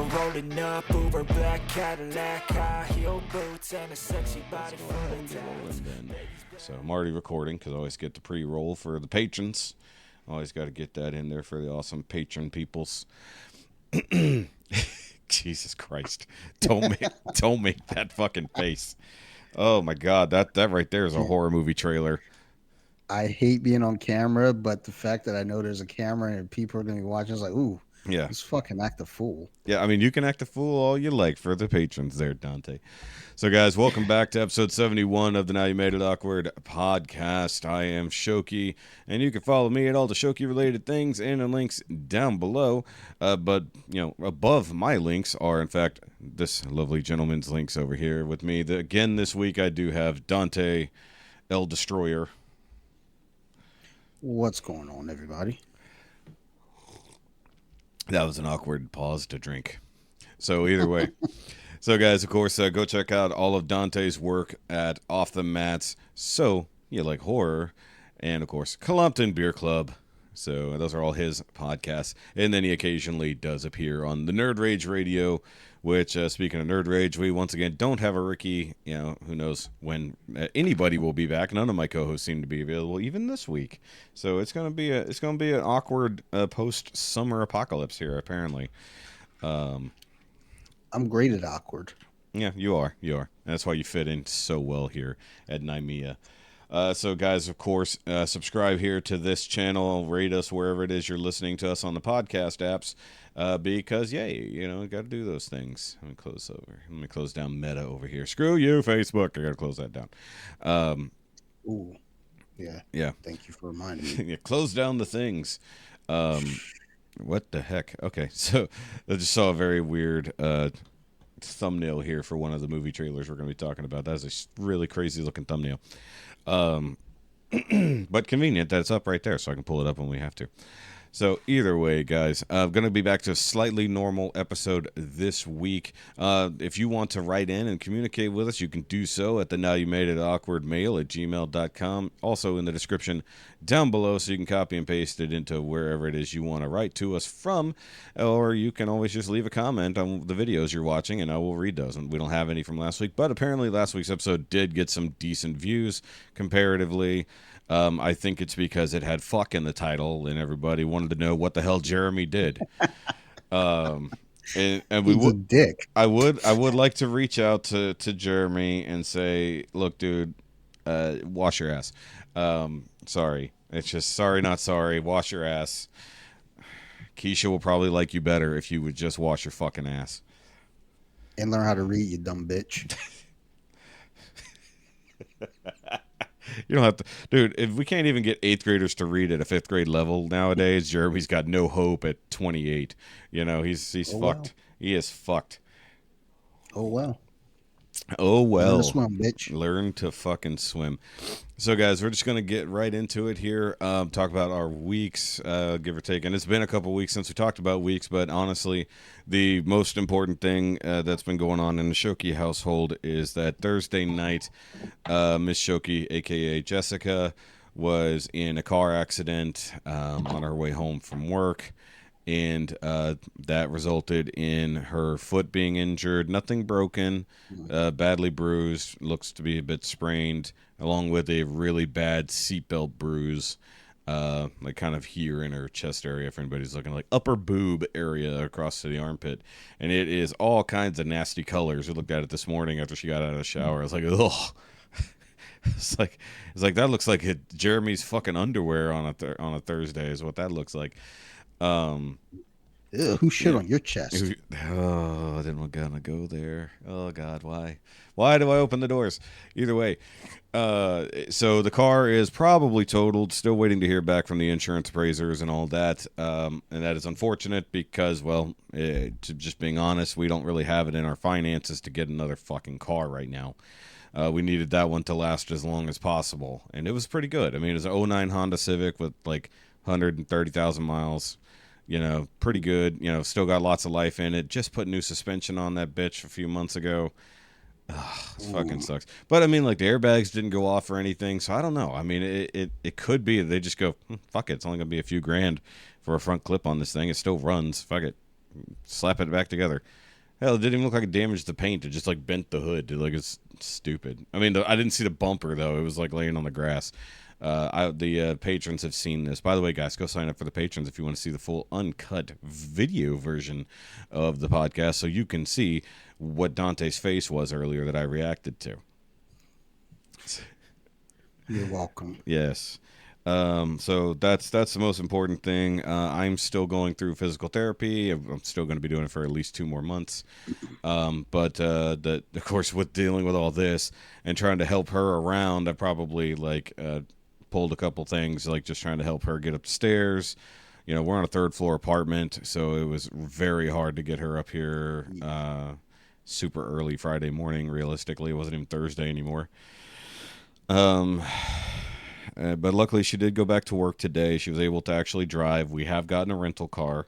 window rolling up, Uber black Cadillac, high heel boots, and a sexy body full of tats. So I'm already recording because I always get the pre-roll for the patrons. Always got to get that in there for the awesome patron peoples. Jesus Christ! Don't make that fucking face. Oh my God, that right there is a horror movie trailer. I hate being on camera, but the fact that I know there's a camera and people are going to be watching, it's like, ooh, yeah, this fucking act a fool. Yeah, I mean, you can act a fool all you like for the patrons there, Dante. So, guys, welcome back to episode 71 of the Now You Made It Awkward podcast. I am Shoky, and you can follow me at all the Shoky-related things and the links down below. But, above my links are, in fact, this lovely gentleman's links over here with me. Again, this week I do have Dante L. Destroyer. What's going on, everybody? That was an awkward pause to drink. So either way. So guys, of course, go check out all of Dante's work at Off the Mats. So you like horror. And of course, Columpton Beer Club. So those are all his podcasts. And then he occasionally does appear on the Nerd Rage Radio, which, speaking of Nerd Rage, we once again don't have a Ricky. Who knows when anybody will be back. None of my co-hosts seem to be available even this week. So it's gonna be an awkward post-summer apocalypse here, apparently. I'm great at awkward. Yeah, you are. That's why you fit in so well here at Nimea. So, guys, of course, subscribe here to this channel. Rate us wherever it is you're listening to us on the podcast apps. Because, got to do those things. Let me close down Meta over here. Screw you, Facebook. I got to close that down. Ooh, yeah. Yeah. Thank you for reminding me. Yeah, close down the things. What the heck? Okay, so I just saw a very weird thumbnail here for one of the movie trailers we're going to be talking about. That's a really crazy looking thumbnail. But convenient that it's up right there, so I can pull it up when we have to. So either way, guys, I'm going to be back to a slightly normal episode this week. If you want to write in and communicate with us, you can do so at the NowYouMadeItAwkwardMail at gmail.com. Also in the description down below, so you can copy and paste it into wherever it is you want to write to us from. Or you can always just leave a comment on the videos you're watching, and I will read those. And we don't have any from last week, but apparently last week's episode did get some decent views comparatively. I think it's because it had fuck in the title and everybody wanted to know what the hell Jeremy did. And we would dick. I would like to reach out to Jeremy and say, look, dude, wash your ass. Sorry. It's just sorry, not sorry. Wash your ass. Keisha will probably like you better if you would just wash your fucking ass. And learn how to read, you dumb bitch. You don't have to, dude. If we can't even get 8th graders to read at a 5th grade level nowadays, Jeremy's got no hope at 28. He's fucked. Wow. He is fucked. Oh well. Learn to swim, bitch. Learn to fucking swim. So, guys, we're just gonna get right into it here. Talk about our weeks, give or take. And it's been a couple weeks since we talked about weeks, but honestly, the most important thing that's been going on in the Shoky household is that Thursday night, Miss Shoky, aka Jessica, was in a car accident on her way home from work. And that resulted in her foot being injured. Nothing broken, badly bruised, looks to be a bit sprained, along with a really bad seatbelt bruise, like kind of here in her chest area, if anybody's looking, like upper boob area across to the armpit. And it is all kinds of nasty colors. We looked at it this morning after she got out of the shower. I was like, ugh. It's like that looks like Jeremy's fucking underwear on a Thursday is what that looks like. Ew, who shit on your chest? Oh, I didn't want to go there. Oh God, why do I open the doors? Either way, so the car is probably totaled. Still waiting to hear back from the insurance appraisers and all that. And that is unfortunate because, well, to just being honest, we don't really have it in our finances to get another fucking car right now. We needed that one to last as long as possible, and it was pretty good. I mean, it was an 2009 Honda Civic with like 130,000 miles. Pretty good. Still got lots of life in it. Just put new suspension on that bitch a few months ago. It fucking sucks. But I mean, like the airbags didn't go off or anything, so I don't know. I mean, it could be they just go, fuck it. It's only gonna be a few grand for a front clip on this thing. It still runs. Fuck it. slap it back together. Hell, it didn't even look like it damaged the paint. It just like bent the hood. It's stupid. I mean, I didn't see the bumper though. It was like laying on the grass. The patrons have seen this. By the way, guys, go sign up for the patrons if you want to see the full uncut video version of the podcast, so you can see what Dante's face was earlier that I reacted to. You're welcome. Yes. So that's the most important thing. I'm still going through physical therapy. I'm still going to be doing it for at least 2 more months. But of course, with dealing with all this and trying to help her around, I probably pulled a couple things, like just trying to help her get upstairs. You know, we're on a 3rd floor apartment, so it was very hard to get her up here super early Friday morning. Realistically, it wasn't even Thursday anymore. But luckily she did go back to work today. She was able to actually drive. We have gotten a rental car,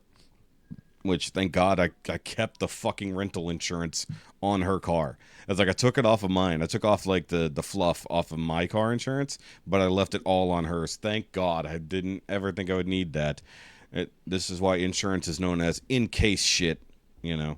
which thank God I kept the fucking rental insurance on her car. It's like I took it off of mine. I took off like the fluff off of my car insurance, but I left it all on hers. Thank God. I didn't ever think I would need that. This is why insurance is known as in case shit, you know.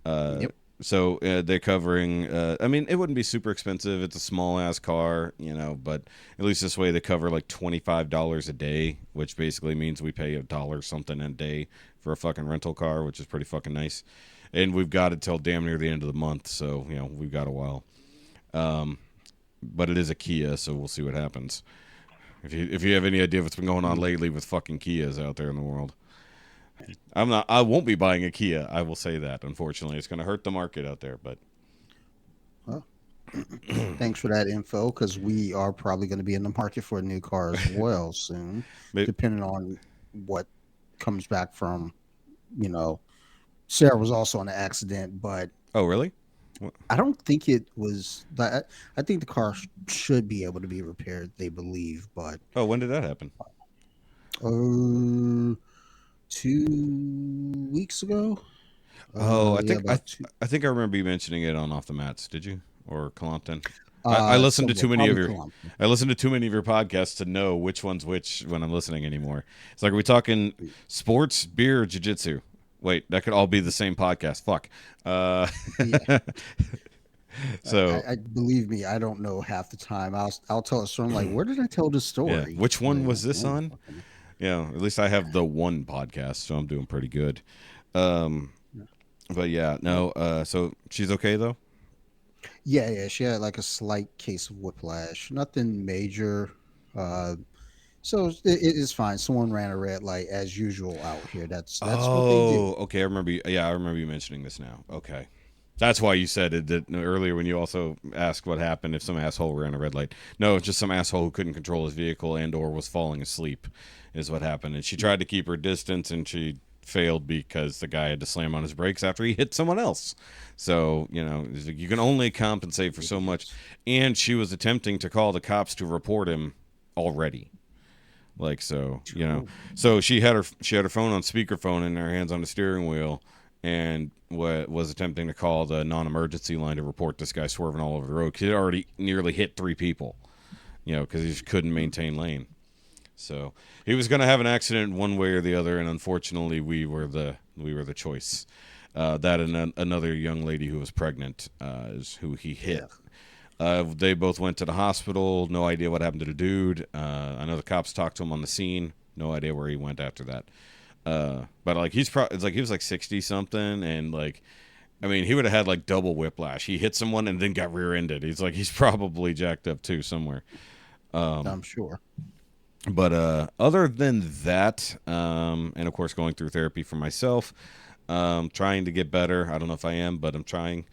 Yep. So they're covering, I mean, it wouldn't be super expensive. It's a small-ass car, you know, but at least this way they cover like $25 a day, which basically means we pay $1 something a day for a fucking rental car, which is pretty fucking nice. And we've got it till damn near the end of the month, so, you know, we've got a while. But it is a Kia, so we'll see what happens. If you have any idea what's been going on lately with fucking Kias out there in the world. I won't be buying a Kia. I will say that. Unfortunately, it's going to hurt the market out there. But well, thanks for that info, because we are probably going to be in the market for a new car as well soon, depending on what comes back from. You know, Sarah was also in an accident, but oh really? I don't think it was. I think the car should be able to be repaired. They believe, but when did that happen? 2 weeks ago. I think I remember you mentioning it on Off the Mats. Did you, or Compton? I listened to too many of your podcasts to know which one's which when I'm listening anymore. It's like, are we talking sports, beer, jiu-jitsu? Wait, that could all be the same podcast. Fuck. Yeah. So I believe me, I don't know half the time. I'll tell a story. I'm like, where did I tell this story? Yeah. Which one was this on? Yeah, at least I have the one podcast, so I'm doing pretty good. But yeah, no. So she's okay though. Yeah. She had like a slight case of whiplash, nothing major. So it is fine. Someone ran a red light as usual out here. That's what they do. Okay. I remember you mentioning this now. Okay. That's why you said it earlier when you also asked what happened if some asshole ran a red light. No, it's just some asshole who couldn't control his vehicle and or was falling asleep is what happened. And she tried to keep her distance and she failed because the guy had to slam on his brakes after he hit someone else. So, you know, you can only compensate for so much. And she was attempting to call the cops to report him already. Like, so, you know, so she had her phone on speakerphone and her hands on the steering wheel and was attempting to call the non-emergency line to report this guy swerving all over the road because he had already nearly hit 3 people, you know, because he just couldn't maintain lane. So he was going to have an accident one way or the other, and unfortunately we were the choice. That and another young lady who was pregnant is who he hit. They both went to the hospital. No idea what happened to the dude. I know the cops talked to him on the scene. No idea where he went after that. But like it's like he was like 60 something, and like, I mean, he would have had like double whiplash. He hit someone and then got rear-ended. He's probably jacked up too somewhere. I'm sure. But other than that, and of course going through therapy for myself, trying to get better. I don't know if I am, but I'm trying.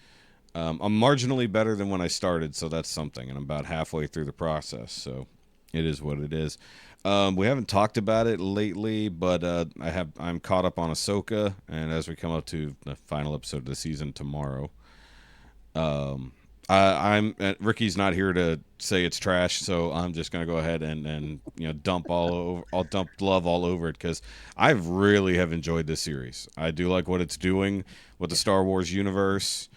I'm marginally better than when I started, so that's something. And I'm about halfway through the process, so it is what it is. We haven't talked about it lately, but I'm caught up on Ahsoka, and as we come up to the final episode of the season tomorrow, Ricky's not here to say it's trash, so I'm just gonna go ahead and you know dump love all over it because I really have enjoyed this series. I do like what it's doing with the Star Wars universe.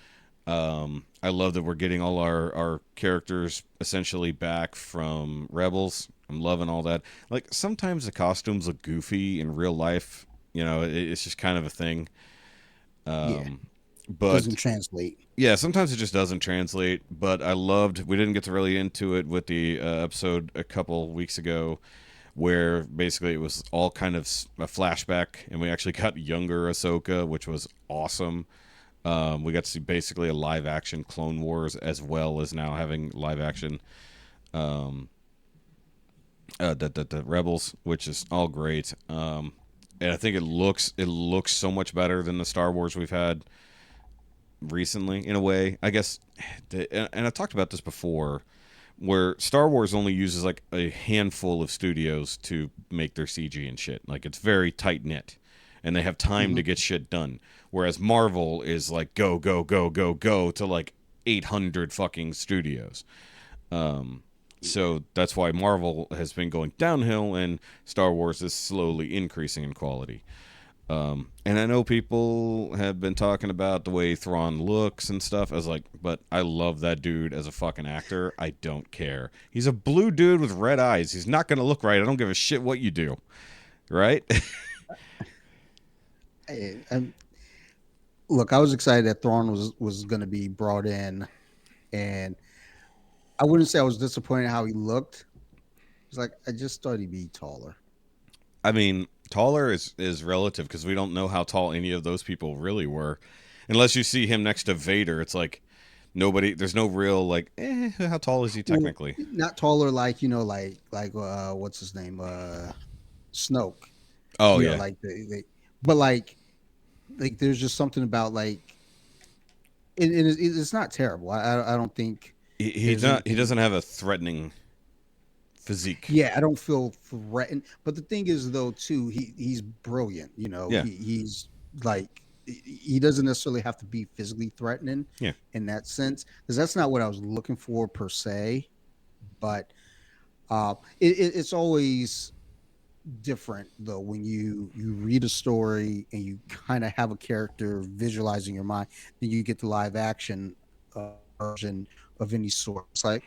I love that we're getting all our characters essentially back from Rebels. I'm loving all that. Like, sometimes the costumes look goofy in real life. You know, it's just kind of a thing. Yeah, But doesn't translate. yeah, sometimes it just doesn't translate. But we didn't get to really into it with the episode a couple weeks ago, where basically it was all kind of a flashback, and we actually got younger Ahsoka, which was awesome. We got to see basically a live action Clone Wars, as well as now having live action the Rebels, which is all great. And I think it looks so much better than the Star Wars we've had recently, in a way. I guess, and I talked about this before, where Star Wars only uses like a handful of studios to make their CG and shit. Like, it's very tight knit, and they have time to get shit done. Whereas Marvel is like go go go go go to like 800 fucking studios. So that's why Marvel has been going downhill, and Star Wars is slowly increasing in quality. And I know people have been talking about the way Thrawn looks and stuff. I was like, but I love that dude as a fucking actor. I don't care. He's a blue dude with red eyes. He's not going to look right. I don't give a shit what you do. Right? Look, I was excited that Thrawn was going to be brought in, and I wouldn't say I was disappointed how he looked. It's like, I just thought he'd be taller. I mean, taller is relative, because we don't know how tall any of those people really were. Unless you see him next to Vader, it's like there's no real like, how tall is he technically? Well, not taller like, like what's his name? Snoke. Oh, yeah. Like but like there's just something about like, it's not terrible. I don't think he doesn't have a threatening physique. Yeah, I don't feel threatened. But the thing is, though, too, he's brilliant. Yeah. He's like, he doesn't necessarily have to be physically threatening. Yeah. In that sense, because that's not what I was looking for per se. But it's always different though when you read a story and you kind of have a character visualizing your mind, then you get the live action version of any sort. It's like,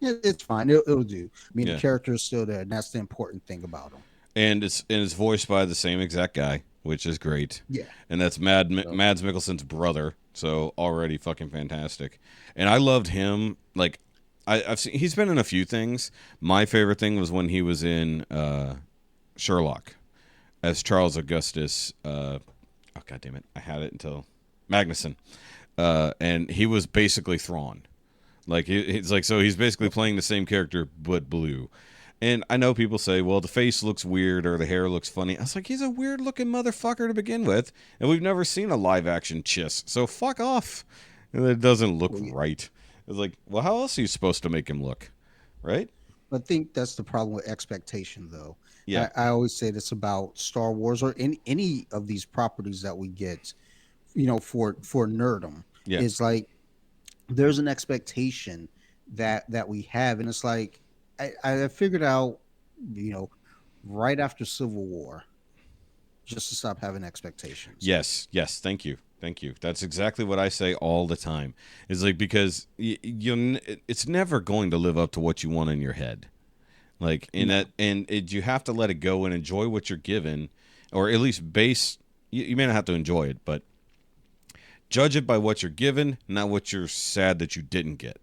it's fine. It'll do. I mean, the character is still there, and that's the important thing about him. And it's voiced by the same exact guy, which is great. Yeah. And that's Mads Mikkelsen's brother, so already fucking fantastic. And I loved him. Like, I've seen, he's been in a few things. My favorite thing was when he was in Sherlock as Charles Augustus. Oh, God damn it! I had it until Magnuson, and he was basically Thrawn. Like, he's like, so he's basically playing the same character but blue. And I know people say, well, the face looks weird or the hair looks funny. I was like, he's a weird looking motherfucker to begin with, and we've never seen a live action Chiss, so fuck off. It doesn't look right. It's like, well, how else are you supposed to make him look, right? I think that's the problem with expectation, though. Yeah, I always say this about Star Wars or any of these properties that we get, for nerdom. Yeah. It's like there's an expectation that we have, and it's like I figured out, right after Civil War, just to stop having expectations. Yes. Thank you. That's exactly what I say all the time. It's like, because it's never going to live up to what you want in your head. Like, you have to let it go and enjoy what you're given, or at least you may not have to enjoy it, but judge it by what you're given, not what you're sad that you didn't get.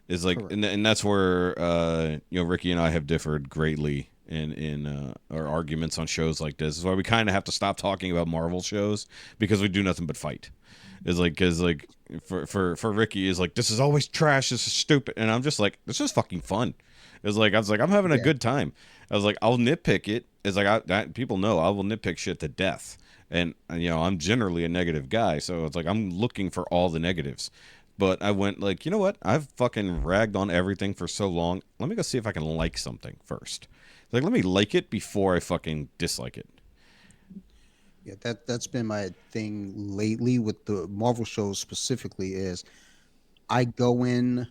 Is like, and that's where Ricky and I have differed greatly in our arguments on shows like this. Is why we kind of have to stop talking about Marvel shows, because we do nothing but fight. Is like, because like for Ricky is like, this is always trash, this is stupid, and I'm just like, this is fucking fun. It's like, I was like, I'm having a good time. I was like, I'll nitpick it. It's like, people know I will nitpick shit to death, and I'm generally a negative guy, so it's like I'm looking for all the negatives. But I went like, you know what? I've fucking ragged on everything for so long. Let me go see if I can like something first. Like, let me like it before I fucking dislike it. Yeah, that's been my thing lately with the Marvel shows specifically. Is I go in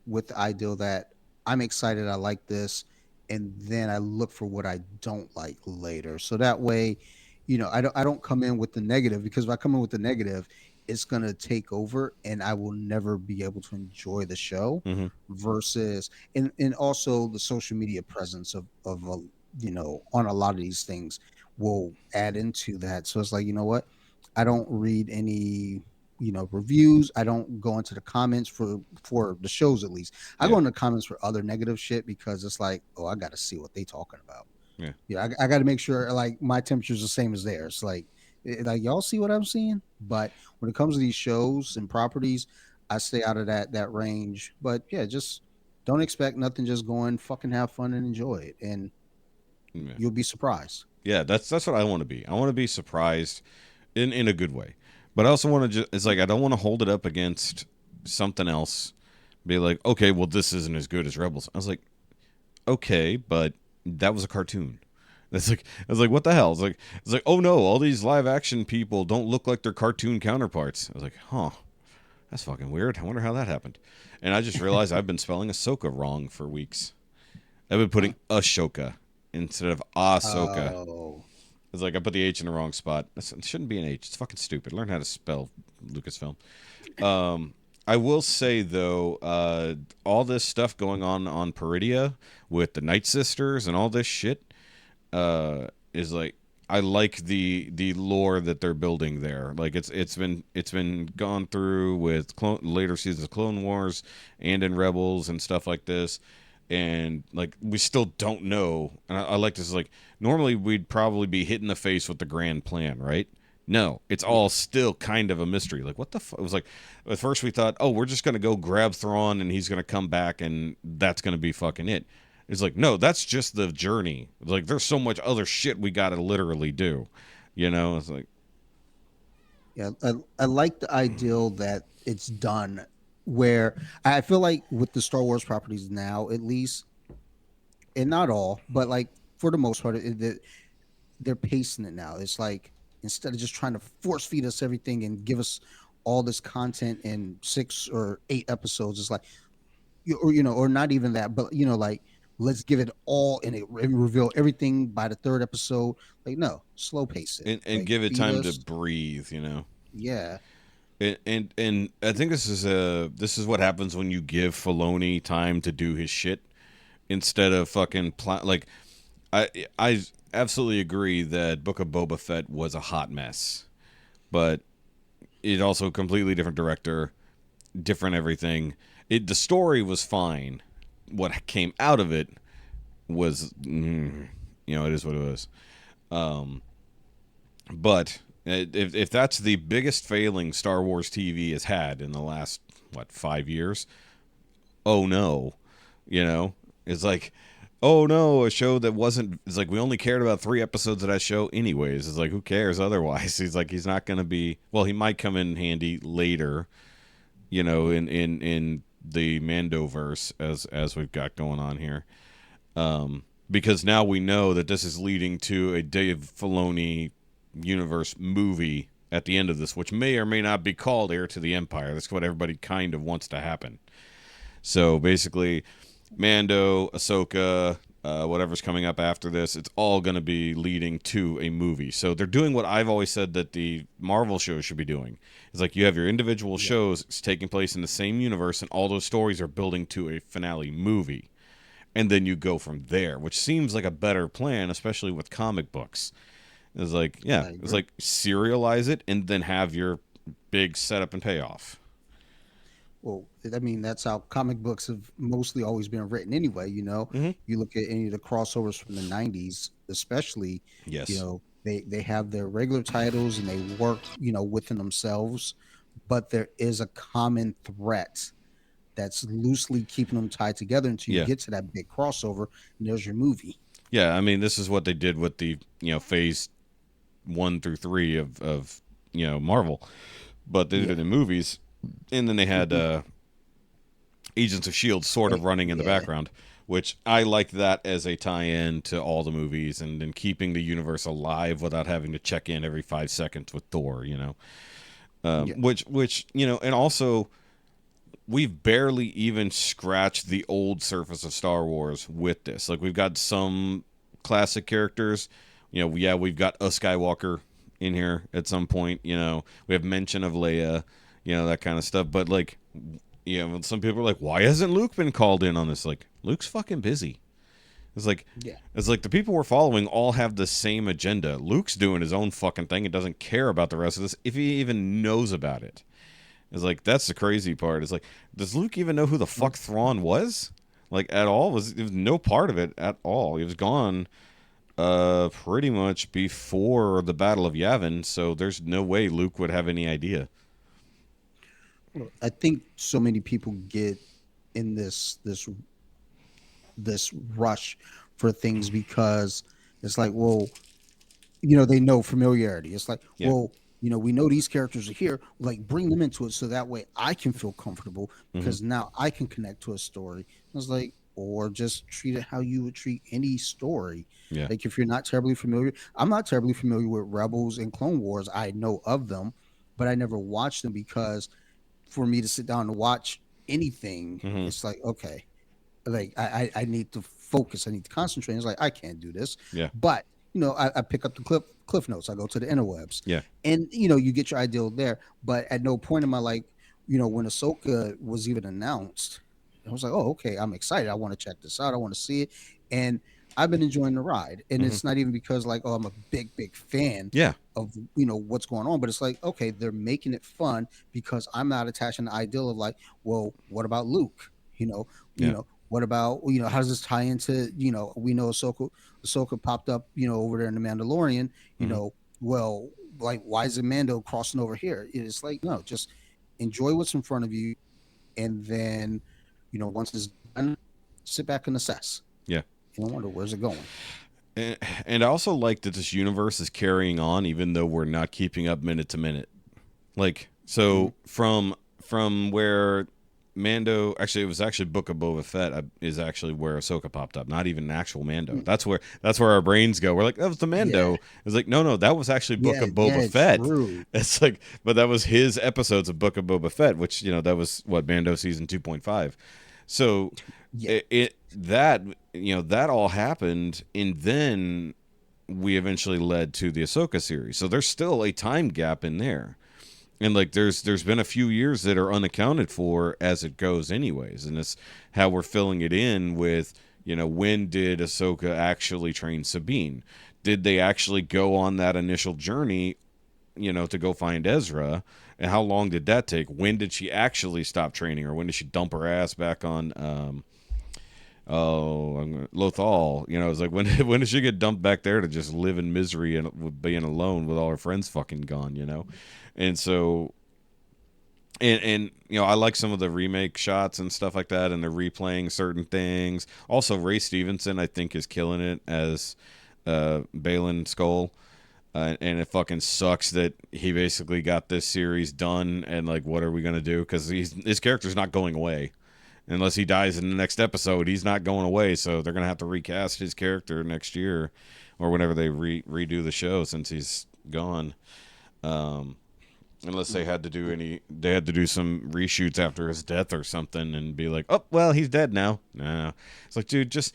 with the idea that I'm excited, I like this, and then I look for what I don't like later. So that way, I don't come in with the negative, because if I come in with the negative, it's going to take over and I will never be able to enjoy the show. Versus, and also the social media presence of on a lot of these things will add into that. So it's like, you know what? I don't read any, reviews. I don't go into the comments for the shows. At least I Yeah. go into the comments for other negative shit because it's like, oh, I got to see what they talking about. Yeah. Yeah, I got to make sure like my temperature's the same as theirs. Like y'all see what I'm seeing. But when it comes to these shows and properties, I stay out of that range. But yeah, just don't expect nothing. Just go and fucking have fun and enjoy it, and Yeah. you'll be surprised. Yeah, that's what I want to be. I want to be surprised in a good way. But I also want to just, it's like I don't want to hold it up against something else. Be like, okay, well this isn't as good as Rebels. I was like, okay, but that was a cartoon. That's like I was like, what the hell? It's like, oh no, all these live action people don't look like their cartoon counterparts. I was like, huh, that's fucking weird. I wonder how that happened. And I just realized I've been spelling Ahsoka wrong for weeks. I've been putting Ashoka instead of Ahsoka. Oh, It's like I put the H in the wrong spot. It shouldn't be an H. It's fucking stupid. Learn how to spell Lucasfilm. I will say though, all this stuff going on Peridia with the Night Sisters and all this shit is like I like the lore that they're building there. Like it's been gone through with later seasons of Clone Wars and in Rebels and stuff like this. And like we still don't know. And I like this. Like normally we'd probably be hit in the face with the grand plan, right? No, it's all still kind of a mystery. Like what the fuck? It was like at first we thought, oh, we're just gonna go grab Thrawn and he's gonna come back and that's gonna be fucking it. It's like no, that's just the journey. It's like there's so much other shit we gotta literally do. It's like yeah. I like the ideal that it's done where I feel like with the Star Wars properties now, at least, and not all, but like for the most part, they're pacing it now. It's like instead of just trying to force feed us everything and give us all this content in 6 or 8 episodes, it's like, or not even that, but like let's give it all and reveal everything by the 3rd episode. Like no, slow pace it and like, give it feed time us. to breathe. Yeah. And I think this is what happens when you give Filoni time to do his shit instead of fucking like I absolutely agree that Book of Boba Fett was a hot mess, but it also a completely different director, different everything. The story was fine. What came out of it was it is what it was. But if that's the biggest failing Star Wars TV has had in the last 5 years, oh no, it's like, oh no, a show that wasn't. It's like we only cared about 3 episodes of that show, anyways. It's like who cares otherwise? He's like he's not going to be. Well, he might come in handy later, in the Mandoverse as we've got going on here, because now we know that this is leading to a Dave Filoni universe movie at the end of this, which may or may not be called Heir to the Empire. That's what everybody kind of wants to happen. So basically, Mando, Ahsoka, whatever's coming up after this, it's all going to be leading to a movie. So they're doing what I've always said that the Marvel shows should be doing. It's like you have your individual shows taking place in the same universe, and all those stories are building to a finale movie. And then you go from there, which seems like a better plan, especially with comic books. It's like, yeah, it's like serialize it and then have your big setup and payoff. Well, I mean, that's how comic books have mostly always been written anyway, Mm-hmm. You look at any of the crossovers from the 90s, especially, Yes. They have their regular titles and they work, within themselves, but there is a common threat that's loosely keeping them tied together until you get to that big crossover and there's your movie. Yeah, I mean, this is what they did with the, phase 1 through 3 of Marvel, but they did it in movies, and then they had Agents of S.H.I.E.L.D. sort of running in the background, which I like that as a tie-in to all the movies, and then keeping the universe alive without having to check in every 5 seconds with Thor, which and also we've barely even scratched the old surface of Star Wars with this. Like we've got some classic characters, we've got a Skywalker in here at some point, we have mention of Leia, that kind of stuff, but like, some people are like, why hasn't Luke been called in on this? Like, Luke's fucking busy. Yeah. It's like the people we're following all have the same agenda. Luke's doing his own fucking thing and doesn't care about the rest of this if he even knows about it. It's like, that's the crazy part. It's like, does Luke even know who the fuck Thrawn was? Like, at all? There was no part of it at all. He was gone pretty much before the Battle of Yavin, so there's no way Luke would have any idea. I think so many people get in this rush for things because it's like, well, they know familiarity. It's like, well, we know these characters are here. Like, bring them into it so that way I can feel comfortable because now I can connect to a story. I was like, or just treat it how you would treat any story. Yeah. Like, if you're not terribly familiar, I'm not terribly familiar with Rebels and Clone Wars. I know of them, but I never watched them because for me to sit down and watch anything, it's like, okay, like I need to focus. I need to concentrate. It's like, I can't do this. Yeah. But I pick up the cliff notes. I go to the interwebs. Yeah. And you get your ideal there. But at no point am I like, when Ahsoka was even announced, I was like, oh, okay, I'm excited. I want to check this out. I want to see it. And I've been enjoying the ride. And it's not even because like, oh, I'm a big fan of what's going on. But it's like, okay, they're making it fun because I'm not attaching the ideal of like, well, what about Luke? What about, how does this tie into, we know Ahsoka popped up, over there in the Mandalorian, well, like, why is Mando crossing over here? It's like, no, just enjoy what's in front of you. And then, once it's done, sit back and assess. Yeah. I wonder, where's it going? And I also like that this universe is carrying on, even though we're not keeping up minute to minute. Like, so from where Mando, actually, it was actually Book of Boba Fett is actually where Ahsoka popped up, not even actual Mando. That's where our brains go. We're like, that was the Mando. It's like, no, that was actually Book of Boba Fett. True. It's like, but that was his episodes of Book of Boba Fett, which, that was what, Mando season 2.5. So that all happened, and then we eventually led to the Ahsoka series. So there's still a time gap in there. And like there's been a few years that are unaccounted for as it goes anyways. And it's how we're filling it in with, when did Ahsoka actually train Sabine? Did they actually go on that initial journey, to go find Ezra? And how long did that take? When did she actually stop training, or when did she dump her ass back on Lothal? It's like, when did she get dumped back there to just live in misery and being alone with all her friends fucking gone, And so, and I like some of the remake shots and stuff like that, and they're replaying certain things. Also, Ray Stevenson, I think, is killing it as Baylan Skoll. And it fucking sucks that he basically got this series done, and like, what are we gonna do? Because his character's not going away. Unless he dies in the next episode, he's not going away. So they're gonna have to recast his character next year, or whenever they redo the show, since he's gone. Unless they had to do some reshoots after his death or something, and be like, oh well, he's dead now. Nah, it's like, dude, just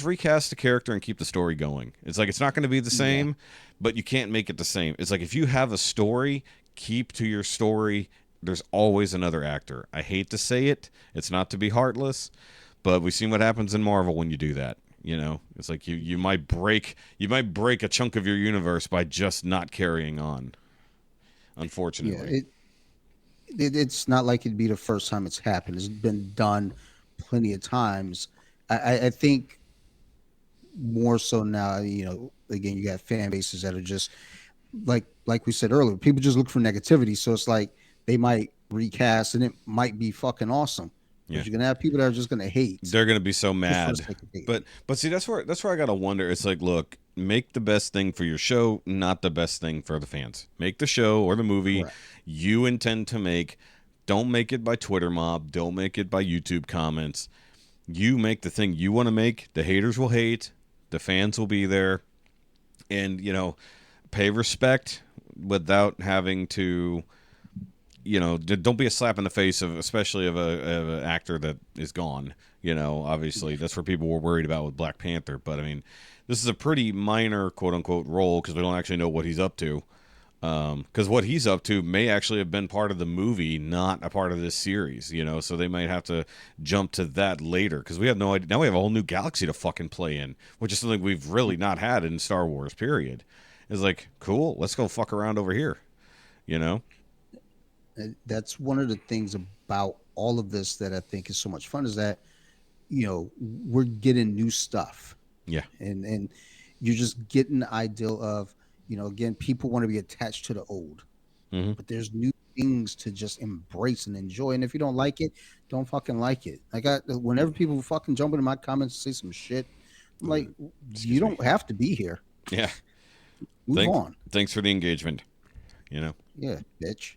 recast the character and keep the story going. It's like, it's not going to be the same, but you can't make it the same. It's like, if you have a story, keep to your story. There's always another actor. I hate to say it. It's not to be heartless, but we've seen what happens in Marvel when you do that. It's like you might break a chunk of your universe by just not carrying on. Unfortunately, it's not like it'd be the first time it's happened. It's been done plenty of times. I think more so now. Again, you got fan bases that are just like we said earlier. People just look for negativity, so it's like they might recast, and it might be fucking awesome. Yeah. You're gonna have people that are just gonna hate. They're gonna be so mad. But see, that's where I gotta wonder. It's like, look, make the best thing for your show, not the best thing for the fans. Make the show or the movie you intend to make. Don't make it by Twitter mob. Don't make it by YouTube comments. You make the thing you want to make. The haters will hate. The fans will be there, and pay respect without having to. Don't be a slap in the face especially of an actor that is gone. Obviously that's what people were worried about with Black Panther. But I mean, this is a pretty minor quote unquote role because we don't actually know what he's up to. Because what he's up to may actually have been part of the movie, not a part of this series, you know, so they might have to jump to that later, because we have no idea. Now we have a whole new galaxy to fucking play in, which is something we've really not had in Star Wars, period. It's like, cool, let's go fuck around over here, you know? That's one of the things about all of this that I think is so much fun, is that, you know, we're getting new stuff. Yeah. And you're just getting the ideal of, you know, again, people want to be attached to the old, but there's new things to just embrace and enjoy. And if you don't like it, don't fucking like it. Whenever people fucking jump into my comments and say some shit, I'm like, you don't have to be here. Yeah. Move on. Thanks for the engagement, you know? Yeah, bitch.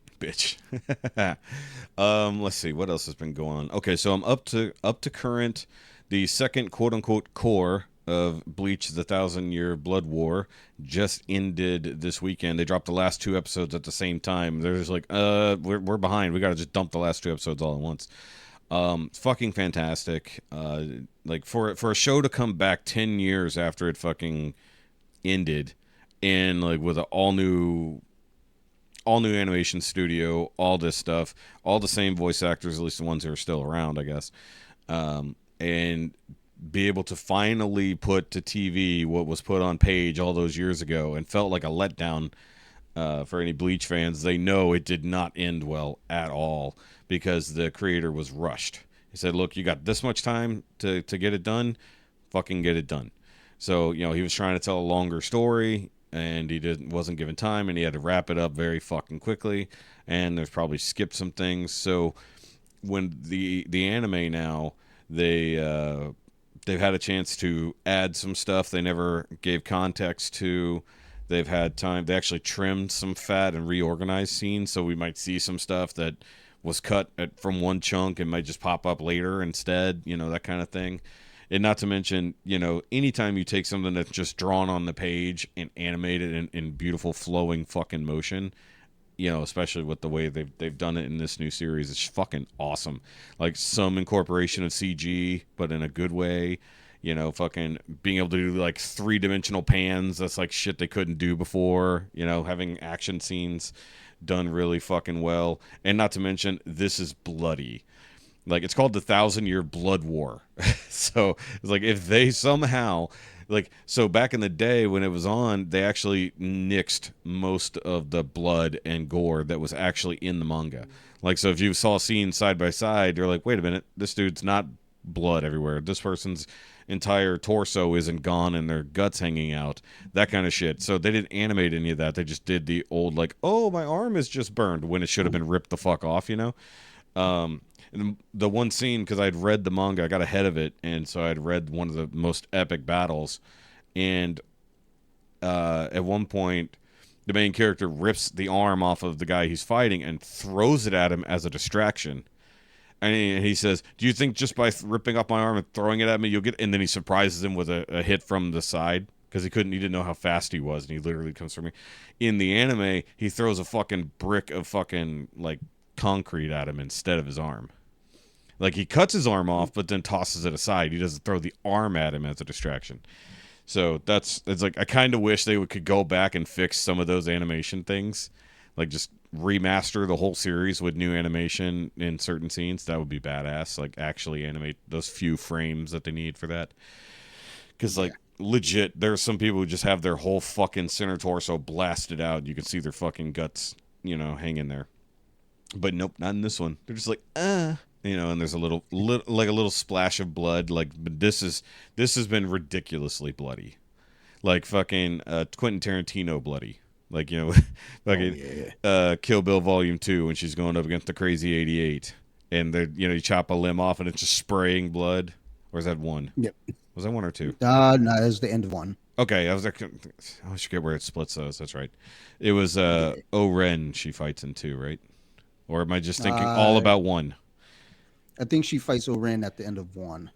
Let's see what else has been going on. Okay, so I'm up to current. The second quote unquote core of Bleach: The 1,000-Year Blood War just ended this weekend. They dropped the last 2 episodes at the same time. They're just like, we're behind. We got to just dump the last 2 episodes all at once. Fucking fantastic. Like for a show to come back 10 years after it fucking ended, and like with an all new animation studio, all this stuff, all the same voice actors, at least the ones who are still around, I guess, and be able to finally put to TV what was put on page all those years ago, and felt like a letdown for any Bleach fans. They know it did not end well at all, because the creator was rushed. He said, look, you got this much time to get it done, fucking get it done. So, you know, he was trying to tell a longer story, and he wasn't given time, and he had to wrap it up very fucking quickly, and there's probably skipped some things. So when the anime now, they've had a chance to add some stuff they never gave context to. They've had time. They actually trimmed some fat and reorganized scenes, so we might see some stuff that was cut from one chunk and might just pop up later instead, you know, that kind of thing. And not to mention, you know, anytime you take something that's just drawn on the page and animated in beautiful flowing fucking motion, you know, especially with the way they've done it in this new series, it's fucking awesome. Like some incorporation of CG, but in a good way. You know, fucking being able to do like 3-dimensional pans. That's like shit they couldn't do before. You know, having action scenes done really fucking well. And not to mention, this is bloody. Like, it's called the 1,000-Year Blood War. So it's like, if they somehow, like, so back in the day when it was on, they actually nixed most of the blood and gore that was actually in the manga. Like, so if you saw scenes side by side, you're like, wait a minute, this dude's not blood everywhere. This person's entire torso isn't gone and their guts hanging out. That kind of shit. So they didn't animate any of that. They just did the old, like, oh, my arm is just burned, when it should have been ripped the fuck off, you know? And the one scene, because I'd read the manga, I got ahead of it, and so I'd read one of the most epic battles, and at one point, the main character rips the arm off of the guy he's fighting and throws it at him as a distraction. And he says, do you think just by ripping off my arm and throwing it at me, you'll get... And then he surprises him with a hit from the side, because he didn't know how fast he was, and he literally comes for me. In the anime, he throws a fucking brick of fucking, like, concrete at him instead of his arm. Like, he cuts his arm off, but then tosses it aside. He doesn't throw the arm at him as a distraction. So it's like, I kind of wish they could go back and fix some of those animation things. Like, just remaster the whole series with new animation in certain scenes. That would be badass. Like, actually animate those few frames that they need for that. Because, like, legit, there's some people who just have their whole fucking center torso blasted out. You can see their fucking guts, you know, hanging there. But nope, not in this one. They're just like, you know, and there's a little splash of blood. Like, but this has been ridiculously bloody, like fucking Quentin Tarantino bloody. Like, you know, fucking Kill Bill Volume 2 when she's going up against the Crazy 88, and they, you know, you chop a limb off and it's just spraying blood. Or is that 1? Yep. Was that 1 or 2? No, it was the end of 1. Okay, I was like, I forget where it splits those. That's right. It was O-Ren she fights in 2, right? Or am I just thinking all about 1? I think she fights O-Ren at the end of 1.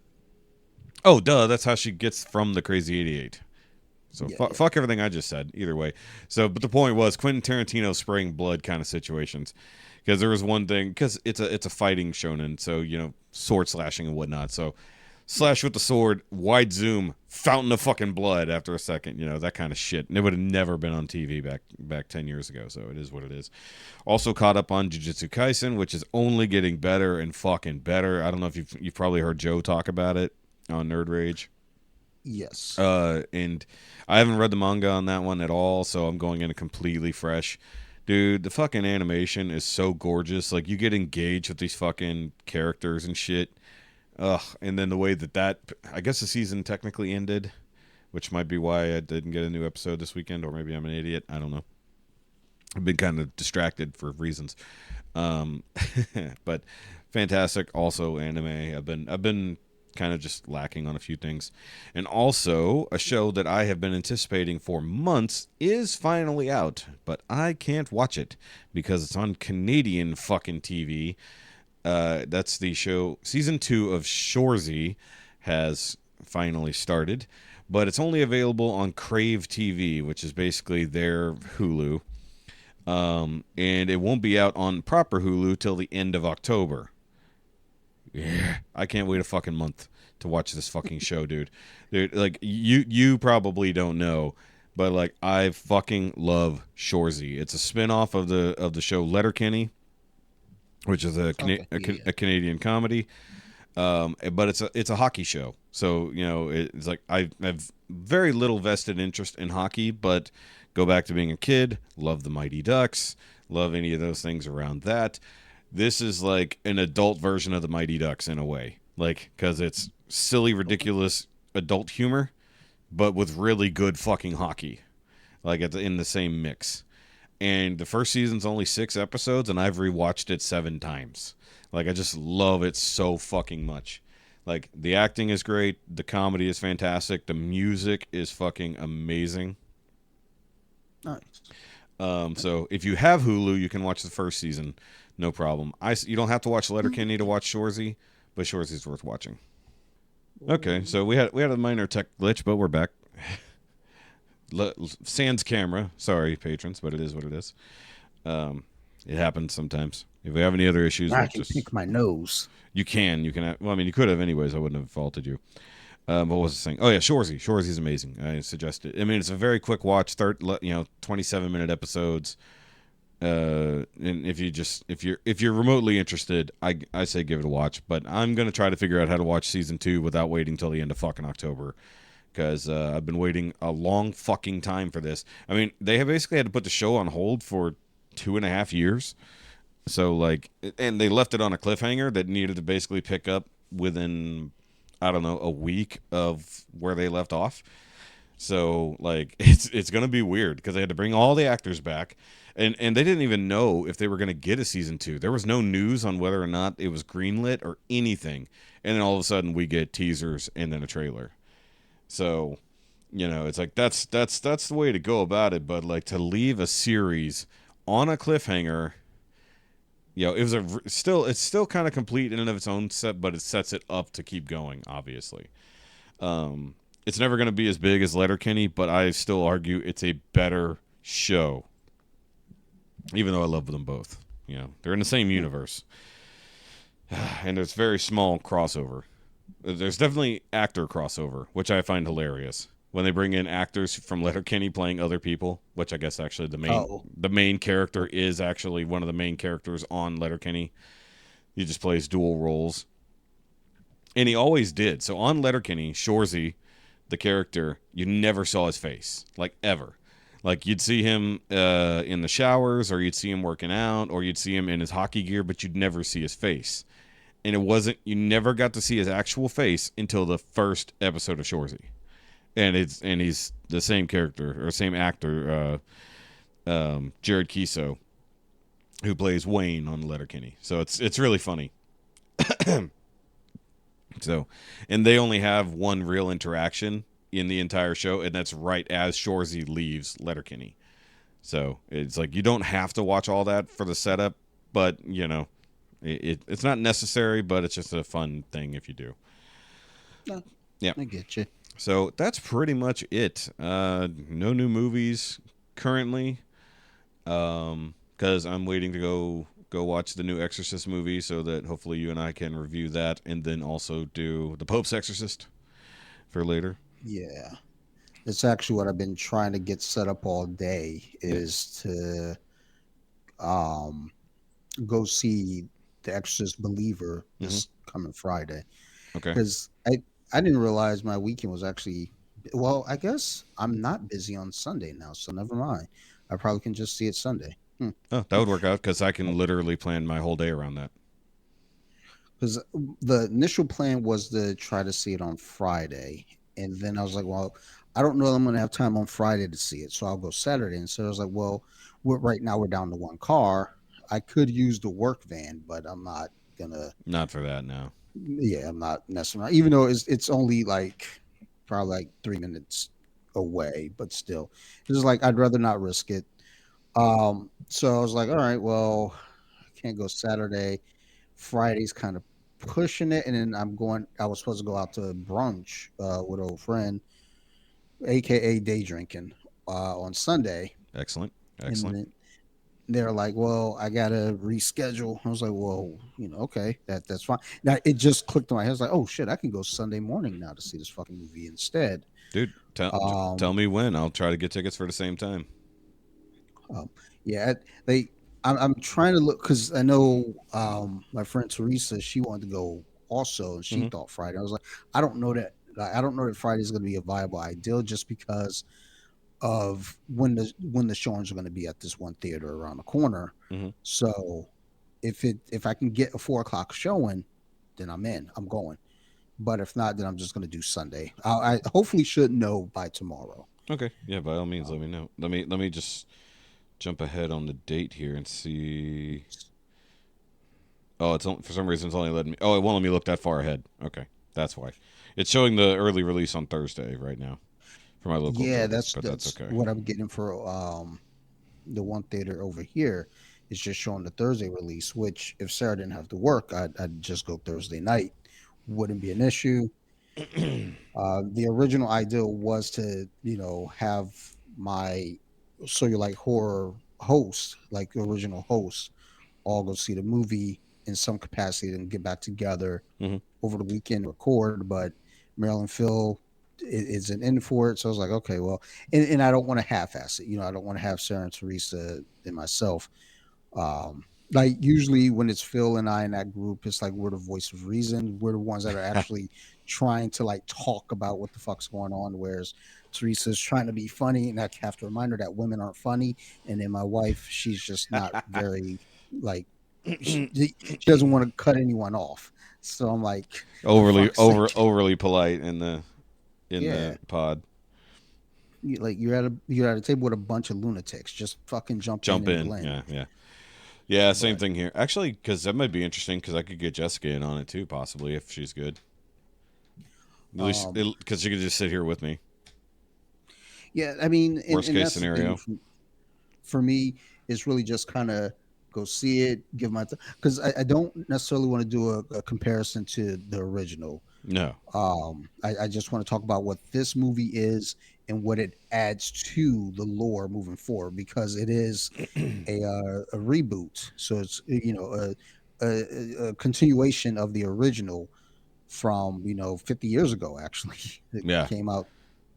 Oh, duh. That's how she gets from the Crazy 88. So fuck everything I just said. Either way. So, but the point was Quentin Tarantino spraying blood kind of situations. Because there was one thing, because it's a fighting shonen, so, you know, sword slashing and whatnot. So slash with the sword, wide zoom, fountain of fucking blood after a second, that kind of shit. And it would have never been on TV back 10 years ago, so it is what it is. Also caught up on Jujutsu Kaisen, which is only getting better and fucking better. I don't know if you've probably heard Joe talk about it on Nerd Rage. Yes. And I haven't read the manga on that one at all, so I'm going in completely fresh. Dude, the fucking animation is so gorgeous. Like, you get engaged with these fucking characters and shit. Ugh, and then the way that I guess the season technically ended, which might be why I didn't get a new episode this weekend, or maybe I'm an idiot. I don't know. I've been kind of distracted for reasons. But fantastic. Also anime. I've been kind of just lacking on a few things. And also, a show that I have been anticipating for months is finally out, but I can't watch it because it's on Canadian fucking TV. That's the show. Season 2 of Shorzy has finally started, but it's only available on Crave TV, which is basically their Hulu. And it won't be out on proper Hulu till the end of October. Yeah, I can't wait a fucking month to watch this fucking show, dude. Dude, like, you probably don't know, but like, I fucking love Shorzy. It's a spin-off of the show Letterkenny, which is a Canadian comedy. But it's a hockey show. So, it's like I have very little vested interest in hockey, but go back to being a kid, love the Mighty Ducks, love any of those things around that. This is like an adult version of the Mighty Ducks in a way. Like, because it's silly, ridiculous adult humor, but with really good fucking hockey. Like, in the same mix. And the first season's only 6 episodes, and I've rewatched it 7 times. Like, I just love it so fucking much. Like, the acting is great. The comedy is fantastic. The music is fucking amazing. Nice. So if you have Hulu, you can watch the first season. No problem. You don't have to watch Letterkenny to watch Shorzy, but Shorzy's worth watching. Okay, so we had a minor tech glitch, but we're back. Sans camera. Sorry, patrons, but it is what it is. It happens sometimes. If we have any other issues, I can pick my nose. You can. Well, I mean, you could have anyways. I wouldn't have faulted you. What was I saying? Oh yeah, Shorzy. Shorzy's amazing. I suggest it. I mean, it's a very quick watch. 27-minute episodes. And if you're remotely interested, I say give it a watch. But I'm gonna try to figure out how to watch season 2 without waiting till the end of fucking October, because I've been waiting a long fucking time for this. I mean, they have basically had to put the show on hold for 2.5 years. So like, and they left it on a cliffhanger that needed to basically pick up within, I don't know, a week of where they left off. So like, it's gonna be weird because they had to bring all the actors back. And they didn't even know if they were going to get a season 2. There was no news on whether or not it was greenlit or anything. And then all of a sudden we get teasers and then a trailer. So, it's like that's the way to go about it. But like, to leave a series on a cliffhanger, it's still kind of complete in and of its own set, but it sets it up to keep going. Obviously, it's never going to be as big as Letterkenny, but I still argue it's a better show. Even though I love them both. They're in the same universe. And there's very small crossover. There's definitely actor crossover, which I find hilarious. When they bring in actors from Letterkenny playing other people, which I guess actually the main character is actually one of the main characters on Letterkenny. He just plays dual roles. And he always did. So on Letterkenny, Shorzy, the character, you never saw his face. Like, ever. Like, you'd see him in the showers, or you'd see him working out, or you'd see him in his hockey gear, but you'd never see his face. And you never got to see his actual face until the first episode of Shorzy. And he's the same character, or same actor, Jared Kiso, who plays Wayne on Letterkenny. So it's really funny. So, and they only have one real interaction in the entire show, and that's right as Shorzy leaves Letterkenny. So it's like, you don't have to watch all that for the setup, but it's not necessary, but it's just a fun thing if you do. Yeah, I get you. So that's pretty much it. No new movies currently, because I'm waiting to go go watch the new Exorcist movie so that hopefully you and I can review that, and then also do the Pope's Exorcist for later. Yeah. It's actually what I've been trying to get set up all day Yeah. is to um go see The Exorcist Believer this coming Friday. Okay. Because I didn't realize my weekend was actually, well, I guess I'm not busy on Sunday now, so never mind. I probably can just see it Sunday. Oh, that would work out because I can literally plan my whole day around that. Because the initial plan was to try to see it on Friday, and then I was like, well, I don't know that I'm going to have time on Friday to see it, so I'll go Saturday. And so I was like, well, right now we're down to one car. I could use the work van, but I'm not gonna. Not for that, no. Yeah, I'm not messing around. Even though it's only like probably like 3 minutes away, but still, it's just like I'd rather not risk it. So I was like, all right, well, I can't go Saturday. Friday's kind of pushing it, and then I was supposed to go out to brunch with an old friend, aka day drinking, on Sunday. Excellent. And Excellent. then they're like, well, I gotta reschedule. I was like, well, okay, that's fine. Now it just clicked in my head. I was like, oh shit, I can go Sunday morning now to see this fucking movie instead. Dude, tell me when. I'll try to get tickets for the same time. Yeah, I'm trying to look because I know my friend Teresa, she wanted to go also, and she thought Friday. I was like, I don't know that Friday is going to be a viable ideal just because of when the showings are going to be at this one theater around the corner. So if I can get a 4 o'clock showing, then I'm in. I'm going. But if not, then I'm just going to do Sunday. I hopefully should know by tomorrow. Okay. Yeah, by all means, let me know. Let me just jump ahead on the date here and see. Oh, for some reason it's only letting me. Oh, it won't let me look that far ahead. Okay, that's why. It's showing the early release on Thursday right now for my local. Yeah, theaters, that's okay. what I'm getting for the one theater over here. It's just showing the Thursday release. Which if Sarah didn't have to work, I'd just go Thursday night. Wouldn't be an issue. The original idea was to have my So You Like Horror host, like the original host, all go see the movie in some capacity and get back together over the weekend, record. But Marilyn Phil isn't in for it, so I was like, okay, well, and I don't want to half-ass it. I don't want to have Sarah and Teresa and myself. Like usually when it's Phil and I in that group, it's like we're the voice of reason. We're the ones that are actually trying to like talk about what the fuck's going on. Whereas Teresa's trying to be funny, and I have to remind her that women aren't funny. And then my wife, she's just not very like she doesn't want to cut anyone off. So I'm like overly polite in the pod. You're at a table with a bunch of lunatics. Just fucking jump in. And blend. Yeah, same thing here. Actually, because that might be interesting because I could get Jessica in on it too, possibly, if she's good. At least because she could just sit here with me. Yeah, I mean, worst case scenario. For me, it's really just kind of go see it, give my because I don't necessarily want to do a comparison to the original. No. I just want to talk about what this movie is and what it adds to the lore moving forward, because it is a reboot. So it's a continuation of the original from 50 years ago. Actually, it came out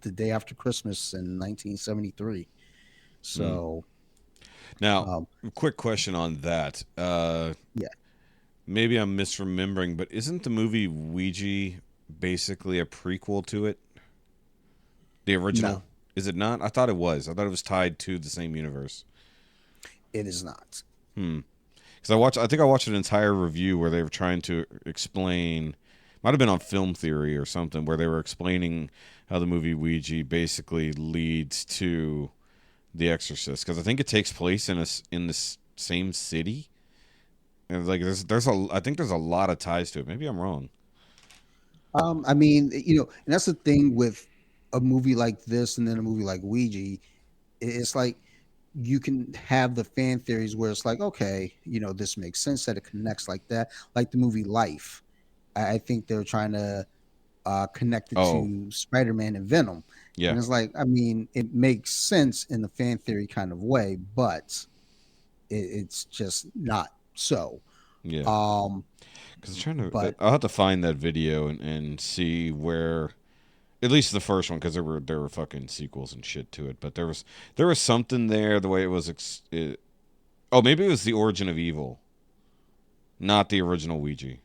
the day after Christmas in 1973. So now, quick question on that. Maybe I'm misremembering, but isn't the movie Ouija basically a prequel to it? The original? No. Is it not? I thought it was. I thought it was tied to the same universe. It is not. Because I think I watched an entire review where they were trying to explain, might have been on Film Theory or something, where they were explaining how the movie Ouija basically leads to The Exorcist. Because I think it takes place in the same city. And like I think there's a lot of ties to it. Maybe I'm wrong. I mean, and that's the thing with a movie like this and then a movie like Ouija. It's like you can have the fan theories where it's like, okay, this makes sense that it connects like that. Like the movie Life. I think they're trying to connect it to Spider-Man and Venom. Yeah. And it's like, I mean, it makes sense in the fan theory kind of way, but it's just not So, Yeah. um, Because I'm trying to. but I'll have to find that video and see where. At least the first one, because there were fucking sequels and shit to it. But there was something there. The way it was. Oh, maybe it was the origin of evil, not the original Ouija.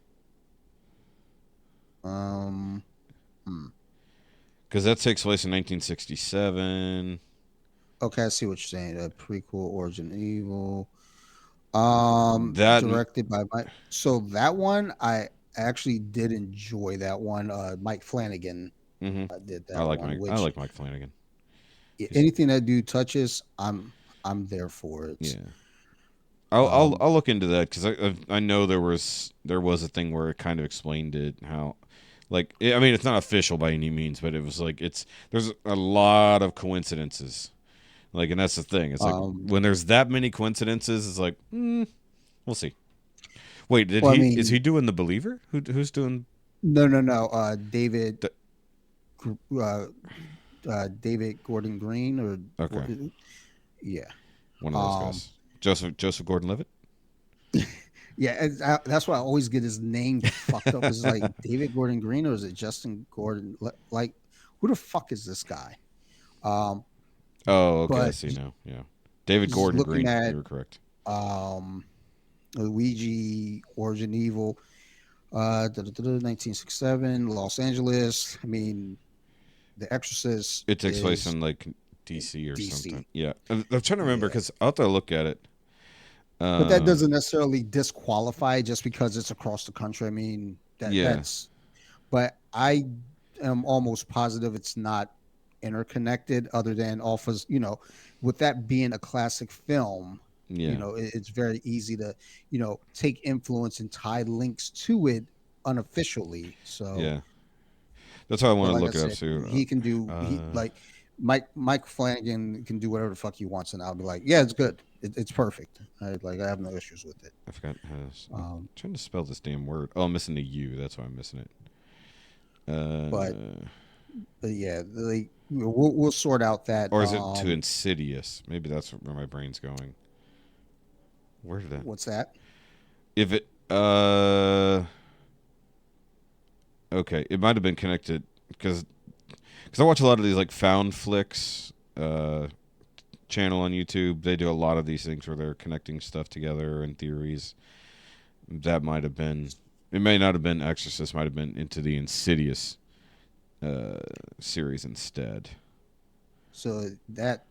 hmm. Because that takes place in 1967. Okay, I see what you're saying. A prequel, Origin of Evil. That. Directed by Mike. So that one, I actually did enjoy that one. Mike Flanagan Mm-hmm. did I that like one. Mike. I Which like Mike Flanagan. anything that dude touches, I'm there for it. Yeah. I'll look into that because I know there was a thing where it kind of explained it how. Like, I mean, it's not official by any means, but it was like there's a lot of coincidences. Like, and that's the thing. It's like when there's that many coincidences, it's like, we'll see. Wait, is he doing The Believer? Who's doing? No. David Gordon Green or Okay, yeah, one of those guys. Joseph Gordon-Levitt. yeah. That's why I always get his name fucked up. Is like David Gordon Green or is it Justin Gordon? Like, who the fuck is this guy? Oh, okay. I But see now. Yeah, David Gordon Green. You were correct. Luigi, Origin Evil, 1967, Los Angeles. I mean, The Exorcist. It takes place in like DC or something. Yeah, I'm trying to remember because I'll have to look at it. But that doesn't necessarily disqualify just because it's across the country. I mean, that's. But I am almost positive it's not interconnected, other than off as with that being a classic film. Yeah. It's very easy to take influence and tie links to it unofficially. So yeah, that's why I want to look it up too. He can do like Mike Flanagan can do whatever the fuck he wants, and I'll be like, yeah, it's good. It's perfect. I have no issues with it. I forgot. I'm trying to spell this damn word. Oh, I'm missing the U. That's why I'm missing it. But yeah, we'll sort out that. Or is it too insidious? Maybe that's where my brain's going. Where did that? What's that? If it okay, it might have been connected because I watch a lot of these like found flicks channel on YouTube. They do a lot of these things where they're connecting stuff together and theories. That might have been. It may not have been Exorcist. Might have been Into the Insidious series instead. So that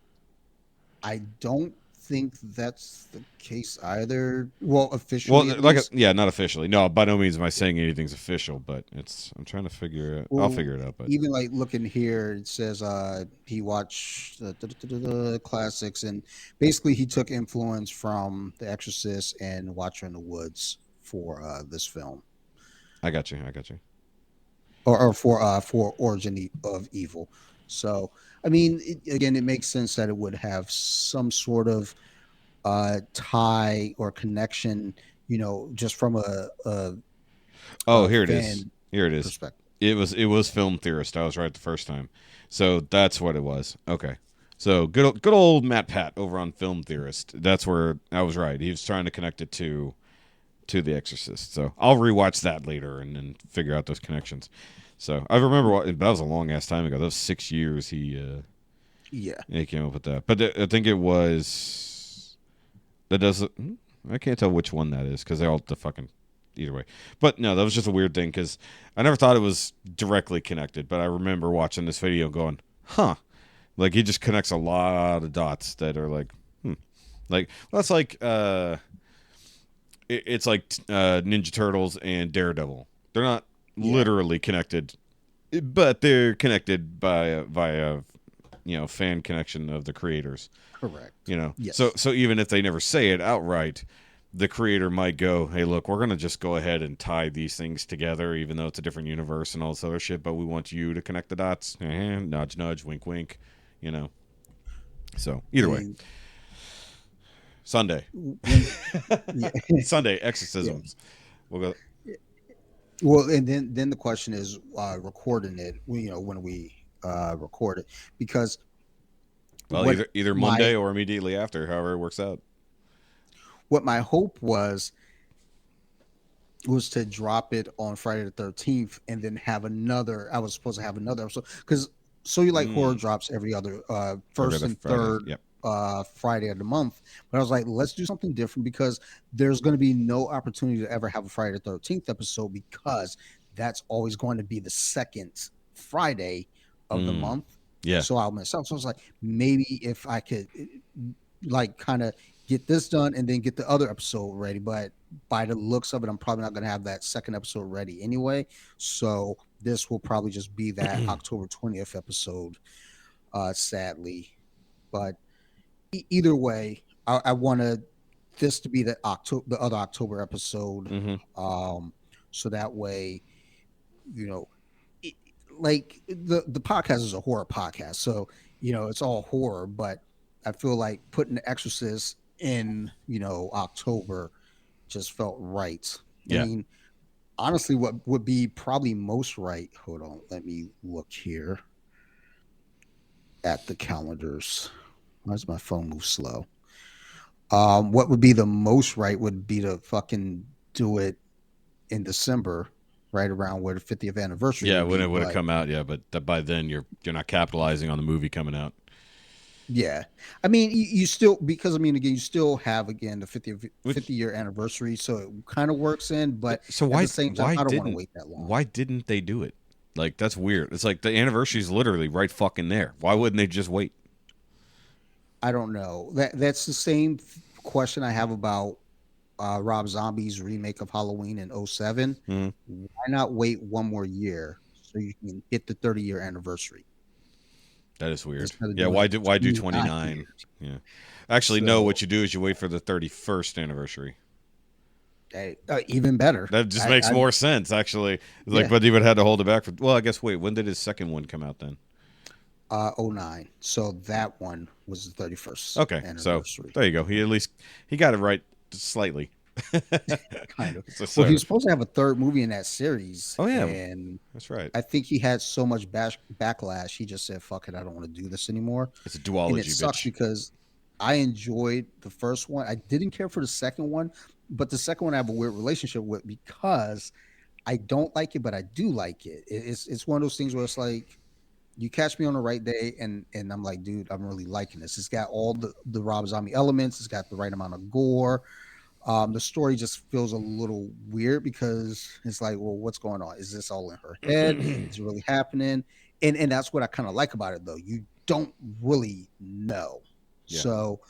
I don't think that's the case either. Well, officially. Well, not officially. No, by no means am I saying anything's official, but I'm trying to figure it. I'll figure it out. But even like looking here, it says he watched the classics, and basically he took influence from The Exorcist and Watcher in the Woods for this film. I got you. Or for Origin of Evil. So, I mean, it makes sense that it would have some sort of tie or connection, just from a here it is. Here it is. It was Film Theorist. I was right the first time. So that's what it was. Okay. So good old Matt Pat over on Film Theorist. That's where I was right. He was trying to connect it to The Exorcist. So I'll rewatch that later and then figure out those connections. So I remember that was a long ass time ago. That was 6 years. He came up with that. But I think it was that does. I can't tell which one that is because they're all the fucking either way. But no, that was just a weird thing because I never thought it was directly connected. But I remember watching this video going, huh. Like he just connects a lot of dots that are like, like that's like it's like Ninja Turtles and Daredevil. They're not literally connected, but they're connected via fan connection of the creators. Correct. Yes. So even if they never say it outright, the creator might go, hey, look, we're gonna just go ahead and tie these things together, even though it's a different universe and all this other shit. But we want you to connect the dots. Nudge, nudge, wink, wink. So either way, Sunday, Sunday exorcisms. We'll go. Well, and then the question is recording it. When we record it, because either Monday or immediately after, however it works out. What my hope was was to drop it on Friday the 13th and then have another. I was supposed to have another episode because So You Like Horror drops every other first and third Friday of the month. But I was like, let's do something different because there's going to be no opportunity to ever have a Friday the 13th episode because that's always going to be the second Friday of the month. Yeah. So I'll miss out. So I was like, maybe if I could like kind of get this done and then get the other episode ready. But by the looks of it, I'm probably not going to have that second episode ready anyway. So this will probably just be that October 20th episode, sadly. But either way, I wanted this to be the other October episode. So that way, you know, like the podcast is a horror podcast. So, you know, it's all horror, but I feel like putting The Exorcist in, you know, October just felt right. Yeah. I mean, honestly, what would be probably most right, hold on, let me look here at the calendars. Why does my phone move slow? What would be the most right would be to fucking do it in December, right around where the 50th anniversary. Yeah, when it would have come out, yeah, but by then you're not capitalizing on the movie coming out. Yeah, I mean, you still, because I mean, again, you still have again the 50 year anniversary, so it kind of works in. But so why, at the same time, I don't want to wait that long. Why didn't they do it? Like, that's weird. It's like the anniversary is literally right fucking there. Why wouldn't they just wait? I don't know. That's the same question I have about Rob Zombie's remake of Halloween in 2007. Why not wait one more year so you can hit the 30-year anniversary? That is weird. Yeah, why do 29? Yeah. Actually, no, what you do is you wait for the 31st anniversary. Even better. That just makes more sense, actually. Like, but he would have had to hold it back for, well, I guess, wait, when did his second one come out then? 2009. So that one was the 31st anniversary. So there you go. He got it right slightly. Kind of. Well, he was supposed to have a third movie in that series. Oh yeah, and that's right. I think he had so much backlash. He just said, "Fuck it, I don't want to do this anymore." It's a duology. And it sucks because I enjoyed the first one. I didn't care for the second one, but the second one I have a weird relationship with because I don't like it, but I do like it. It's one of those things where it's like you catch me on the right day, and I'm like, dude, I'm really liking this. It's got all the Rob Zombie elements. It's got the right amount of gore. The story just feels a little weird because it's like, well, what's going on? Is this all in her head? Is it really happening? And that's what I kind of like about it, though. You don't really know. Yeah. So,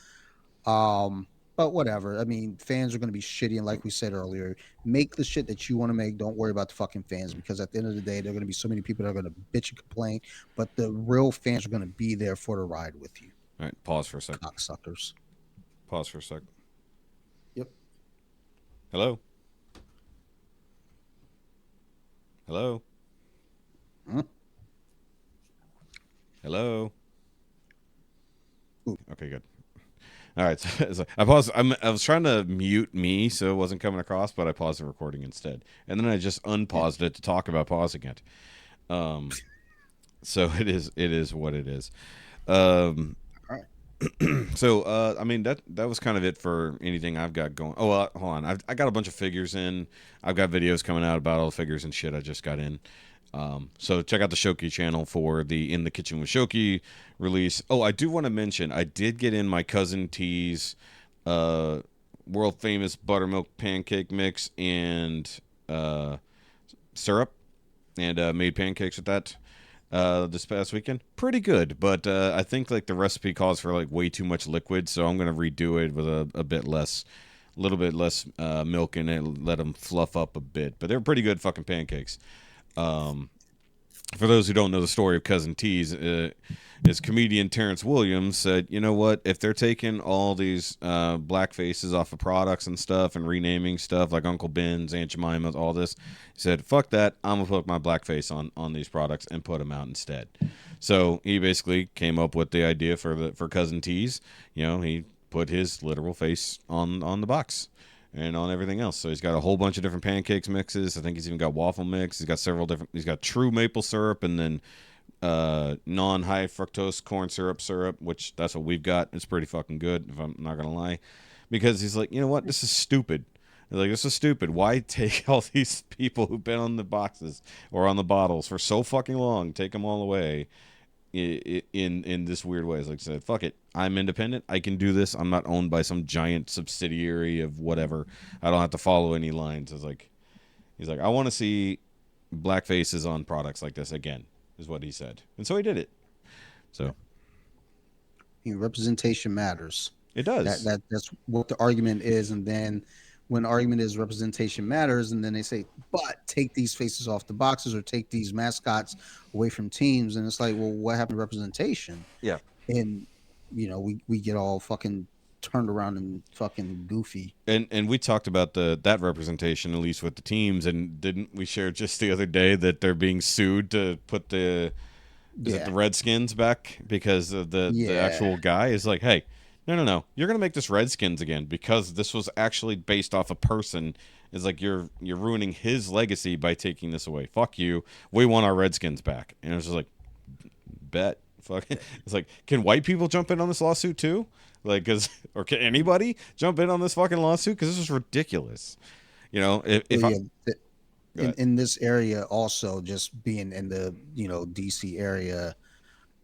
but whatever. I mean, fans are going to be shitty. And like we said earlier, make the shit that you want to make. Don't worry about the fucking fans because at the end of the day, there are going to be so many people that are going to bitch and complain. But the real fans are going to be there for the ride with you. All right. Pause for a second. Cocksuckers. Pause for a second. Yep. Hello? Hello? Hello? Ooh. Okay, good. All right. So I paused. I was trying to mute me so it wasn't coming across, but I paused the recording instead. And then I just unpaused it to talk about pausing it. So it is what it is. So, I mean, that was kind of it for anything I've got going. Oh, hold on. I got a bunch of figures in. I've got videos coming out about all the figures and shit I just got in. So check out the Shoky channel for the In the Kitchen with Shoky release. Oh, I do want to mention, I did get in my Cousin T's world famous buttermilk pancake mix and syrup and made pancakes with that. This past weekend, pretty good, but I think like the recipe calls for like way too much liquid, so I'm gonna redo it with a little bit less milk in it, let them fluff up a bit. But they're pretty good fucking pancakes. For those who don't know the story of Cousin T's, is comedian Terrence Williams said, you know what, if they're taking all these black faces off of products and stuff and renaming stuff like Uncle Ben's, Aunt Jemima's, all this, he said, fuck that, I'm gonna put my black face on these products and put them out instead. So he basically came up with the idea for Cousin T's. You know, he put his literal face on the box and on everything else. So he's got a whole bunch of different pancakes mixes. I think he's even got waffle mix. He's got he's got true maple syrup and then non-high fructose corn syrup, which that's what we've got. It's pretty fucking good, if I'm not gonna lie, because he's like, you know what, this is stupid. Like, this is stupid. Why take all these people who've been on the boxes or on the bottles for so fucking long, take them all away in this weird way? It's like I said, fuck it. I'm independent. I can do this. I'm not owned by some giant subsidiary of whatever. I don't have to follow any lines. It's like, he's like, I want to see black faces on products like this again, is what he said. And so he did it. So representation matters. It does. That's what the argument is. And then when the argument is representation matters, and then they say, but take these faces off the boxes or take these mascots away from teams. And it's like, well, what happened to representation? Yeah. And, we get all fucking turned around and fucking goofy. And we talked about that representation, at least with the teams. And didn't we share just the other day that they're being sued to put the Redskins back because of the actual guy is like, hey, no, you're gonna make this Redskins again because this was actually based off a person. It's like you're ruining his legacy by taking this away. Fuck you. We want our Redskins back. And it was just like, bet. Fuck. It's like, can white people jump in on this lawsuit too? Like, or can anybody jump in on this fucking lawsuit? Because this is ridiculous. In this area also, just being in the DC area,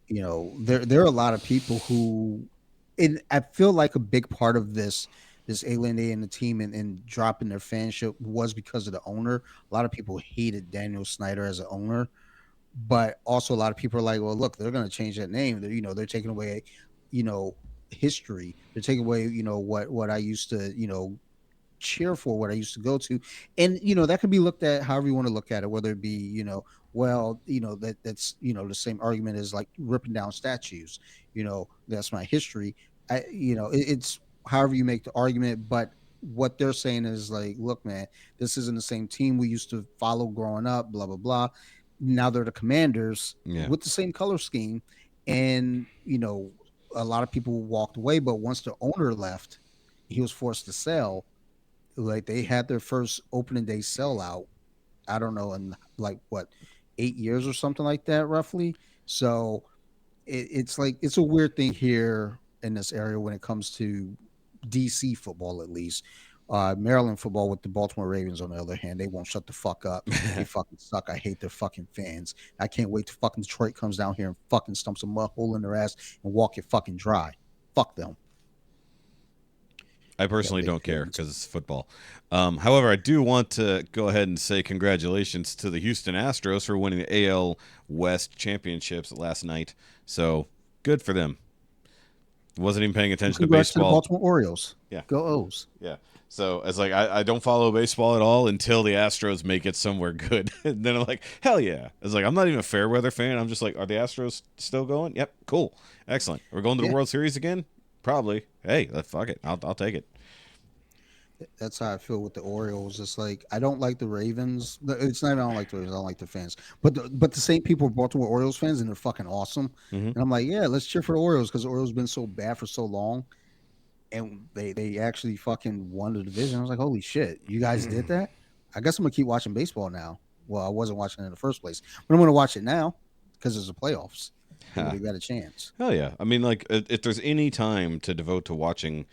there are a lot of people who, and I feel like a big part of this alienating the team and dropping their fanship was because of the owner. A lot of people hated Daniel Snyder as an owner, but also a lot of people are like, well, look, they're going to change that name. They're taking away, history. They're taking away, what I used to, cheer for, what I used to go to. And, that could be looked at however you want to look at it, whether it be, that's, the same argument as like ripping down statues, that's my history. It's however you make the argument, but what they're saying is like, look, man, this isn't the same team we used to follow growing up, blah, blah, blah. Now they're the Commanders with the same color scheme. And, a lot of people walked away, but once the owner left, he was forced to sell. Like, they had their first opening day sellout, I don't know, in like 8 years or something like that, roughly. So it's like, it's a weird thing here in this area when it comes to DC football, at least. Maryland football with the Baltimore Ravens, on the other hand, they won't shut the fuck up. They fucking suck. I hate their fucking fans. I can't wait till fucking Detroit comes down here and fucking stumps a mud hole in their ass and walk it fucking dry. Fuck them. I personally don't care because it's football. However, I do want to go ahead and say congratulations to the Houston Astros for winning the AL West championships last night. So good for them. Wasn't even paying attention to baseball. To the Baltimore Orioles. Yeah. Go O's. Yeah. So it's like I don't follow baseball at all until the Astros make it somewhere good. And then I'm like, hell yeah. It's like, I'm not even a fair weather fan. I'm just like, are the Astros still going? Yep. Cool. Excellent. We're going to the World Series again? Probably. Hey, fuck it. I'll take it. That's how I feel with the Orioles. It's like, I don't like the Ravens. It's not even I don't like the Ravens. I don't like the fans. But the same people are Baltimore Orioles fans, and they're fucking awesome. Mm-hmm. And I'm like, yeah, let's cheer for the Orioles because the Orioles been so bad for so long. And they actually fucking won the division. I was like, holy shit, you guys did that? I guess I'm going to keep watching baseball now. Well, I wasn't watching it in the first place. But I'm going to watch it now because there's the playoffs. We got a chance. Hell yeah. I mean, like, if there's any time to devote to watching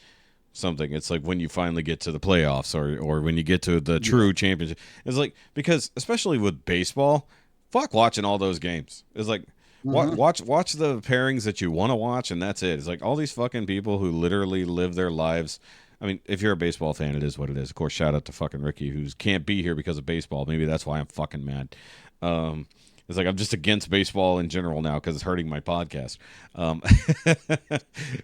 something, it's like when you finally get to the playoffs or when you get to the true championship. It's like, because especially with baseball, fuck watching all those games. It's like, watch the pairings that you want to watch, and that's it. It's like all these fucking people who literally live their lives. I mean, if you're a baseball fan, it is what it is. Of course, shout out to fucking Ricky, who can't be here because of baseball. Maybe that's why I'm fucking mad. It's like I'm just against baseball in general now because it's hurting my podcast.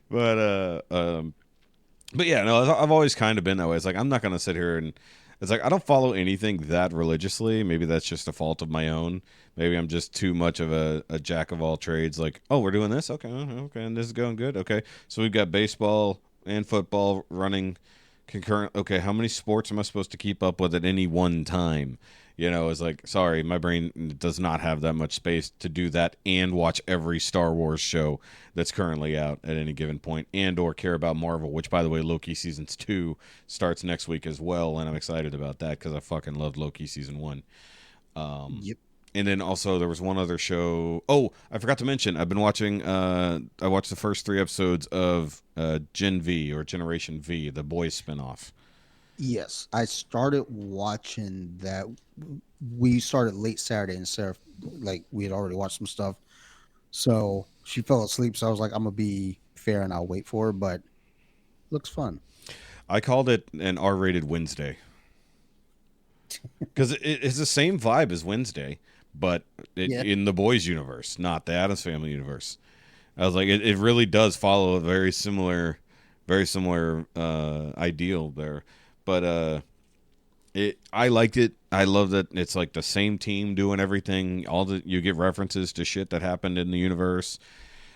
But yeah, no, I've always kind of been that way. It's like I'm not going to sit here and it's like I don't follow anything that religiously. Maybe that's just a fault of my own. Maybe I'm just too much of a jack of all trades. Like, oh, we're doing this? Okay, and this is going good? Okay, so we've got baseball and football running concurrent. Okay, how many sports am I supposed to keep up with at any one time? It's like, sorry, my brain does not have that much space to do that and watch every Star Wars show that's currently out at any given point and or care about Marvel, which, by the way, Loki Season 2 starts next week as well, and I'm excited about that because I fucking loved Loki Season 1. Yep. And then also there was one other show. Oh, I forgot to mention, I've been watching, I watched the first 3 episodes of Gen V or Generation V, the Boys spinoff. Yes, I started watching that. We started late Saturday, and Sarah, like, we had already watched some stuff. So she fell asleep. So I was like, I'm gonna be fair and I'll wait for her. But looks fun. I called it an R-rated Wednesday because it's the same vibe as Wednesday, but Yeah. in the boys' universe, not the Addams Family universe. I was like, it really does follow a very similar ideal there, but I liked it. I love that it's like the same team doing everything. You get references to shit that happened in the universe.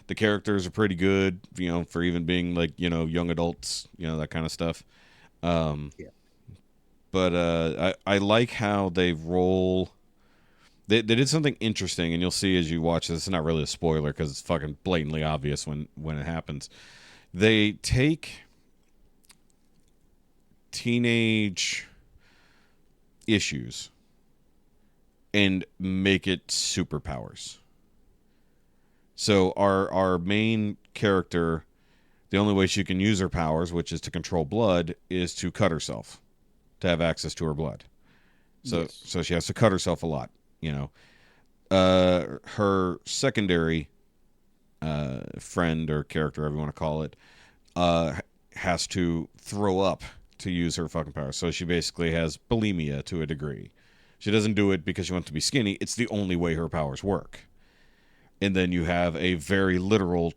The characters are pretty good, for even being like young adults, that kind of stuff. Yeah. But I like how they roll. They did something interesting, and you'll see as you watch this. It's not really a spoiler because it's fucking blatantly obvious when it happens. They take teenage issues and make it superpowers. So our main character, the only way she can use her powers, which is to control blood, is to cut herself, to have access to her blood. So she has to cut herself a lot. Her secondary friend or character, whatever you want to call it, has to throw up to use her fucking powers. So she basically has bulimia to a degree. She doesn't do it because she wants to be skinny. It's the only way her powers work. And then you have a very literal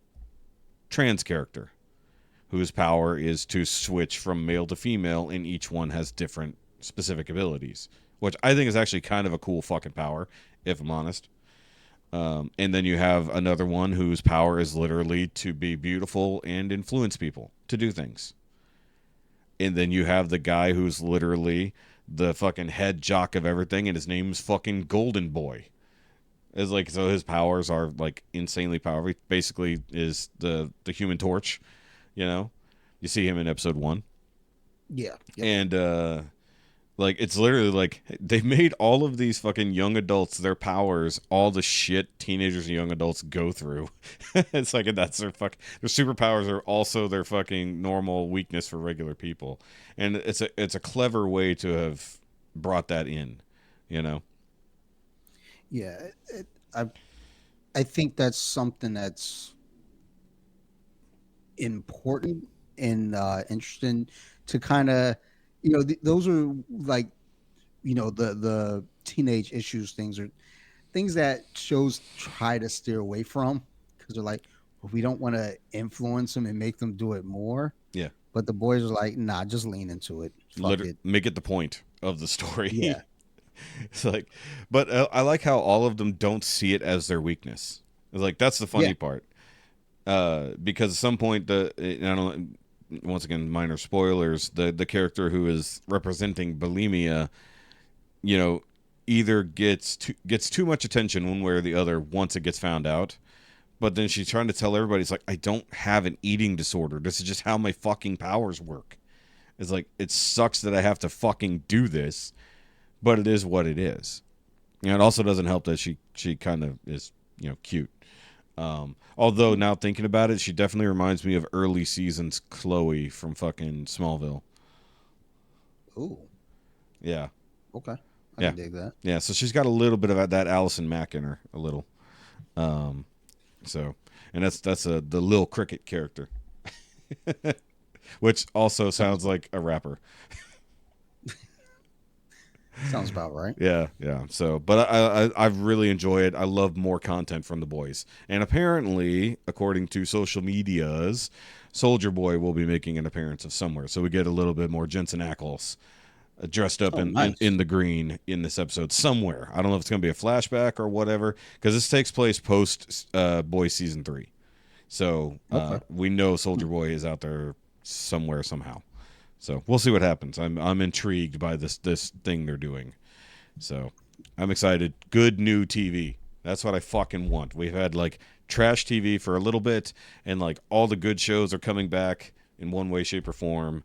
trans character whose power is to switch from male to female, and each one has different specific abilities, which I think is actually kind of a cool fucking power, if I'm honest. And then you have another one whose power is literally to be beautiful and influence people to do things. And then you have the guy who's literally the fucking head jock of everything, and his name's fucking Golden Boy. It's like, so his powers are like insanely powerful. He basically is the Human Torch, You see him in episode 1. Yeah. Yep. And like, it's literally like they made all of these fucking young adults, their powers, all the shit teenagers and young adults go through. It's like, that's their superpowers are also their fucking normal weakness for regular people. And it's a clever way to have brought that in, Yeah. I think that's something that's important and interesting to kind of, those are like, the teenage issues things are things that shows try to steer away from, because they're like, well, we don't want to influence them and make them do it more. Yeah. But the boys are like, nah, just lean into it. Fuck it. Make it the point of the story. Yeah. It's like, but I like how all of them don't see it as their weakness. It's like, that's the funny part. Because at some point, once again, minor spoilers, the character who is representing bulimia, either gets too much attention one way or the other once it gets found out. But then she's trying to tell everybody, it's like, I don't have an eating disorder. This is just how my fucking powers work. It's like, it sucks that I have to fucking do this, but it is what it is. It also doesn't help that she kind of is, cute. Although now thinking about it, she definitely reminds me of early seasons Chloe from fucking Smallville. Ooh. Yeah. Okay. I can dig that. Yeah, so she's got a little bit of that Allison Mack in her, a little. So, and that's the Lil Cricket character, which also sounds like a rapper. Sounds about right. Yeah. So, but I really enjoy it. I love more content from the boys. And apparently, according to social medias, Soldier Boy will be making an appearance of somewhere. So we get a little bit more Jensen Ackles dressed up in the green in this episode somewhere. I don't know if it's going to be a flashback or whatever, because this takes place post Boys season 3. So we know Soldier Boy is out there somewhere somehow. So we'll see what happens. I'm intrigued by this thing they're doing. So I'm excited. Good new TV. That's what I fucking want. We've had like trash TV for a little bit, and like all the good shows are coming back in one way, shape, or form.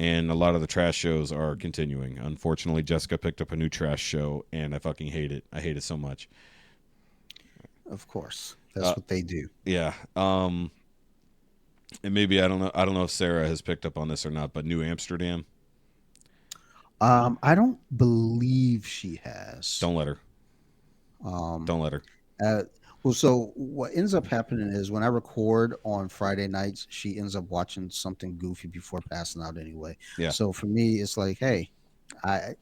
And a lot of the trash shows are continuing. Unfortunately, Jessica picked up a new trash show, and I fucking hate it. I hate it so much. Of course, that's what they do. Yeah. And maybe I don't know if Sarah has picked up on this or not, but New Amsterdam. I don't believe she has. Don't let her. Um, Don't let her. uh, well, so what ends up happening is when I record on Friday nights, she ends up watching something goofy before passing out anyway. Yeah. So for me, it's like, hey, I,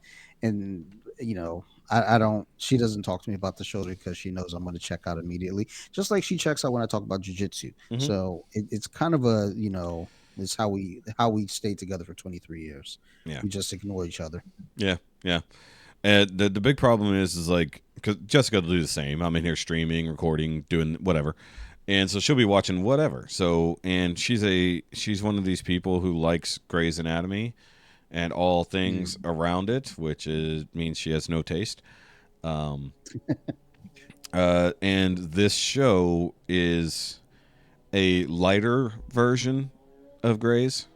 and you know, I don't. She doesn't talk to me about the show because she knows I'm going to check out immediately. Just like she checks out when I talk about jujitsu. Hmm. So it's kind of a, it's how we stayed together for 23 years. Yeah. We just ignore each other. Yeah. Yeah. And the big problem is like, because Jessica will do the same. I'm in here streaming, recording, doing whatever, and so she'll be watching whatever. So, and she's one of these people who likes Grey's Anatomy and all things around it, which means she has no taste. Um, and this show is a lighter version of Grey's.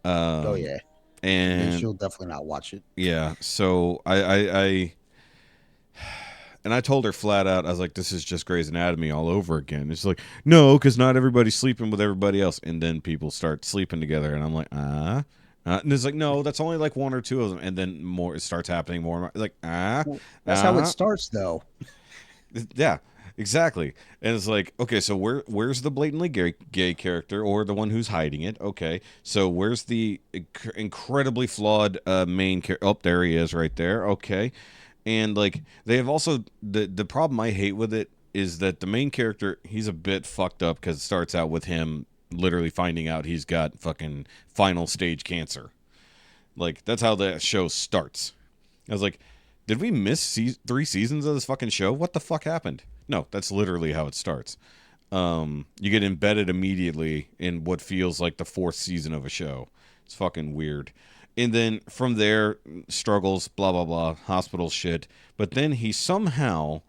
Oh Um, yeah, then and she'll definitely not watch it. yeah, so and I told her flat out, I was like, this is just Grey's Anatomy all over again. It's like, no, because not everybody's sleeping with everybody else. And then people start sleeping together. And I'm like, and it's like, no, that's only like one or two of them. And then more, it starts happening more and more. It's like, Well, that's how it starts, though. yeah, exactly. And it's like, okay, so where's the blatantly gay character or the one who's hiding it? Okay, so where's the incredibly flawed main character? Oh, there he is right there. Okay. And like they have also the problem I hate with it is that the main character, he's a bit fucked up because it starts out with him literally finding out he's got fucking final stage cancer. Like that's how the show starts. I was like, did we miss 3 seasons of this fucking show? What the fuck happened? No, that's literally how it starts. You get embedded immediately in what feels like the fourth season of a show. It's fucking weird. And then from there, struggles, blah, blah, blah, hospital shit. But then he somehow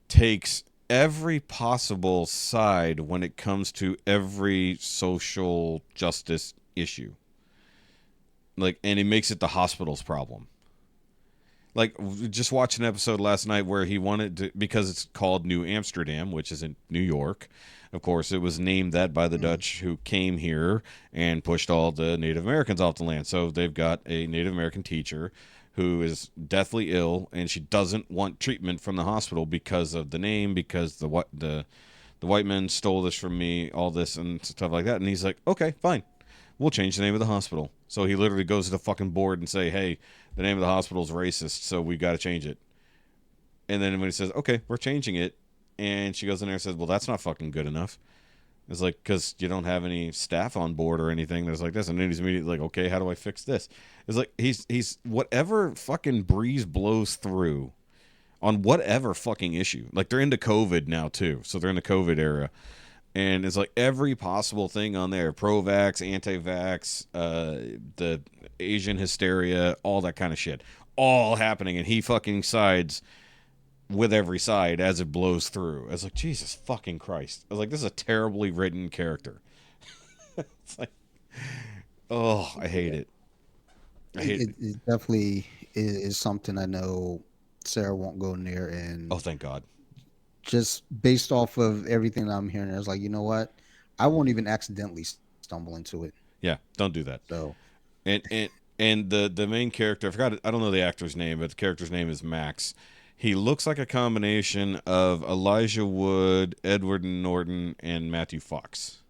takes every possible side when it comes to every social justice issue. Like, and he makes it the hospital's problem. Like, just watched an episode last night where he wanted to, because it's called New Amsterdam, which is in New York. Of course, it was named that by the Dutch who came here and pushed all the Native Americans off the land. So they've got a Native American teacher who is deathly ill, and she doesn't want treatment from the hospital because of the name, because the white men stole this from me, all this and stuff like that. And he's like, okay, fine. We'll change the name of the hospital. So he literally goes to the fucking board and say, hey, the name of the hospital is racist, so we got to change it. And then when he says, okay, we're changing it, and she goes in there and says, well, that's not fucking good enough. It's like, because you don't have any staff on board or anything that's like this. And then he's immediately like, okay, how do I fix this? It's like, he's whatever fucking breeze blows through on whatever fucking issue. Like, they're into COVID now, too. So they're in the COVID era. And it's like every possible thing on there. Pro-vax, anti-vax, the Asian hysteria, all that kind of shit. All happening. And he fucking sides with every side as it blows through. I was like, Jesus fucking Christ. I was like, this is a terribly written character. It's like, oh, I hate it. I hate it. It definitely is something I know Sarah won't go near. And Oh, thank God. just based off of everything I'm hearing, I was like, you know what? I won't even accidentally stumble into it. Yeah, don't do that. So, and the main character, I don't know the actor's name, but the character's name is Max. He looks like a combination of Elijah Wood, Edward Norton, and Matthew Fox.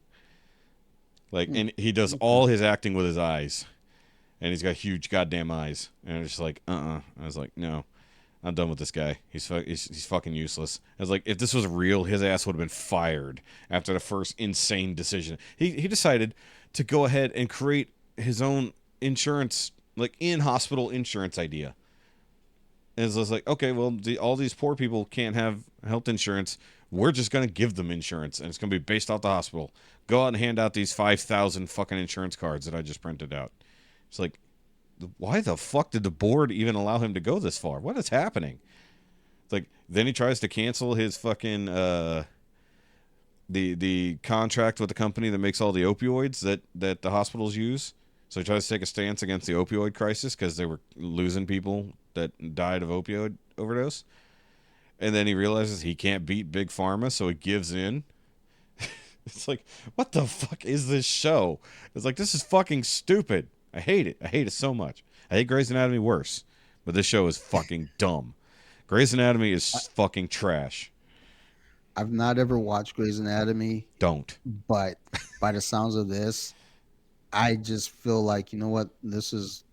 Like, and he does all his acting with his eyes, and he's got huge goddamn eyes. And it's just like, I was like, no, I'm done with this guy. He's fucking useless. I was like, if this was real, his ass would have been fired after the first insane decision. He decided to go ahead and create his own insurance, like in-hospital insurance idea. And it's just like, okay, well, all these poor people can't have health insurance. We're just going to give them insurance, and it's going to be based off the hospital. Go out and hand out these 5,000 fucking insurance cards that I just printed out. It's like, why the fuck did the board even allow him to go this far? What is happening? It's like, then he tries to cancel his fucking the contract with the company that makes all the opioids that the hospitals use. So he tries to take a stance against the opioid crisis because they were losing people that died of opioid overdose. And then he realizes he can't beat Big Pharma, so he gives in. It's like, what the fuck is this show? It's like, this is fucking stupid. I hate it. I hate it so much. I hate Grey's Anatomy worse, but this show is fucking dumb. Grey's Anatomy is fucking trash. I've not ever watched Grey's Anatomy. Don't. But by the sounds of this, I just feel like, you know what? This is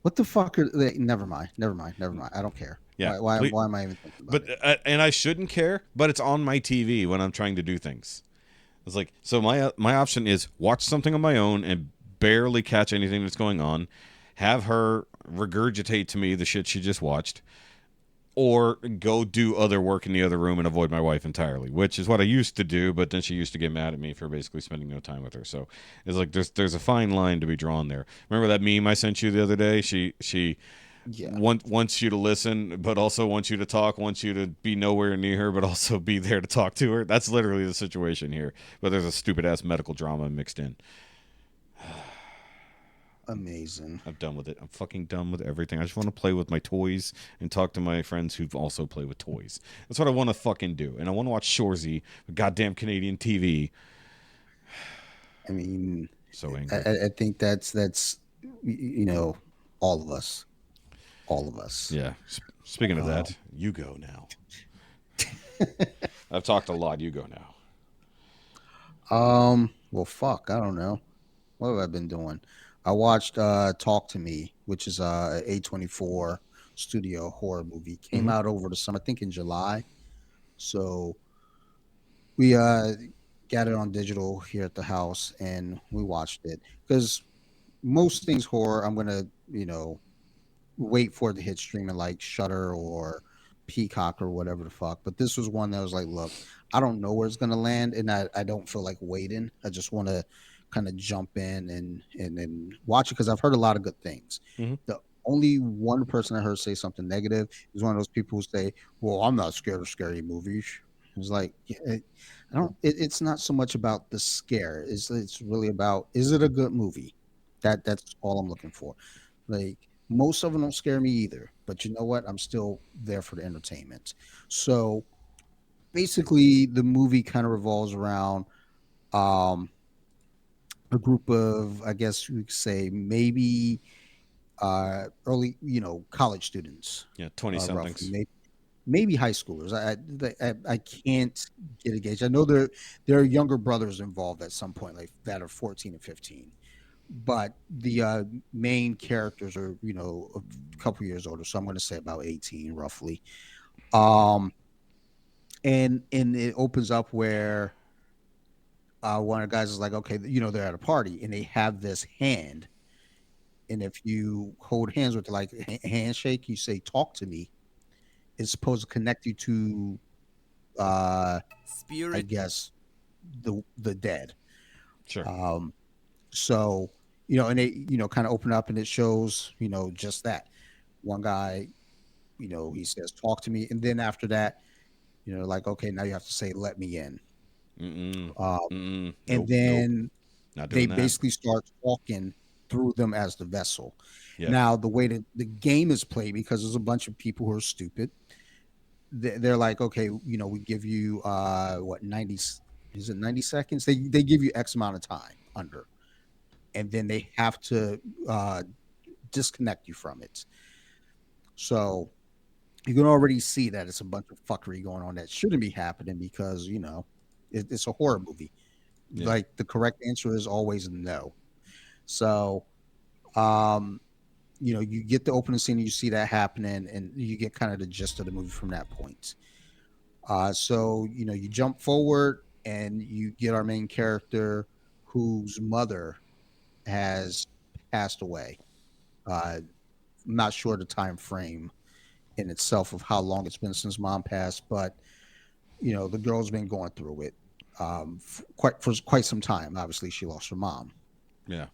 what the fuck are they? Never mind. I don't care. Yeah. Why am I even thinking about it? And I shouldn't care, but it's on my TV when I'm trying to do things. It's like, so my option is watch something on my own and barely catch anything that's going on, have her regurgitate to me the shit she just watched, or go do other work in the other room and avoid my wife entirely, which is what I used to do, but then she used to get mad at me for basically spending no time with her. So it's like there's a fine line to be drawn there. Remember that meme I sent you the other day? She wants you to listen, but also wants you to talk, wants you to be nowhere near her, but also be there to talk to her. That's literally the situation here. But there's a stupid-ass medical drama mixed in. Amazing. I'm done with it. I'm fucking done with everything. I just want to play with my toys and talk to my friends who also play with toys. That's what I want to fucking do. And I want to watch Shoresy, goddamn Canadian TV. I mean, so angry. I think that's all of us. All of us. Yeah. Speaking of that, you go now. I've talked a lot. You go now. Well, fuck. I don't know. What have I been doing? I watched Talk to Me, which is a A24 studio horror movie. Came out over the summer, I think in July. So we got it on digital here at the house, and we watched it. Because most things horror, I'm going to, wait for it to hit streaming like Shudder or Peacock or whatever the fuck. But this was one that was like, look, I don't know where it's going to land, and I don't feel like waiting. I just want to kind of jump in and watch it because I've heard a lot of good things. The only one person I heard say something negative is one of those people who say, well, I'm not scared of scary movies. It's like, it's not so much about the scare. It's really about, is it a good movie? That's all I'm looking for. Like, most of them don't scare me either, but you know what? I'm still there for the entertainment. So basically the movie kind of revolves around, a group of, I guess you could say, maybe early, college students. Yeah, 20-somethings. Maybe high schoolers. I can't get a gauge. I know there are younger brothers involved at some point, like that are 14 and 15. But the main characters are, a couple years older. So I'm going to say about 18, roughly. And it opens up where one of the guys is like, okay, they're at a party and they have this hand. And if you hold hands with like a handshake, you say, talk to me. It's supposed to connect you to, spirit, I guess, the dead. Sure. So, and they, kind of open up and it shows, just that. One guy, he says, talk to me. And then after that, like, okay, now you have to say, let me in. And then they basically start talking through them as the vessel. Yep. Now, the way that the game is played, because there's a bunch of people who are stupid, they're like, okay, we give you 90 seconds? They give you X amount of time under, and then they have to disconnect you from it. So you can already see that it's a bunch of fuckery going on that shouldn't be happening because it's a horror movie. Yeah. Like the correct answer is always no. So, you get the opening scene, you see that happening, and you get kind of the gist of the movie from that point. So, you jump forward and you get our main character whose mother has passed away. I'm not sure the time frame in itself of how long it's been since mom passed, but the girl's been going through it for quite some time. Obviously, she lost her mom. Yeah.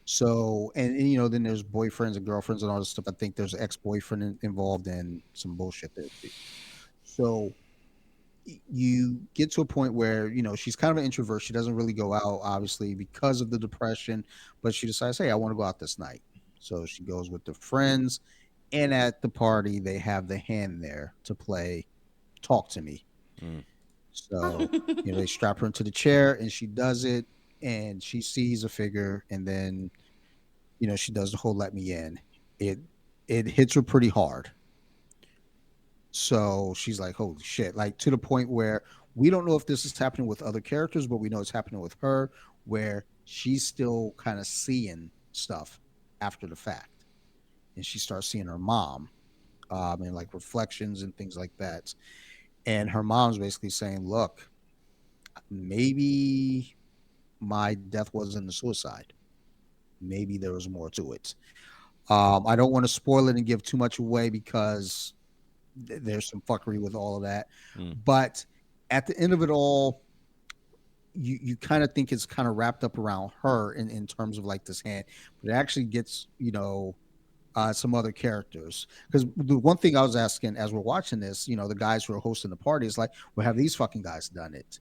So, and then there's boyfriends and girlfriends and all this stuff. I think there's an ex-boyfriend involved in some bullshit there too. So you get to a point where, she's kind of an introvert. She doesn't really go out, obviously, because of the depression, but she decides, hey, I want to go out this night. So she goes with the friends, and at the party, they have the hand there to play Talk to Me. So, they strap her into the chair, and she does it, and she sees a figure, and then she does the whole "let me in." It hits her pretty hard. So she's like, "Holy shit!" Like to the point where we don't know if this is happening with other characters, but we know it's happening with her, where she's still kind of seeing stuff after the fact, and she starts seeing her mom, and like reflections and things like that. And her mom's basically saying, "Look, maybe my death wasn't a suicide. Maybe there was more to it." I don't want to spoil it and give too much away because there's some fuckery with all of that. But at the end of it all, you kind of think it's kind of wrapped up around her in terms of like this hand, but it actually gets, some other characters. Because the one thing I was asking as we're watching this, the guys who are hosting the party is like, well, have these fucking guys done it?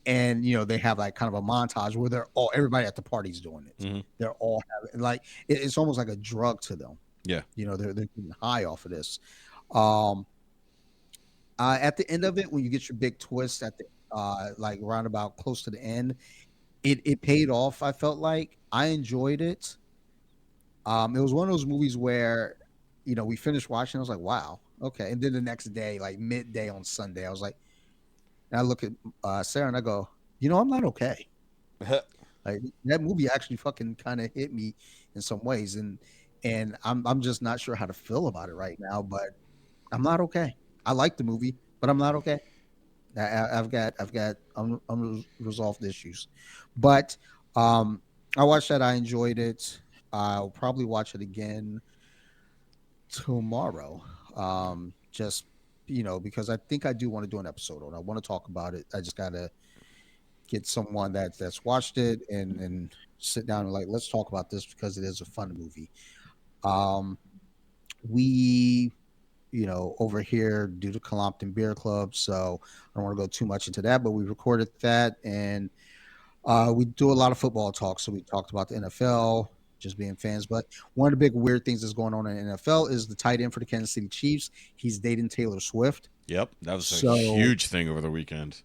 And they have like kind of a montage where everybody at the party's doing it. They're all having like it's almost like a drug to them. Yeah, They're getting high off of this. At the end of it, when you get your big twist at the like roundabout close to the end, it paid off. I felt like I enjoyed it. It was one of those movies where we finished watching. I was like, wow, okay. And then the next day, like midday on Sunday, I was like. And I look at Sarah and I go, I'm not okay. Like that movie actually fucking kind of hit me in some ways, and I'm just not sure how to feel about it right now. But I'm not okay. I like the movie, but I'm not okay. I've got unresolved issues. But I watched that. I enjoyed it. I'll probably watch it again tomorrow. Just because I think I do want to do an episode on it. I want to talk about it. I just got to get someone that's watched it and sit down and like, let's talk about this because it is a fun movie. We, over here do the Colompton Beer Club, so I don't want to go too much into that, but we recorded that and we do a lot of football talk. So we talked about the NFL, just being fans. But one of the big weird things that's going on in the NFL is the tight end for the Kansas City Chiefs. He's dating Taylor Swift. Yep, that was a huge thing over the weekend.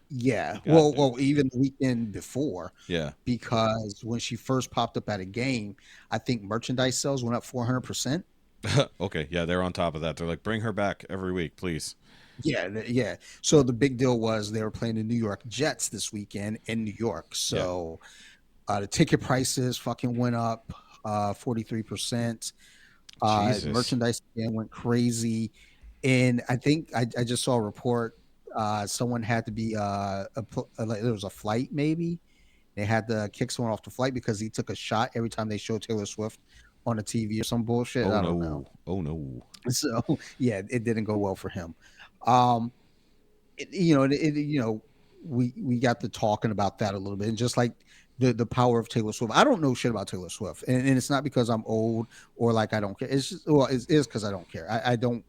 Yeah, well, even the weekend before. Yeah, because when she first popped up at a game, I think merchandise sales went up 400%. Okay, yeah, they're on top of that. They're like, bring her back every week, please. Yeah. So the big deal was they were playing the New York Jets this weekend in New York. So. Yeah. The ticket prices fucking went up 43%. Merchandise again went crazy. And I think I just saw a report. Someone had to be there was a flight maybe. They had to kick someone off the flight because he took a shot every time they showed Taylor Swift on the TV or some bullshit. I don't know. Oh no. So yeah, it didn't go well for him. We got to talking about that a little bit, and just like the power of Taylor Swift. I don't know shit about Taylor Swift, and it's not because I'm old or like I don't care. It's just it is because I don't care. I don't,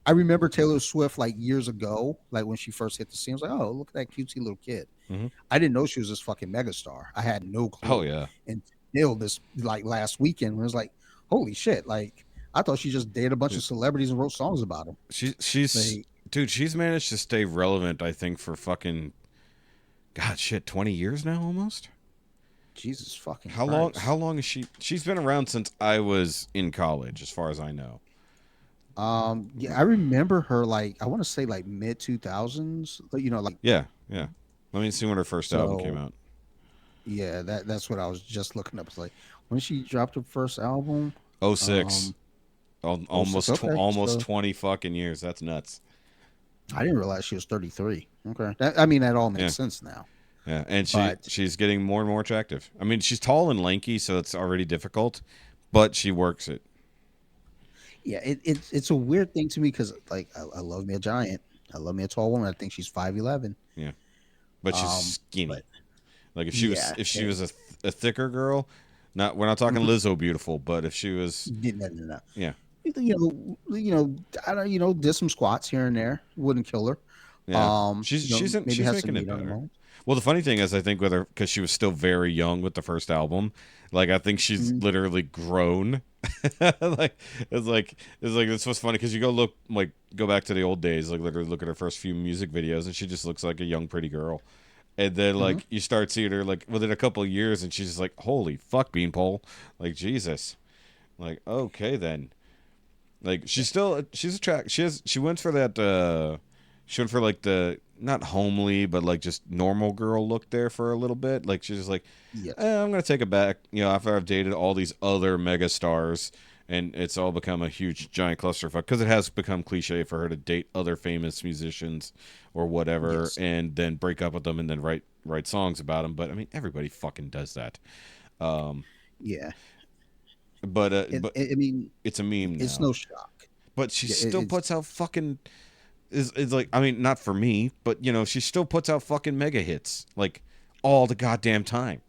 I remember Taylor Swift like years ago, like when she first hit the scene. I was like, oh, look at that cutesy little kid. Mm-hmm. I didn't know she was this fucking megastar. I had no clue. Oh yeah. Until this like last weekend, when it was like, holy shit! Like I thought she just dated a bunch of celebrities and wrote songs about them. She's managed to stay relevant. I think for fucking. God, shit, 20 years now almost? Jesus fucking Christ. How long is she? She's been around since I was in college, as far as I know. Yeah, I remember her like, I want to say like mid 2000s, like. Yeah. Let me see when her first album came out. Yeah, that's what I was just looking up. It's like, when she dropped her first album? 06. Almost 20 fucking years. That's nuts. I didn't realize she was 33. Okay. That all makes sense now. Yeah, and she's getting more and more attractive. I mean, she's tall and lanky, so it's already difficult, but she works it. Yeah, it's a weird thing to me because, like, I love me a giant. I love me a tall woman. I think she's 5'11". Yeah, but she's skinny. Like if she was a thicker girl, we're not talking Lizzo beautiful, but if she was no. Yeah. I don't, did some squats here and there. Wouldn't kill her. Yeah. She's making it better. Well, the funny thing is, I think with her, because she was still very young with the first album, like I think she's literally grown. It's like this was funny because you go back to the old days, like literally look at her first few music videos, and she just looks like a young pretty girl. And then Mm-hmm. like you start seeing her like within a couple of years, and she's just like, holy fuck, Beanpole, like Jesus, like okay then, like she's attract she went for that she went for like the not homely but like just normal girl look there for a little bit. Like she's just like, Yes. I'm gonna take it back, after I've dated all these other mega stars, and it's all become a huge giant clusterfuck because it has become cliche for her to date other famous musicians or whatever, Yes. and then break up with them and then write songs about them. But I mean, everybody fucking does that. Um, Yeah. but I mean, it's a meme it's now. no shock. But she Yeah, still it's puts out fucking is like, I mean, not for me, but she still puts out fucking mega hits like all the goddamn time.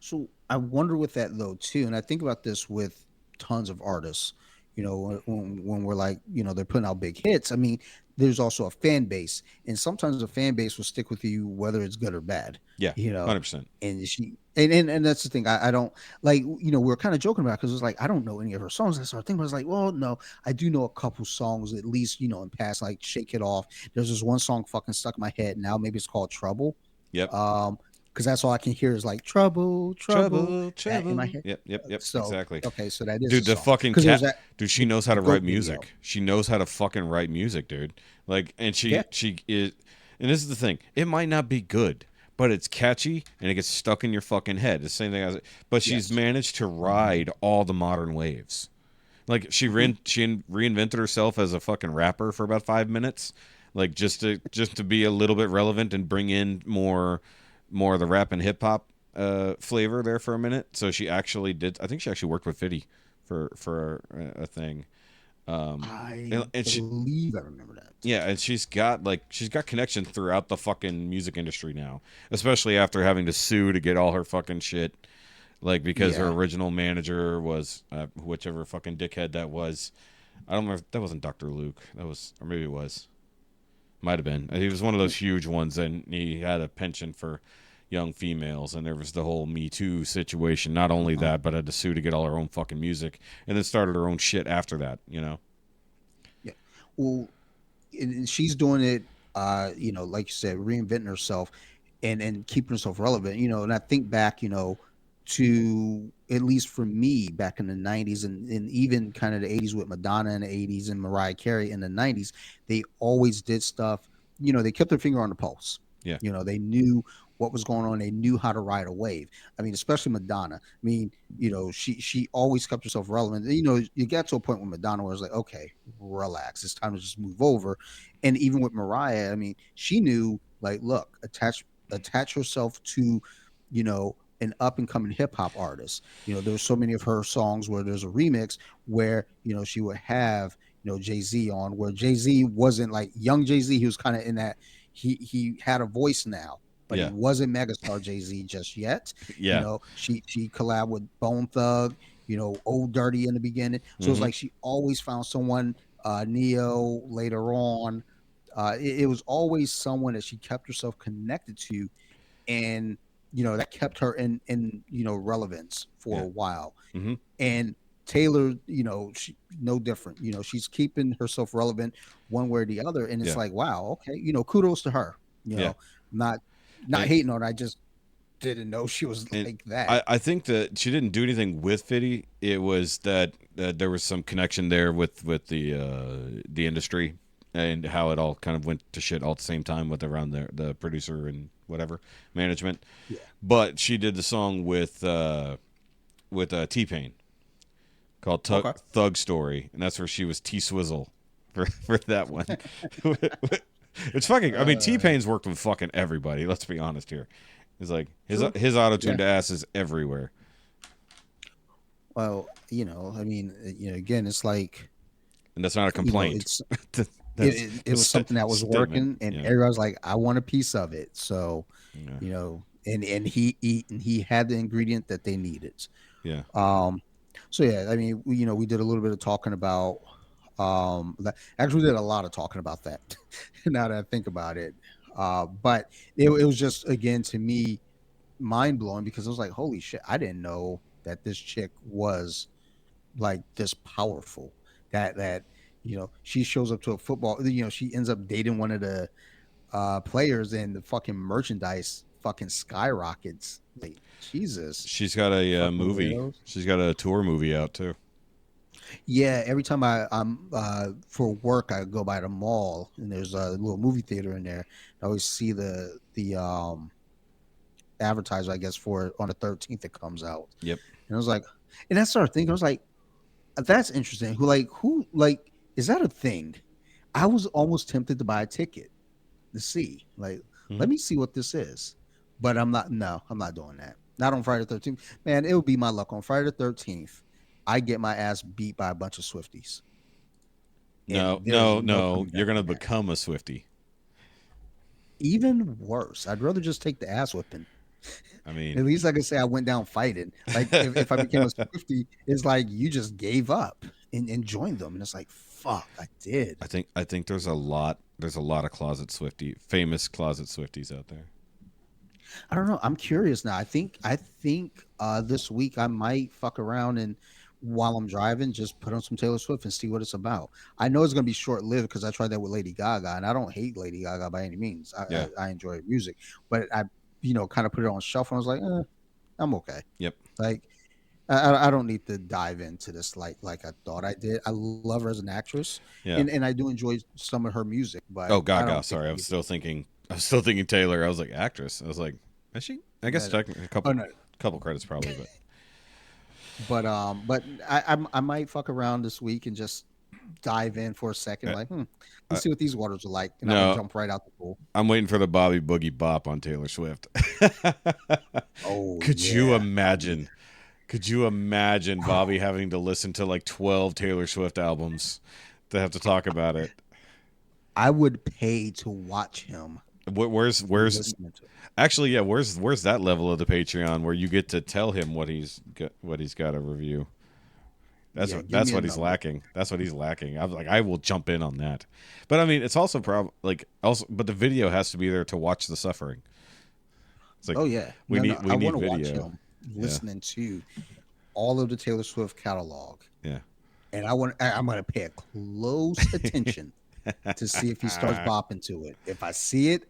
so I wonder with that though too, and I think about this with tons of artists. When we're like, they're putting out big hits. I mean, there's also a fan base, and sometimes a fan base will stick with you whether it's good or bad. Yeah, You know, 100%. and and that's the thing. I don't like. We're kind of joking about because it's like I don't know any of her songs. I started thinking, I was like, well, no, I do know a couple songs at least. In past, like "Shake It Off." There's this one song fucking stuck in my head now. Maybe it's called "Trouble." Yep. Because that's all I can hear is like trouble, trouble, Trouble, that in my trouble. head. Yep. So Exactly. okay, so that is a Dude, the song fucking because there's cat. that Dude, she knows how the to write goat video. music. She knows how to fucking write music, dude. Like, and Yeah, she is, and this is the thing. It might not be good, but it's catchy and it gets stuck in your fucking head. The same thing as, but she's yes, managed to ride all the modern waves. Like hmm she reinvented herself as a fucking rapper for about 5 minutes, like just to be a little bit relevant and bring in more of the rap and hip hop flavor there for a minute. So she actually did. I think she actually worked with Fiddy for a thing. I And she believe I remember that. yeah, and she's got connections throughout the fucking music industry now, especially after having to sue to get all her fucking shit. Like because her Yeah, original manager was whichever fucking dickhead that was. I don't remember. That wasn't Dr. Luke. That was, or maybe it was. Might have been. He was one of those huge ones, and he had a penchant for young females, and there was the whole Me Too situation. Not only uh-huh. that, but had to sue to get all her own fucking music, and then started her own shit after that. Yeah. Well, and she's doing it. Like you said, reinventing herself and keeping herself relevant. And I think back, to at least for me back in the 90s and even kind of the 80s with Madonna in the 80s and Mariah Carey in the 90s, they always did stuff. They kept their finger on the pulse. Yeah, They knew what was going on. They knew how to ride a wave. I mean, especially Madonna. I mean, she always kept herself relevant. You got to a point with Madonna where it's like, okay, relax. It's time to just move over. And even with Mariah, I mean, she knew like, look, attach herself to, an up and coming hip hop artist. There's so many of her songs where there's a remix where, she would have, Jay-Z on, where Jay-Z wasn't like young Jay-Z. He was kind of in that he had a voice now, but he yeah, wasn't megastar Jay-Z just yet. yeah. She collabed with Bone Thug, Old Dirty in the beginning. So it's Mm-hmm. like she always found someone, Neo later on. It was always someone that she kept herself connected to, and that kept her in relevance for Yeah. a while. Mm-hmm. And Taylor, she no different. She's keeping herself relevant one way or the other, and it's Yeah. like, wow, okay, kudos to her. Yeah. Not And hating on her. I just didn't know she was and like that. I think that she didn't do anything with Fiddy. It was that there was some connection there with the industry and how it all kind of went to shit all at the same time with around the producer and whatever management. Yeah. But she did the song with T-Pain called Okay. Thug Story, and that's where she was T Swizzle for that one. It's fucking. I mean, T-Pain's worked with fucking everybody. Let's be honest here. It's like True. his auto-tuned Yeah. ass is everywhere. Well, I mean, again, it's like, And that's not a complaint. it's That's it was something that was statement. working, and Yeah. everybody was like, I want a piece of it. So, Yeah. and he had the ingredient that they needed. Yeah. So yeah, I mean, we did a little bit of talking about that. Actually, we did a lot of talking about that. Now that I think about it, but it was just again to me mind blowing because I was like, holy shit, I didn't know that this chick was like this powerful. That she shows up to a football. She ends up dating one of the players, and the fucking merchandise fucking skyrockets. Like, Jesus. She's got a Fucking movie. weirdos. She's got a tour movie out too. Yeah, every time I'm for work, I go by the mall, and there's a little movie theater in there. I always see the advertiser, I guess, for it on the 13th. It comes out. Yep. And I was like, and I started thinking, I was like, that's interesting. Who is that a thing? I was almost tempted to buy a ticket to see. Like, let me see what this is. But I'm not. No, I'm not doing that. Not on Friday the 13th. Man, it would be my luck on Friday the 13th. I get my ass beat by a bunch of Swifties. No. You're gonna become a Swiftie. Even worse. I'd rather just take the ass whipping. I mean, at least I can say I went down fighting. Like, if I became a Swiftie, it's like you just gave up and joined them, and it's like, fuck, I did. I think there's a lot of famous closet Swifties out there. I don't know. I'm curious now. I think this week I might fuck around and while I'm driving, just put on some Taylor Swift and see what it's about. I know it's gonna be short lived because I tried that with Lady Gaga, and I don't hate Lady Gaga by any means. I enjoy her music, but I kind of put it on shuffle. And I was like, I'm okay. Yep. Like, I don't need to dive into this like I thought I did. I love her as an actress, and I do enjoy some of her music. But Gaga. Sorry, I was still thinking Taylor. I was like, actress. I was like, is she? I guess technically a couple credits probably, but I might fuck around this week and just dive in for a second. Let's see what these waters are like, and I'll jump right out the pool. I'm waiting for the Bobby Boogie Bop on Taylor Swift. Could you imagine? Could you imagine Bobby having to listen to like 12 Taylor Swift albums to have to talk about it? I would pay to watch him. Where's actually, yeah, where's that level of the Patreon where you get to tell him what he's got to review? That's what he's lacking. That's what he's lacking. I'm like, I will jump in on that. But I mean, it's also but the video has to be there to watch the suffering. It's like, we need video. Watch him listening to all of the Taylor Swift catalog. Yeah. And I'm going to pay a close attention to see if he starts bopping to it. If I see it,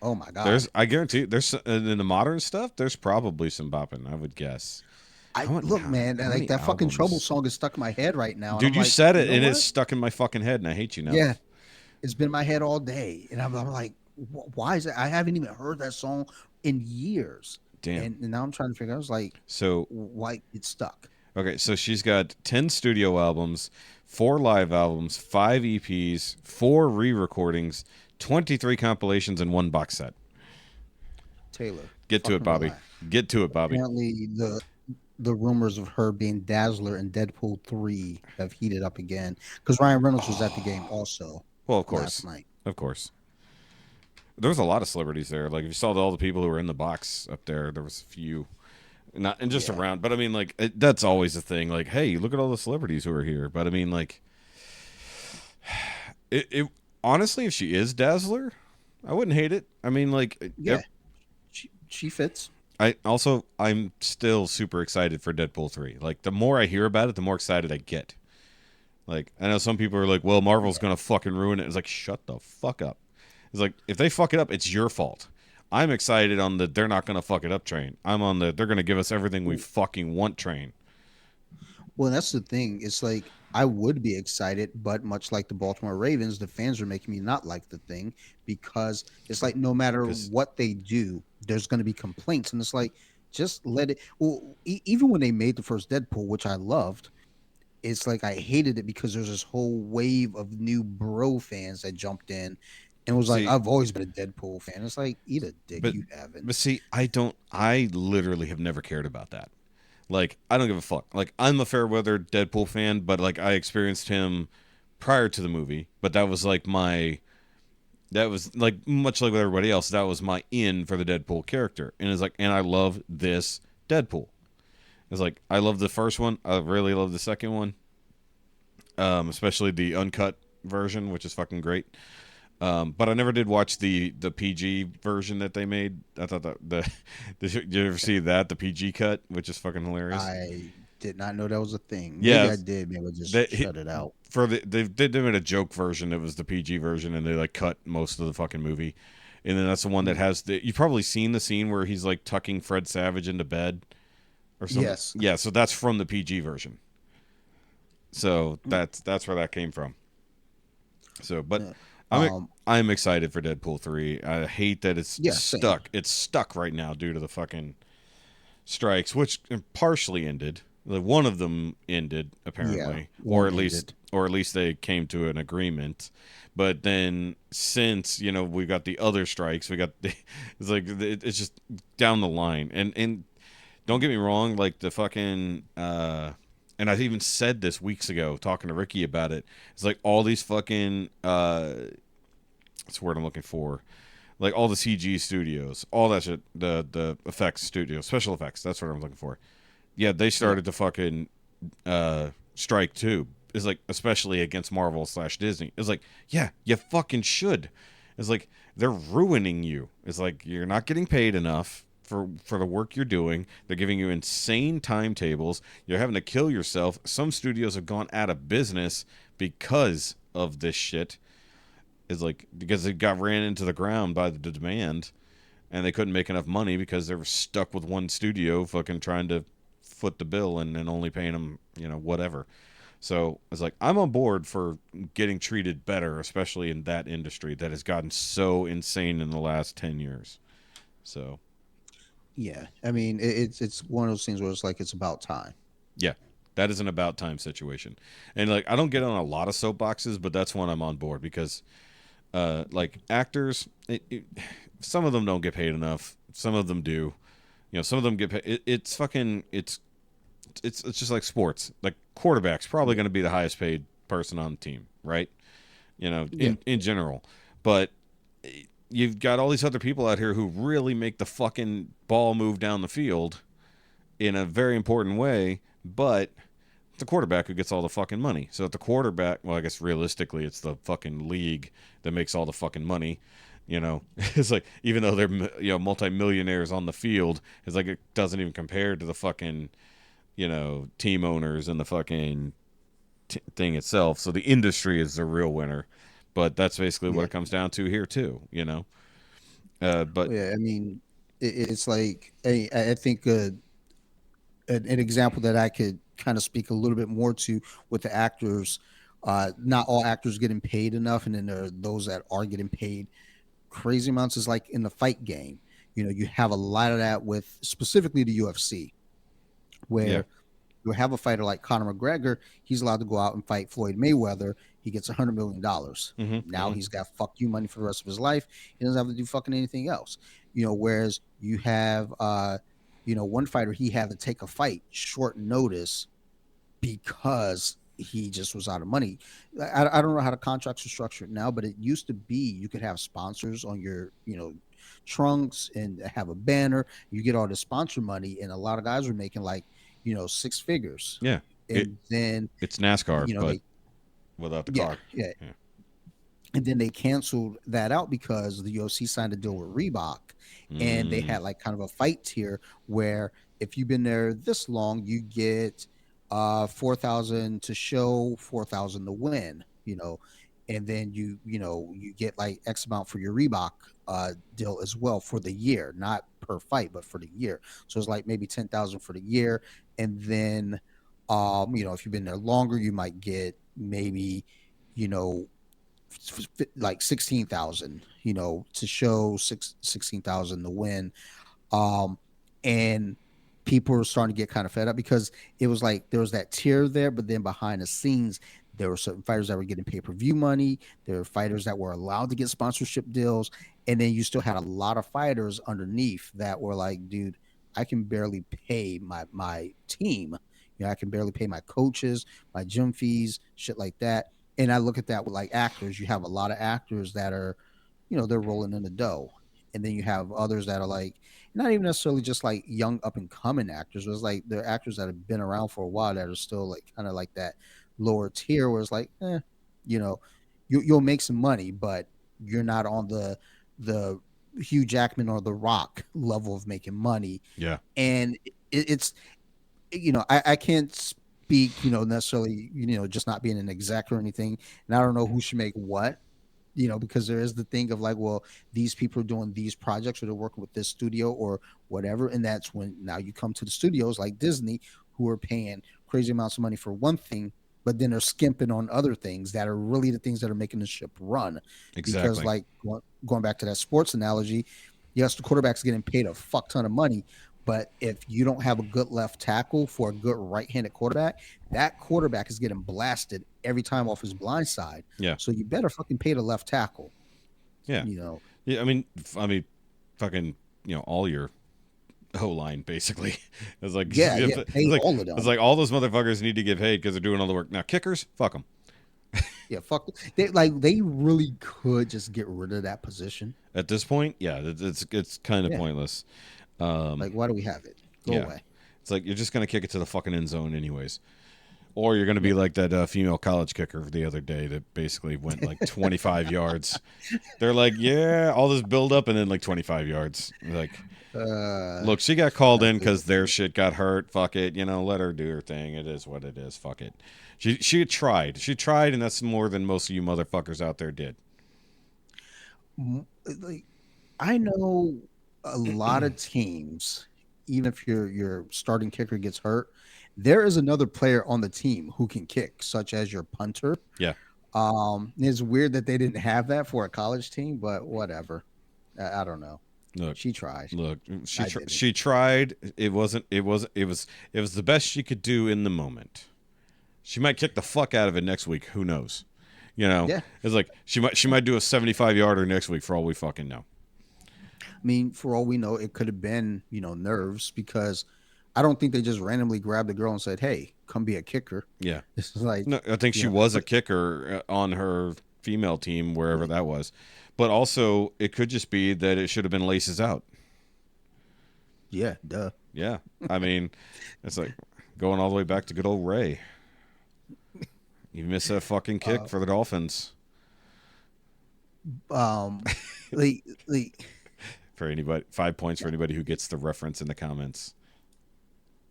oh my God. I guarantee there's in the modern stuff, there's probably some bopping, I would guess. Man, like that fucking Trouble song is stuck in my head right now. Dude, you said it, and it's stuck in my fucking head, and I hate you now. Yeah, it's been in my head all day, and I'm like, why is it? I haven't even heard that song in years. Damn. And now I'm trying to figure out, why it's stuck. Okay, so she's got 10 studio albums, 4 live albums, 5 EPs, 4 re-recordings, 23 compilations, and 1 box set. Taylor, get to it, Bobby. Relax. Get to it, Bobby. Apparently, the rumors of her being Dazzler in Deadpool 3 have heated up again because Ryan Reynolds was at the game also. Well, of course, last night. Of course. There was a lot of celebrities there. Like, if you saw all the people who were in the box up there, there was a few, around. But I mean, like, that's always a thing. Like, hey, look at all the celebrities who are here. But I mean, like, it honestly, if she is Dazzler, I wouldn't hate it. I mean, like, she fits. I'm still super excited for Deadpool 3. Like, the more I hear about it, the more excited I get. Like, I know some people are like, well, Marvel's gonna fucking ruin it. It's like, shut the fuck up. It's like, if they fuck it up, it's your fault. I'm excited on the they're not gonna fuck it up train. I'm on the they're gonna give us everything we fucking want train. Well, that's the thing. It's like, I would be excited, but much like the Baltimore Ravens, the fans are making me not like the thing because it's like no matter what they do, there's going to be complaints. And it's like, just let it. Well, even when they made the first Deadpool, which I loved, it's like I hated it because there's this whole wave of new bro fans that jumped in and was like, I've always been a Deadpool fan. It's like, eat a dick, you haven't. But see, I literally have never cared about that. Like, I don't give a fuck. Like, I'm a fair weather Deadpool fan, but like, I experienced him prior to the movie. But that was like much like with everybody else, that was my in for the Deadpool character. And it's like, and I love this Deadpool. It's like, I love the first one. I really love the second one, especially the uncut version, which is fucking great. But I never did watch the PG version that they made. I thought did you ever see that, the PG cut, which is fucking hilarious? I did not know that was a thing. Yeah, Maybe I did. Maybe I just shut it out. They did a joke version. It was the PG version, and they like cut most of the fucking movie. And then that's the one that has you've probably seen the scene where he's like tucking Fred Savage into bed or something. Yes. Yeah, so that's from the PG version. So that's where that came from. So, but I'm excited for Deadpool 3. I hate that it's stuck. It's stuck right now due to the fucking strikes, which partially ended. Like one of them ended apparently, or at least they came to an agreement. But then since we've got the other strikes, it's just down the line. And don't get me wrong, like the fucking and I even said this weeks ago talking to Ricky about it. It's like all these fucking that's the word I'm looking for. Like all the CG studios, all that shit, the effects studios, special effects, that's what I'm looking for. Yeah, they started to fucking strike too. It's like, especially against Marvel / Disney. It's like, yeah, you fucking should. It's like, they're ruining you. It's like, you're not getting paid enough for the work you're doing. They're giving you insane timetables. You're having to kill yourself. Some studios have gone out of business because of this shit. It's like, because it got ran into the ground by the demand, and they couldn't make enough money because they were stuck with one studio fucking trying to foot the bill and only paying them, whatever. So it's like, I'm on board for getting treated better, especially in that industry that has gotten so insane in the last 10 years. So, yeah, I mean, it's one of those things where it's like, it's about time. Yeah, that is an about time situation. And like, I don't get on a lot of soapboxes, but that's one I'm on board because, like actors, some of them don't get paid enough. Some of them do. Some of them get paid. It's just like sports. Like quarterback's probably going to be the highest paid person on the team, right? In general. But you've got all these other people out here who really make the fucking ball move down the field in a very important way, but it's the quarterback who gets all the fucking money. So if the quarterback, well, I guess realistically it's the fucking league that makes all the fucking money. It's like, even though they're multi-millionaires on the field, it's like it doesn't even compare to the fucking team owners and the fucking thing itself. So the industry is the real winner, but that's basically what it comes down to here too. But yeah, I mean, it's like I think an example that I could kind of speak a little bit more to with the actors. Not all actors getting paid enough, and then there are those that are getting paid crazy amounts. Is like in the fight game. You have a lot of that with specifically the UFC, where you have a fighter like Conor McGregor. He's allowed to go out and fight Floyd Mayweather. He gets $100 million. Now he's got fuck you money for the rest of his life. He doesn't have to do fucking anything else. Whereas you have, one fighter, he had to take a fight short notice because he just was out of money. I don't know how the contracts are structured now, but it used to be you could have sponsors on your, trunks and have a banner. You get all the sponsor money, and a lot of guys were making like, 6 figures. Yeah. And then it's NASCAR, but without the car. Yeah. And then they canceled that out because the UFC signed a deal with Reebok, and they had like kind of a fight tier where if you've been there this long, you get $4,000 to show, $4,000 to win, and then you get like X amount for your Reebok deal as well for the year, not per fight, but for the year. So it's like maybe 10,000 for the year. And then, if you've been there longer, you might get maybe, like 16,000, to show 16,000 to win. And people were starting to get kind of fed up because it was like, there was that tier there, but then behind the scenes, there were certain fighters that were getting pay-per-view money. There were fighters that were allowed to get sponsorship deals. And then you still had a lot of fighters underneath that were like, dude, I can barely pay my team. I can barely pay my coaches, my gym fees, shit like that. And I look at that with like actors. You have a lot of actors that are, they're rolling in the dough. And then you have others that are like, not even necessarily just like young up and coming actors. It was like they're actors that have been around for a while that are still like kind of like that lower tier where it's like, you'll make some money, but you're not on the Hugh Jackman or The Rock level of making money. Yeah. And it's I can't speak, necessarily, just not being an exec or anything. And I don't know who should make what, because there is the thing of like, well, these people are doing these projects or they're working with this studio or whatever. And that's when now you come to the studios like Disney, who are paying crazy amounts of money for one thing, but then they're skimping on other things that are really the things that are making the ship run. Exactly. Because like going back to that sports analogy, yes, the quarterback's getting paid a fuck ton of money, but if you don't have a good left tackle for a good right-handed quarterback, that quarterback is getting blasted every time off his blind side. Yeah. So you better fucking pay the left tackle. Yeah. Yeah. I mean, fucking, all your O-line basically. It's like, pay all of them. It's like all those motherfuckers need to get paid because they're doing all the work. Now kickers, fuck them. Yeah, fuck. They really could just get rid of that position at this point. Yeah, it's kind of pointless. Like, why do we have it? Go away. It's like you're just gonna kick it to the fucking end zone anyways, or you're gonna be like that female college kicker the other day that basically went like 25 yards. They're like, yeah, all this build up and then like 25 yards. Like, look, she got called in because their shit got hurt. Fuck it, let her do her thing. It is what it is. Fuck it. She tried. She tried, and that's more than most of you motherfuckers out there did. Like, I know a lot of teams, even if your starting kicker gets hurt, there is another player on the team who can kick, such as your punter. Yeah. It's weird that they didn't have that for a college team, but whatever. I don't know. Look, she tried. Look, she tried. It was the best she could do in the moment. She might kick the fuck out of it next week. Who knows? Yeah. It's like she might do a 75-yarder next week for all we fucking know. I mean, for all we know, it could have been, nerves, because I don't think they just randomly grabbed the girl and said, "Hey, come be a kicker." Yeah. It's like, no, I think she was a kicker on her female team, wherever that was. But also, it could just be that it should have been laces out. Yeah, duh. Yeah. I mean, it's like going all the way back to good old Ray. You missed that fucking kick for the Dolphins. Like for anybody, 5 points for anybody who gets the reference in the comments.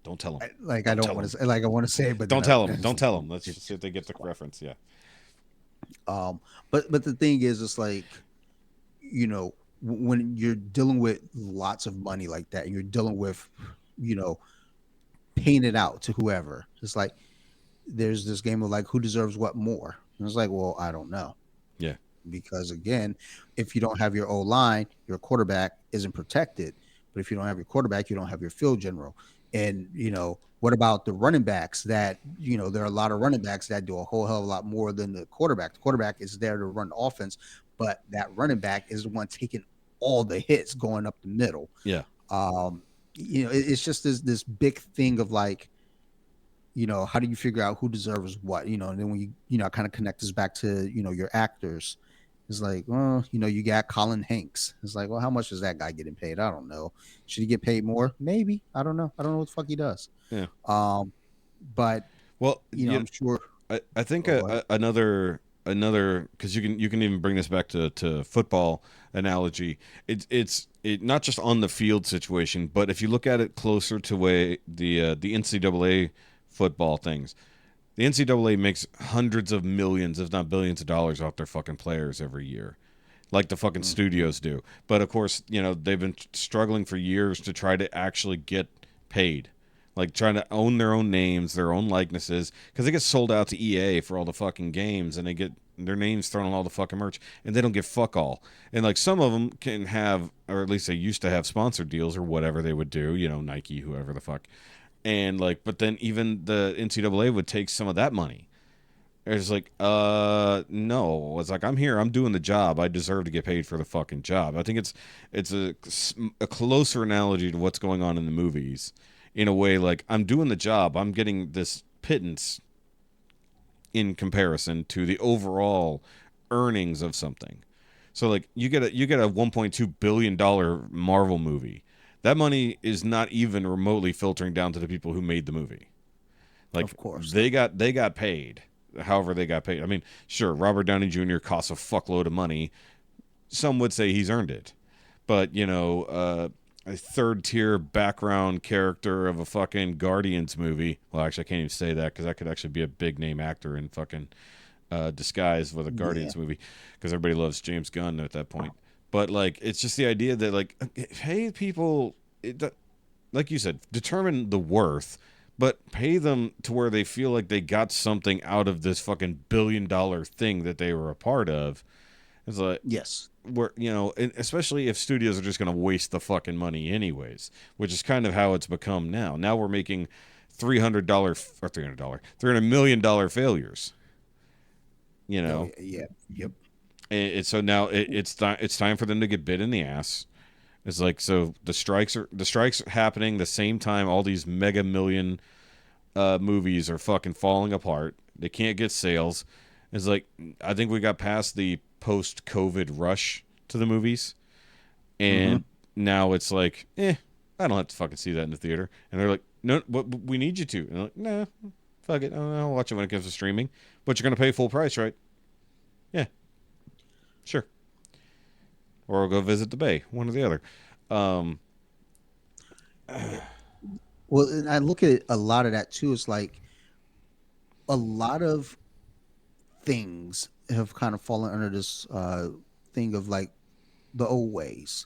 Don't tell them. I don't want to say, like, I want to say it, but don't tell them. Don't tell them. Let's just see if they get the reference. Yeah. But the thing is, it's like, when you're dealing with lots of money like that, and you're dealing with, paying it out to whoever, it's like there's this game of like, who deserves what more? And it's like, well, I don't know. Yeah. Because again, if you don't have your O-line, your quarterback isn't protected. But if you don't have your quarterback, you don't have your field general. And, what about the running backs that, there are a lot of running backs that do a whole hell of a lot more than the quarterback. The quarterback is there to run offense, but that running back is the one taking all the hits going up the middle. Yeah. It's just this big thing of like, how do you figure out who deserves what, and then when you kind of connect this back to, your actors. It's like, well, you got Colin Hanks. It's like, well, how much is that guy getting paid? I don't know. Should he get paid more? Maybe. I don't know. I don't know what the fuck he does. Yeah. But well, I'm sure. I think another because you can even bring this back to football analogy. It's not just on the field situation, but if you look at it closer to way the NCAA football things. The NCAA makes hundreds of millions, if not billions of dollars off their fucking players every year, like the fucking studios do. But of course, they've been struggling for years to try to actually get paid, like trying to own their own names, their own likenesses, because they get sold out to EA for all the fucking games, and they get their names thrown on all the fucking merch, and they don't get fuck all. And like some of them can have, or at least they used to have sponsored deals or whatever they would do, Nike, whoever the fuck. And like, but then even the NCAA would take some of that money. It's like, no. It's like, I'm here, I'm doing the job. I deserve to get paid for the fucking job. I think it's a closer analogy to what's going on in the movies. In a way, like, I'm doing the job. I'm getting this pittance in comparison to the overall earnings of something. So like, you get a $1.2 billion Marvel movie. That money is not even remotely filtering down to the people who made the movie. Like, of course, they got paid. However they got paid. I mean, sure, Robert Downey Jr. costs a fuckload of money. Some would say he's earned it, but a third tier background character of a fucking Guardians movie. Well, actually, I can't even say that because that could actually be a big name actor in fucking disguise with a Guardians movie, because everybody loves James Gunn at that point. But like, it's just the idea that like, hey, people, like you said, determine the worth, but pay them to where they feel like they got something out of this fucking $1 billion thing that they were a part of. It's like, Yes. Where, you know, and especially if studios are just going to waste the fucking money anyways, which is kind of how it's become now. Now we're making $300 million failures. You know, Yeah. Yep. and so now it's time for them to get bit in the ass. It's like, so the strikes are happening the same time all these mega million movies are fucking falling apart. They can't get sales. It's like, I think we got past the post-COVID rush to the movies, and now it's like, I don't have to fucking see that in the theater. And they're like, no, but we need you to. And they're like, nah, fuck it, I'll watch it when it comes to streaming. But you're gonna pay full price, right? Yeah, sure. Or I'll go visit the Bay, one or the other. Well, and I look at a lot of that too. It's like a lot of things have kind of fallen under this thing of like the old ways.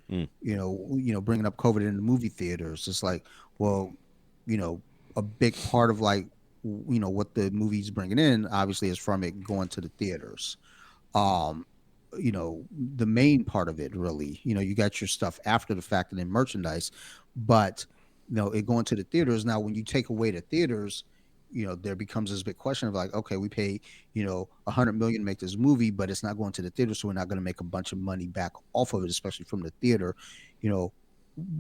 You know, bringing up COVID in the movie theaters. It's like, well, you know, a big part of like, you know, what the movie's bringing in obviously is from it going to the theaters. You know, the main part of it really, you know, you got your stuff after the fact and then merchandise, but you know, it going to the theaters. Now, when you take away the theaters, you know, there becomes this big question of like, okay, we pay, you know, $100 million to make this movie, but it's not going to the theater, so we're not going to make a bunch of money back off of it, especially from the theater. You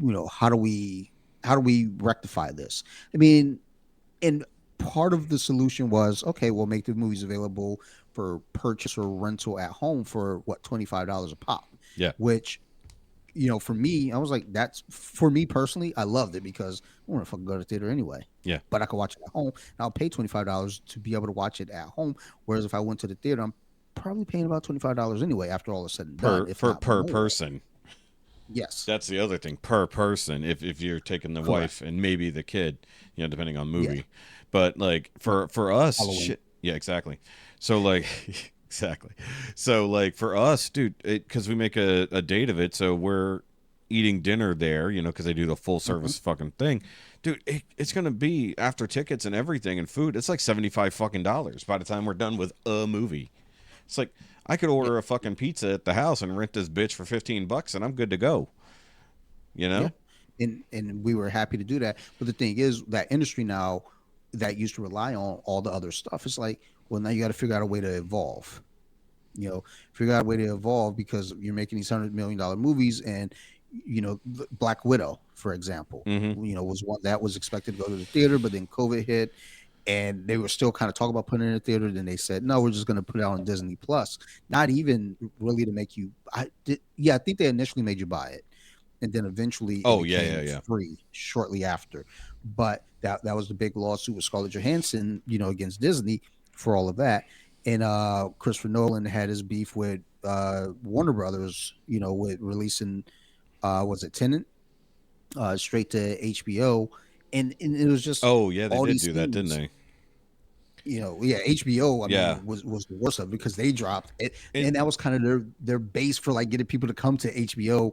know, how do we rectify this? I mean, and part of the solution was, okay, we'll make the movies available for purchase or rental at home for what, $25 a pop. Yeah. Which, you know, for me, I was like, that's, for me personally, I loved it because I want to fucking go to the theater anyway. Yeah. But I could watch it at home, and I'll pay $25 to be able to watch it at home. Whereas if I went to the theater, I'm probably paying about $25 anyway after all is said and done. Per person. Yes. That's the other thing, per person. If you're taking the wife and maybe the kid, you know, depending on movie. Yeah. But like for us, yeah, exactly. So like, exactly. So like for us, dude, because we make a date of it, so we're eating dinner there, you know, because they do the full service fucking thing, dude. It's gonna be after tickets and everything and food. It's like $75 fucking by the time we're done with a movie. It's like, I could order a fucking pizza at the house and rent this bitch for $15 and I'm good to go. You know? Yeah. And we were happy to do that. But the thing is, that industry now that used to rely on all the other stuff, it's like, well, now you got to figure out a way to evolve. You know, figure out a way to evolve because you're making these $100 million movies, and you know, Black Widow, for example, you know, was one that was expected to go to the theater, but then COVID hit. And they were still kind of talking about putting it in the theater. Then they said, no, we're just going to put it out on Disney Plus. Not even really to make you. I think they initially made you buy it, and then eventually, free shortly after. But that was the big lawsuit with Scarlett Johansson, you know, against Disney for all of that. And Christopher Nolan had his beef with Warner Brothers, you know, with releasing was it Tenet straight to HBO, and it was just they did do that, didn't they? You know, HBO, I mean, was the worst of it because they dropped it, and that was kind of their base for like getting people to come to HBO,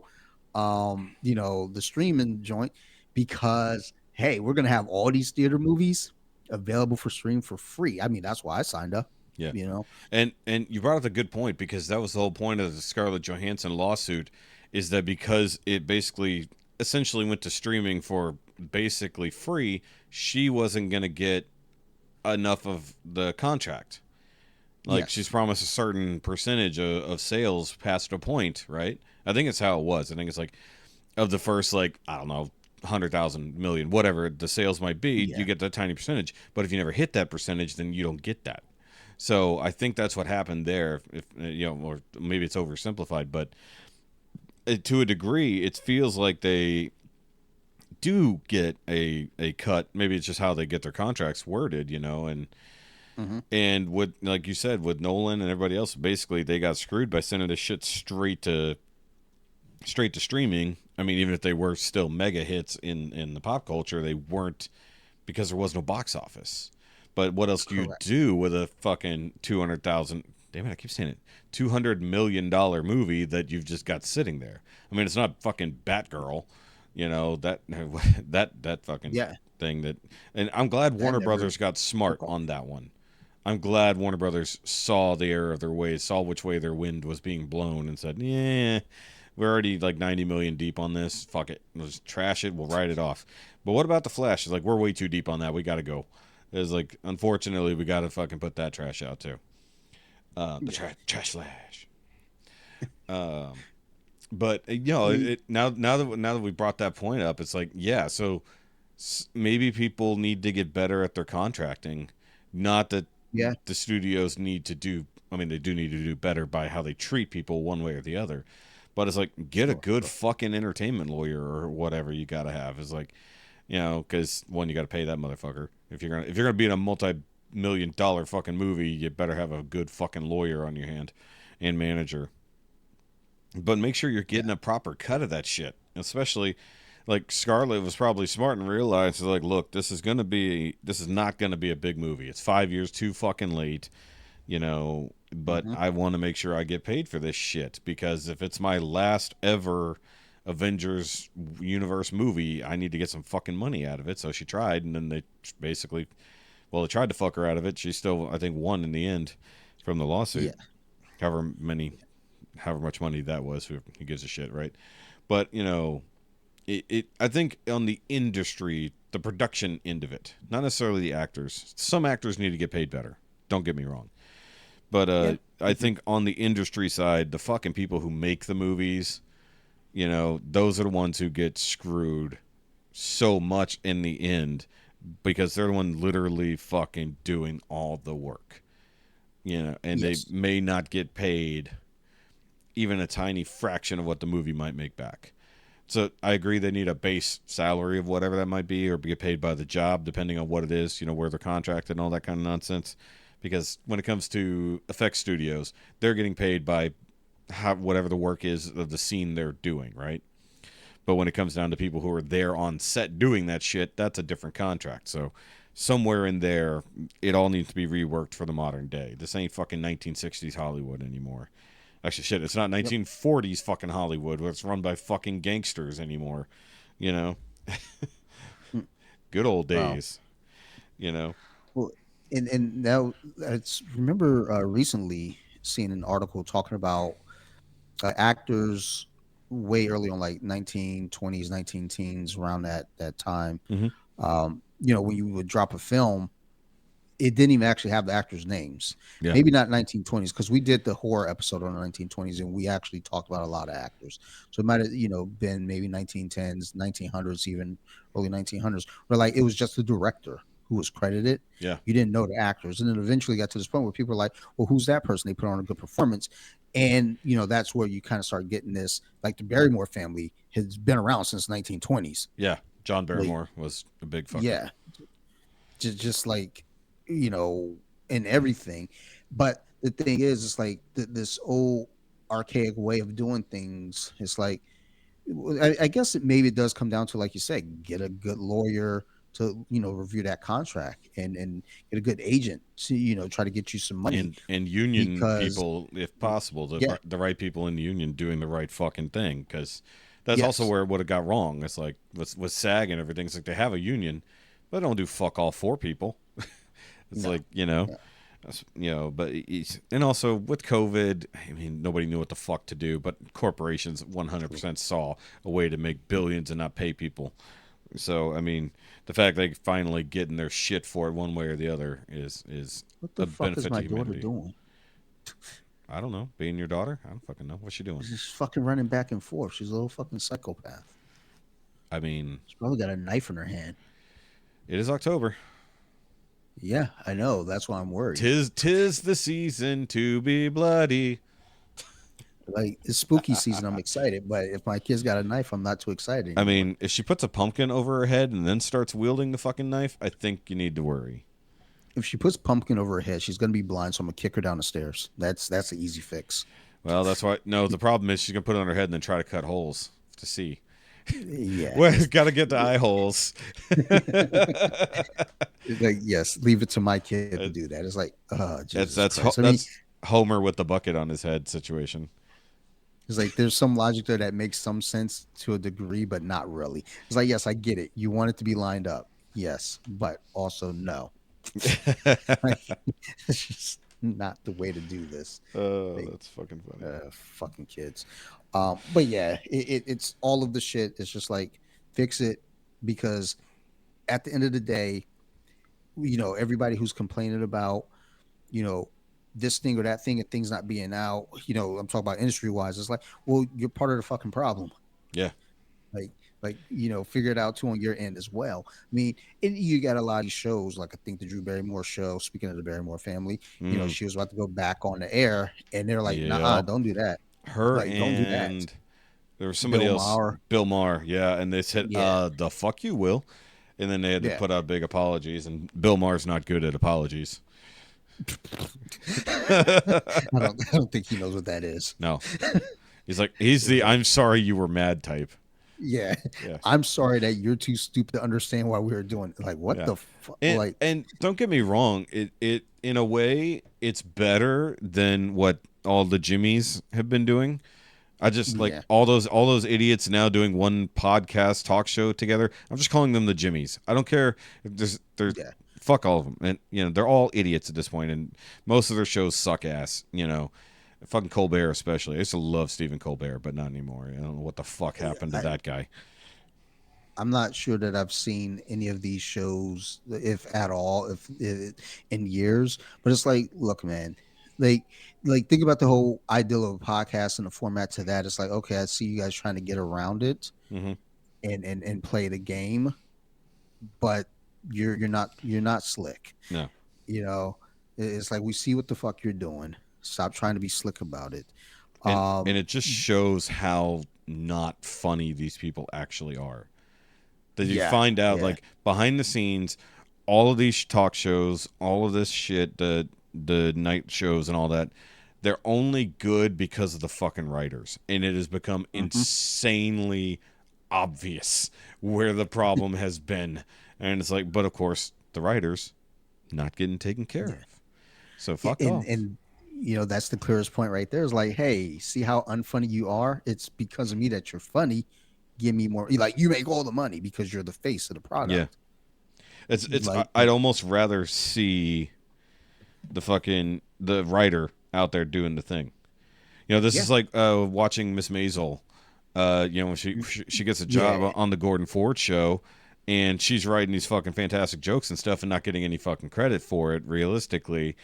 you know, the streaming joint, because hey, we're gonna have all these theater movies available for stream for free. I mean, that's why I signed up. Yeah, you know, and you brought up a good point, because that was the whole point of the Scarlett Johansson lawsuit, is that because it basically essentially went to streaming for basically free, she wasn't gonna get enough of the contract. Like, she's promised a certain percentage of sales past a point, right? I think it's how it was. I think it's like, of the first, like, I don't know, 100,000 million, whatever the sales might be, you get that tiny percentage. But if you never hit that percentage, then you don't get that. So I think that's what happened there. If you know, or maybe it's oversimplified, but to a degree, it feels like they do get a cut. Maybe it's just how they get their contracts worded, you know, and with, like you said, with Nolan and everybody else, basically they got screwed by sending this shit straight to straight to streaming, I mean, even if they were still mega hits in the pop culture, they weren't because there was no box office. But what else do you do with a fucking 200,000? Damn it, I keep saying it. $200 million movie that you've just got sitting there. I mean, it's not fucking Batgirl, you know, that fucking thing that. And I'm glad Warner Brothers got smart on that one. I'm glad Warner Brothers saw the error of their ways, saw which way their wind was being blown, and said, "Yeah, we're already like 90 million deep on this. Fuck it, we'll just trash it. We'll write it off." But what about the Flash? It's like we're way too deep on that. We got to go. It's like, unfortunately, we got to fucking put that trash out too. The trash Flash. But you know, now that we brought that point up, it's like, yeah. So maybe people need to get better at their contracting. Not that the studios need to do. I mean, they do need to do better by how they treat people one way or the other. But it's like, get a good fucking entertainment lawyer or whatever you got to have. It's like, you know, because one, you got to pay that motherfucker. If you're gonna be in a multi-million-dollar fucking movie, you better have a good fucking lawyer on your hand and manager. But make sure you're getting a proper cut of that shit. Especially, like, Scarlett was probably smart and realized, like, look, this is not gonna be a big movie. It's 5 years too fucking late, you know. But I want to make sure I get paid for this shit, because if it's my last ever Avengers universe movie, I need to get some fucking money out of it. So she tried, and then they basically, well, they tried to fuck her out of it. She still, I think, won in the end from the lawsuit. However much money that was, who gives a shit, right? But, you know, I think on the industry, the production end of it, not necessarily the actors. Some actors need to get paid better. Don't get me wrong. But I think on the industry side, the fucking people who make the movies, you know, those are the ones who get screwed so much in the end, because they're the one literally fucking doing all the work, you know, and they may not get paid even a tiny fraction of what the movie might make back. So I agree they need a base salary of whatever that might be, or get paid by the job, depending on what it is, you know, where they're contracted and all that kind of nonsense. Because when it comes to effects studios, they're getting paid by whatever the work is of the scene they're doing, right? But when it comes down to people who are there on set doing that shit, that's a different contract. So somewhere in there, it all needs to be reworked for the modern day. This ain't fucking 1960s Hollywood anymore. Actually, shit, it's not 1940s fucking Hollywood where it's run by fucking gangsters anymore. You know? Good old days. You know? Well, and now it's remember recently seeing an article talking about actors way early on, like 1920s, 19 teens, around that time. You know, when you would drop a film, it didn't even actually have the actors' names. Maybe not 1920s, because we did the horror episode on the 1920s, and we actually talked about a lot of actors. So it might have, you know, been maybe 1910s, 1900s, even early 1900s, where like it was just the director who was credited. You didn't know the actors, and then eventually got to this point where people were like, well, who's that person? They put on a good performance. And you know, that's where you kind of start getting this, like the Barrymore family has been around since 1920s. John Barrymore was a big fucker. Just like, you know, and everything. But the thing is, it's like this old archaic way of doing things. It's like, I guess maybe it does come down to, like you said, get a good lawyer to, you know, review that contract, and get a good agent to, you know, try to get you some money, and union people, if possible, the right people in the union doing the right fucking thing, because that's also where it would have got wrong. It's like with SAG and everything, it's like they have a union, but they don't do fuck all for people. It's like, you know, you know, but and also with COVID, I mean, nobody knew what the fuck to do, but corporations 100% saw a way to make billions and not pay people. So, I mean, the fact they finally getting their shit for it one way or the other is what the fuck is my daughter doing? I don't know. Being your daughter? I don't fucking know. What's she doing? She's just fucking running back and forth. She's a little fucking psychopath. I mean, she's probably got a knife in her hand. It is October. Yeah, I know. That's why I'm worried. Tis the season to be bloody. Like, it's spooky season. I'm excited, but if my kid's got a knife, I'm not too excited anymore. I mean, if she puts a pumpkin over her head and then starts wielding the fucking knife, I think you need to worry. If she puts pumpkin over her head, she's gonna be blind, so I'm gonna kick her down the stairs. That's an easy fix. Well, that's why. No, the problem is she's gonna put it on her head and then try to cut holes to see. Yeah. Well, got to get the eye holes. Like, yes, leave it to my kid to do that. It's like, Jesus Christ. That's Homer with the bucket on his head situation. It's like there's some logic there that makes some sense to a degree, but not really. It's like, yes, I get it. You want it to be lined up, yes, but also no. Like, it's just not the way to do this. That's fucking funny. Fucking kids. But yeah, it's all of the shit. It's just like, fix it, because at the end of the day, everybody who's complaining about, this thing or that thing and things not being out, I'm talking about industry wise. It's like, well, you're part of the fucking problem. Yeah. Like, figure it out too on your end as well. I mean, you got a lot of these shows, like I think the Drew Barrymore show, speaking of the Barrymore family, she was about to go back on the air and they're like, nah, don't do that. Her like, don't do that. There was somebody else, Bill Maher. Yeah. And they said, the fuck you, Will. And then they had to put out big apologies, and Bill Maher's not good at apologies. I don't think he knows what that is. No. He's the I'm sorry you were mad type. Yeah. I'm sorry that you're too stupid to understand why we were doing it. Like, what the fuck? And don't get me wrong, it in a way it's better than what all the Jimmies have been doing. I just all those idiots now doing one podcast talk show together. I'm just calling them the Jimmies. I don't care if there's fuck all of them, and they're all idiots at this point, and most of their shows suck ass. Fucking Colbert especially. I used to love Stephen Colbert, but not anymore. I don't know what the fuck happened to that guy. I'm not sure that I've seen any of these shows, if at all, if in years. But it's like, look, man, like think about the whole ideal of a podcast and the format to that. It's like, okay, I see you guys trying to get around it and play the game, but you're not slick. No. It's like, we see what the fuck you're doing. Stop trying to be slick about it. And it just shows how not funny these people actually are. That you find out, like, behind the scenes, all of these talk shows, all of this shit, the night shows and all that, they're only good because of the fucking writers. And it has become insanely obvious where the problem has been. And it's like, but of course, the writers not getting taken care of. So fuck off. And that's the clearest point right there. Is like, hey, see how unfunny you are? It's because of me that you're funny. Give me more. Like, you make all the money because you're the face of the product. Yeah. It's like, I'd almost rather see the writer out there doing the thing. This is like watching Miss Maisel. When she gets a job on the Gordon Ford show, and she's writing these fucking fantastic jokes and stuff and not getting any fucking credit for it realistically,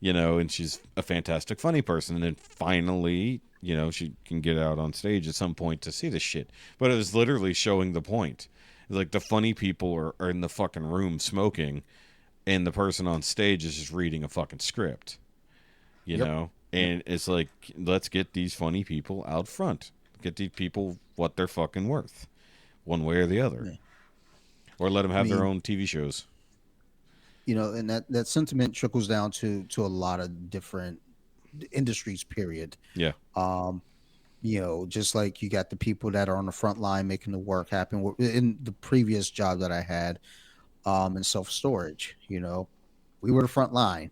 and she's a fantastic funny person. And then finally, she can get out on stage at some point to see this shit. But it was literally showing the point. It's like the funny people are in the fucking room smoking, and the person on stage is just reading a fucking script, know? And it's like, let's get these funny people out front. Get these people what they're fucking worth, one way or the other. Yeah. Or let them have their own TV shows. And that sentiment trickles down to a lot of different industries, period. Yeah. Just like you got the people that are on the front line making the work happen. In the previous job that I had in self-storage, we were the front line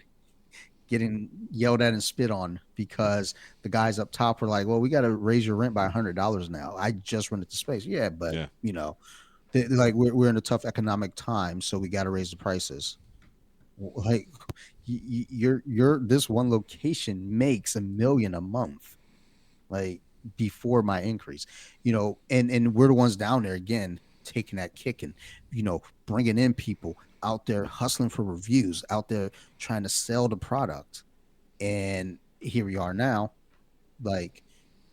getting yelled at and spit on because the guys up top were like, well, we got to raise your rent by $100 now. I just rented the space. Yeah, but, like, we're in a tough economic time, so we got to raise the prices. Like, you're this one location makes $1 million a month, like, before my increase, and we're the ones down there again taking that kick and bringing in people out there hustling for reviews, out there trying to sell the product. And here we are now, like,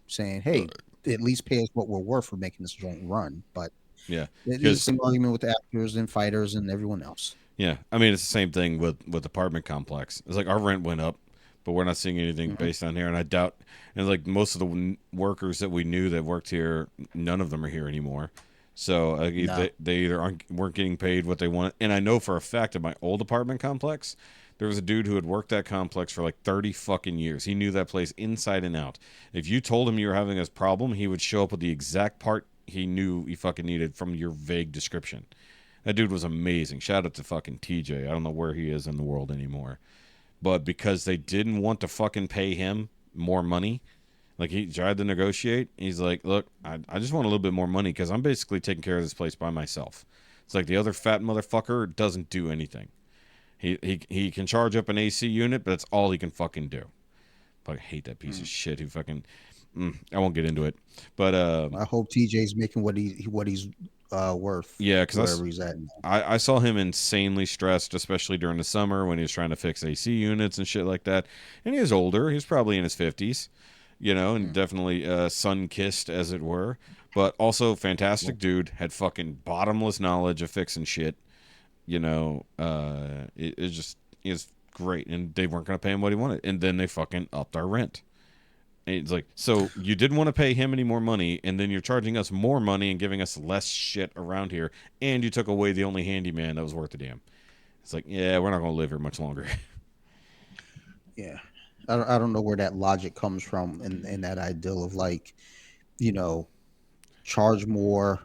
saying, hey, at least pay us what we're worth for making this joint run. But it's the same argument with the actors and fighters and everyone else. Yeah, I mean, it's the same thing with apartment complex. It's like our rent went up, but we're not seeing anything based on here. And I doubt, and like most of the workers that we knew that worked here, none of them are here anymore. So they either weren't getting paid what they wanted. And I know for a fact at my old apartment complex, There was a dude who had worked that complex for like 30 fucking years. He knew that place inside and out. If you told him you were having a problem, he would show up with the exact part he knew he fucking needed from your vague description. That dude was amazing. Shout out to fucking TJ. I don't know where he is in the world anymore. But because they didn't want to fucking pay him more money, like he tried to negotiate, he's like, look, I just want a little bit more money because I'm basically taking care of this place by myself. It's like the other fat motherfucker doesn't do anything. He can charge up an AC unit, but that's all he can fucking do. I hate that piece of shit who fucking... I won't get into it. But I hope TJ's making what he's worth. Yeah, because wherever he's at. I saw him insanely stressed, especially during the summer when he was trying to fix AC units and shit like that. And he was older. He was probably in his 50s, and definitely sun-kissed, as it were. But also fantastic dude, had fucking bottomless knowledge of fixing shit. It was great. And they weren't going to pay him what he wanted. And then they fucking upped our rent. And it's like, so you didn't want to pay him any more money, and then you're charging us more money and giving us less shit around here, and you took away the only handyman that was worth a damn. It's like, yeah, we're not going to live here much longer. Yeah. I don't know where that logic comes from in that ideal of like, charge more,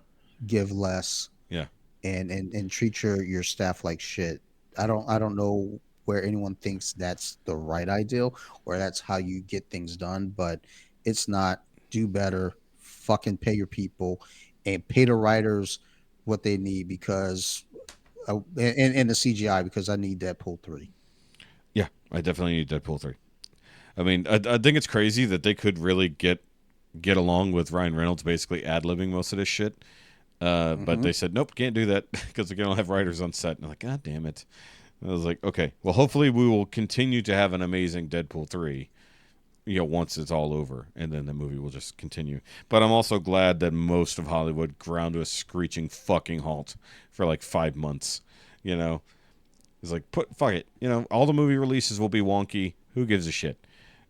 give less. Yeah. And treat your staff like shit. I don't know where anyone thinks that's the right ideal or that's how you get things done, but it's not. Do better, fucking pay your people and pay the writers what they need because and the CGI because I need Deadpool 3. Yeah, I definitely need Deadpool 3. I mean, I think it's crazy that they could really get along with Ryan Reynolds basically ad-libbing most of this shit. But they said, nope, can't do that because we don't have writers on set. And I'm like, God damn it. I was like, okay, well, hopefully we will continue to have an amazing Deadpool 3, once it's all over, and then the movie will just continue. But I'm also glad that most of Hollywood ground to a screeching fucking halt for like 5 months, It's like, fuck it. All the movie releases will be wonky. Who gives a shit?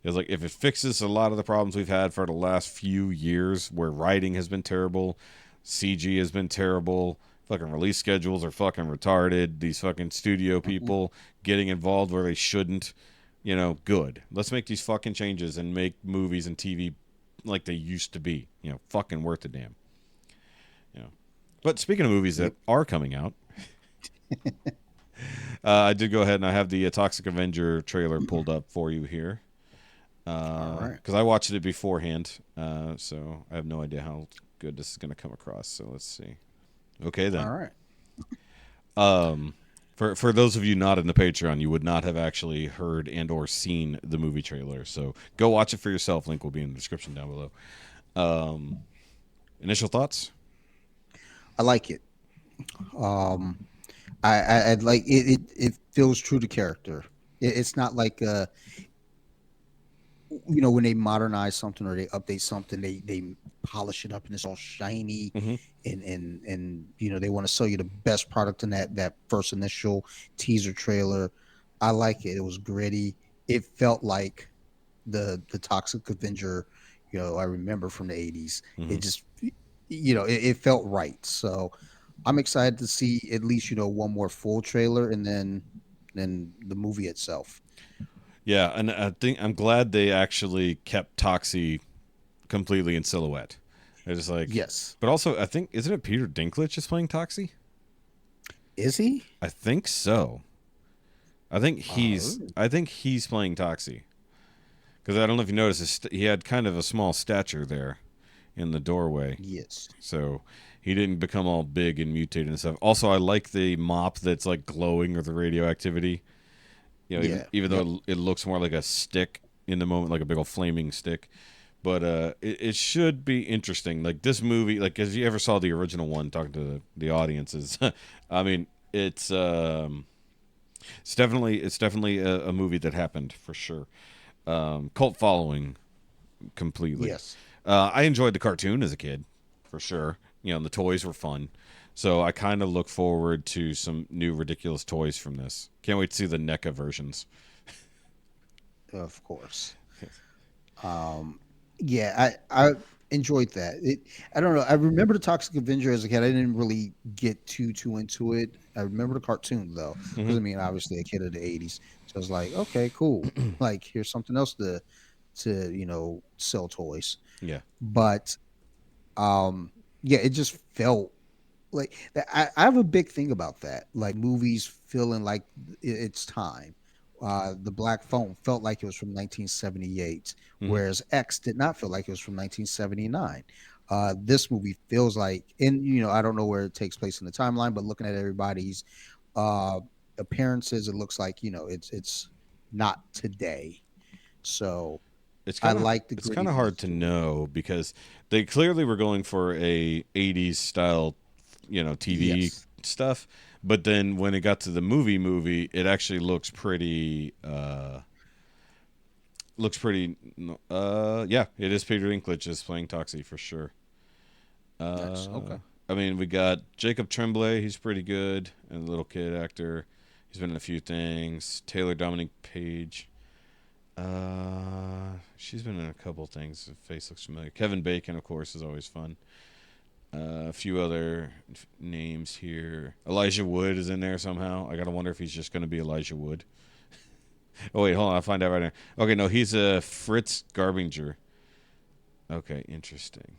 It's like, if it fixes a lot of the problems we've had for the last few years where writing has been terrible, CG has been terrible, fucking release schedules are fucking retarded, these fucking studio people getting involved where they shouldn't, good. Let's make these fucking changes and make movies and TV like they used to be, fucking worth a damn. But speaking of movies that are coming out, I did go ahead and I have the Toxic Avenger trailer pulled up for you here. Because I watched it beforehand, so I have no idea how good this is going to come across. So let's see. Okay, then. All right. For those of you not in the Patreon, you would not have actually heard and or seen the movie trailer. So go watch it for yourself. Link will be in the description down below. Initial thoughts? I like it. I like it. It feels true to character. It's not like when they modernize something or they update something, they polish it up and it's all shiny and they want to sell you the best product in that first initial teaser trailer. I like it. It was gritty. It felt like the Toxic Avenger, I remember from the 80s. It just, it felt right. So I'm excited to see at least, one more full trailer and then the movie itself. Yeah, and I'm glad they actually kept Toxie completely in silhouette. They're just like, yes. But also, I think, isn't it Peter Dinklage is playing Toxie? Is he? I think so. I think he's playing Toxie. Because I don't know if you noticed, he had kind of a small stature there in the doorway. Yes. So he didn't become all big and mutated and stuff. Also, I like the mop that's like glowing with the radioactivity. Even though it looks more like a stick in the moment, like a big old flaming stick. But it should be interesting. Like this movie, like as you ever saw the original one, talking to the audiences, I mean, it's definitely a movie that happened for sure. Cult following completely. Yes. I enjoyed the cartoon as a kid, for sure. And the toys were fun. So I kind of look forward to some new ridiculous toys from this. Can't wait to see the NECA versions. Of course. Yeah, I enjoyed that. I don't know. I remember the Toxic Avenger as a kid. I didn't really get too into it. I remember the cartoon though, because Mm-hmm. I mean, obviously a kid of the '80s, so I was like, okay, cool. Like here's something else to sell toys. Yeah. But yeah, it just felt like I have a big thing about that. Like movies feeling like it's time. The Black Phone felt like it was from 1978, Mm-hmm. whereas X did not feel like it was from 1979. This movie feels like, and I don't know where it takes place in the timeline, but looking at everybody's uh, appearances, it looks like it's not today. So It's I kind of like the it's kind of hard grittiness to to it. know because they clearly were going for a 80s style, TV Yes, stuff, but then when it got to the movie, it actually looks pretty yeah, it is Peter Dinklage is playing Toxie for sure. nice. Uh Okay. I mean, we got Jacob Tremblay, he's pretty good, and the little kid actor. He's been in a few things. Taylor Dominic Page. She's been in a couple things. Her face looks familiar. Kevin Bacon, of course, is always fun. A few other names here. Elijah Wood is in there somehow. I gotta wonder if he's just gonna be Elijah Wood. Oh wait, hold on. I'll find out right now. Okay, no, he's a Fritz Garbinger. Okay, interesting.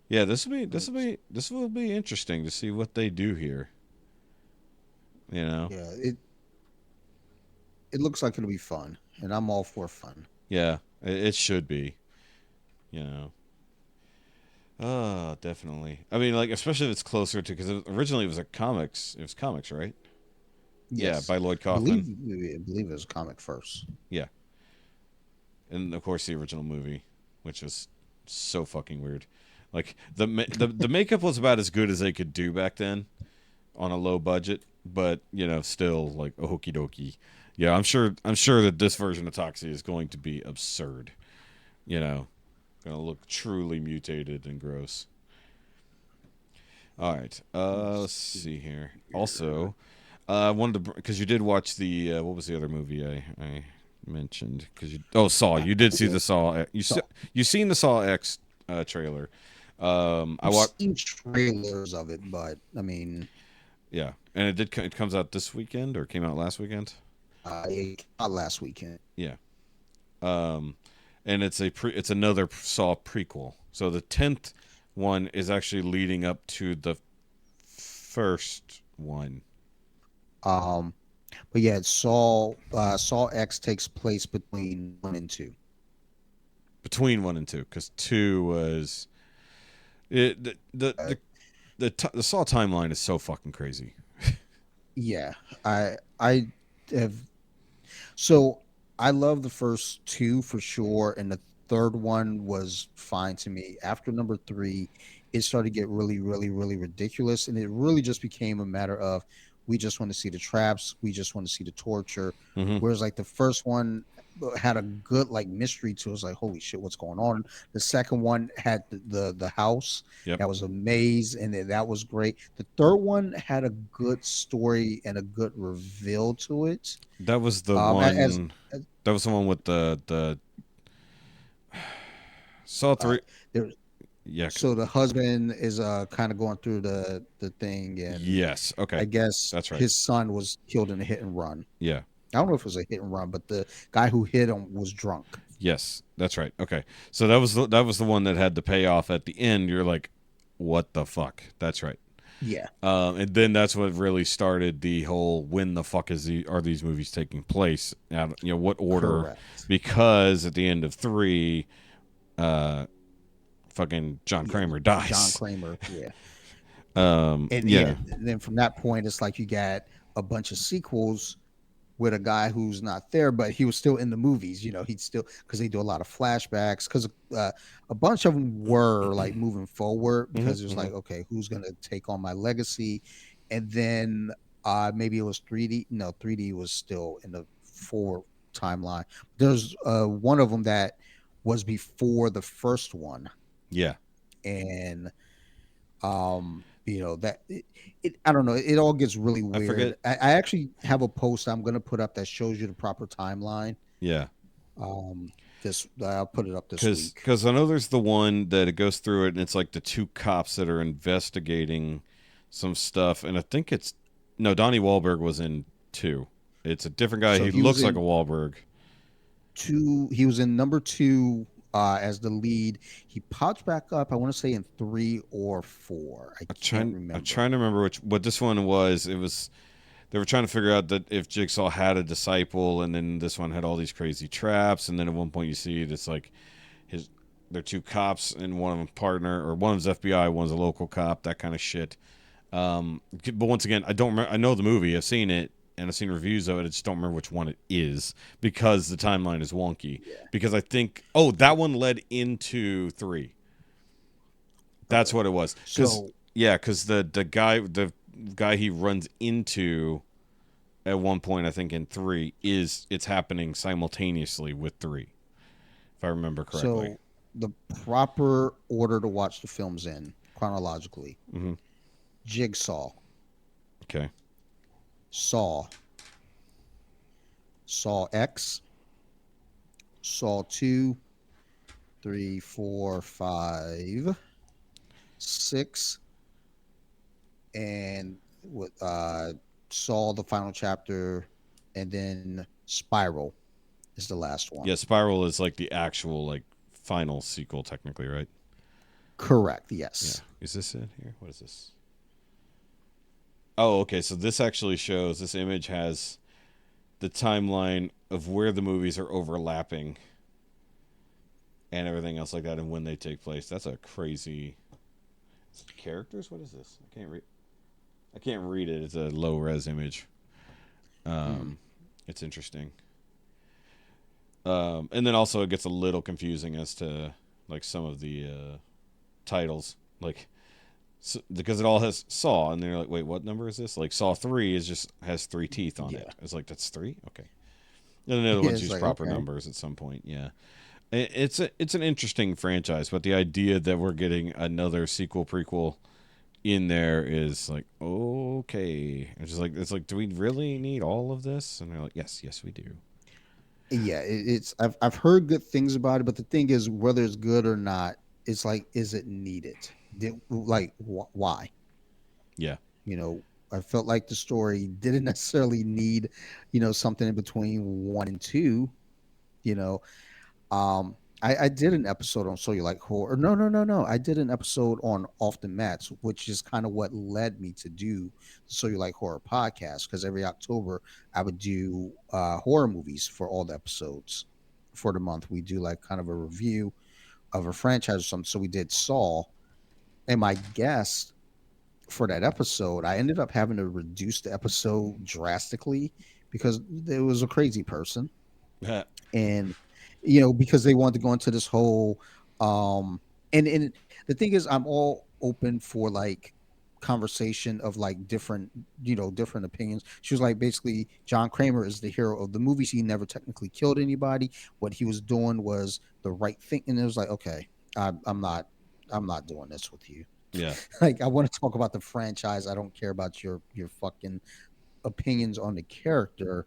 Yeah, this will be interesting to see what they do here. You know. Yeah, it looks like it'll be fun, and I'm all for fun. Yeah, it should be. You know. Oh, definitely. I mean, like, especially if it's closer to, because originally it was a comics. It was comics, right? Yeah, Yes, by Lloyd I believe Kaufman. I believe it was a comic first. Yeah, and of course the original movie, which was so fucking weird. Like the makeup was about as good as they could do back then on a low budget, but still like a hokey dokey. Yeah, I'm sure that this version of Toxie is going to be absurd. You know, gonna look truly mutated and gross. All right. Let's see here. Also, I wanted to because you did watch the what was the other movie I mentioned? Because Saw. You did see the Saw. So You seen the Saw X trailer? I I've watched. seen trailers of it, but I mean, Yeah, and it comes out this weekend or came out last weekend. it came out last weekend. Yeah. Um, and it's another Saw prequel. So the 10th one is actually leading up to the first one. Um, but yeah, Saw X takes place between 1 and 2. Between 1 and 2, because 2 was it Uh, the Saw timeline is so fucking crazy. yeah, I have so I love the first two for sure, and the third one was fine to me. After number three, it started to get really, really, really ridiculous, and it really just became a matter of we just want to see the traps, we just want to see the torture. Hmm. Whereas like the first one had a good like mystery to it. It was like holy shit, what's going on? The second one had the house Yep, that was a maze, and that was great. The third one had a good story and a good reveal to it. that was the As one. That was the one with the Saw uh, 3. there, Yeah. so the husband is kind of going through the thing, and Yes. I Okay. guess That's right. his son was killed in a hit and run. Yeah. I don't know if it was a hit and run, but the guy who hit him was drunk. Yes. That's right. Okay. So that was the one that had the payoff at the end. You're like, what the fuck? That's right. Yeah, And then that's what really started the whole when the fuck are these movies taking place? What order? correct. Because at the end of 3, fucking John Yeah, Kramer John dies. Kramer. Yeah, and Yeah. then from that point, it's like you got a bunch of sequels with a guy who's not there, but he was still in the movies. He'd still because they do a lot of flashbacks because a bunch of them were like moving forward Hmm. because it was Hmm. like, okay, who's gonna take on my legacy? And then maybe it was 3D. No, 3D was still in the forward timeline. There's one of them that was before the first one, Yeah. and that I don't know, it all gets really I weird. forget. I actually have a post I'm going to put up that shows you the proper timeline. Yeah. This I'll put it up this week. Because I know there's the one that it goes through it, and it's like the two cops that are investigating some stuff, and I think it's no, Donnie Wahlberg was in 2. It's a different guy. So He looks like a Wahlberg. He was in number 2 as the lead. He pops back up, I want to say in 3 or 4. I can't remember. I'm trying to remember what this one was. It was they were trying to figure out that if Jigsaw had a disciple, and then this one had all these crazy traps, and then at one point you see it's like they're 2 cops, and one of them partner, or one of them's FBI, one's a local cop, that kind of shit. But once again, I don't remember. I know the movie, I've seen it, and I've seen reviews of it. I just don't remember which one it is because the timeline is wonky. Yeah. Because I think that one led into 3. That's what it was. Because the guy he runs into at one point, I think in 3, it's happening simultaneously with 3, if I remember correctly. So the proper order to watch the films in chronologically: Jigsaw, okay, Saw X, Saw 2, 3, 4, 5, 6, and with Saw the final chapter, and then Spiral is the last one. Yeah, Spiral is like the actual like final sequel, technically, right? Correct. Yes. Yeah. Is this it here? What is this? Oh, okay. So this actually shows, this image has the timeline of where the movies are overlapping and everything else like that, and when they take place. That's a crazy characters. What is this? I can't read it. It's a low res image. It's interesting. And then also it gets a little confusing as to like some of the titles, like because it all has Saw, and they're like, wait, what number is this? Like Saw 3 has 3 teeth on it. It's like, that's 3, okay. And then the other ones use like, proper numbers at some point. Yeah, it's an interesting franchise, but the idea that we're getting another sequel prequel in there is like, okay. It's like, do we really need all of this? And they're like, yes we do. Yeah, I've heard good things about it, but the thing is, whether it's good or not, it's like, is it needed? Why? Yeah. I felt like the story didn't necessarily need, something in between 1 and 2. I did an episode on So You Like Horror. No. I did an episode on Off the Mats, which is kind of what led me to do the So You Like Horror podcast, because every October I would do horror movies for all the episodes for the month. We do like kind of a review of a franchise or something. So we did Saw, and my guest for that episode, I ended up having to reduce the episode drastically because there was a crazy person. And because they wanted to go into this whole and the thing is, I'm all open for like conversation of like different opinions. She was like, basically, John Kramer is the hero of the movies. He never technically killed anybody. What he was doing was the right thing. And it was like, okay, I'm not doing this with you. Yeah. Like, I want to talk about the franchise. I don't care about your fucking opinions on the character.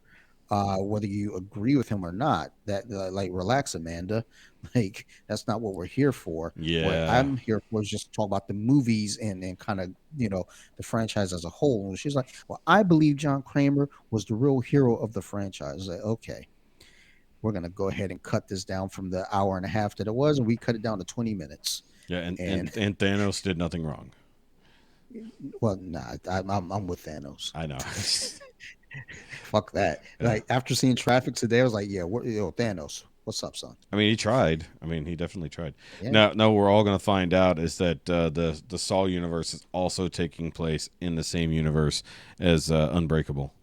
Whether you agree with him or not, that like, relax, Amanda. Like, that's not what we're here for. Yeah, what I'm here for is just to talk about the movies and kind of the franchise as a whole. And she's like, well, I believe John Kramer was the real hero of the franchise. Like, okay, we're gonna go ahead and cut this down from the hour and a half that it was, and we cut it down to 20 minutes. Yeah, and Thanos did nothing wrong. Well, nah, I'm with Thanos. I know. Fuck that. Like, after seeing Traffic today, I was like, yeah, Thanos, what's up, son? I mean, he tried. He definitely tried. Yeah. Now we're all going to find out is that the Saw universe is also taking place in the same universe as Unbreakable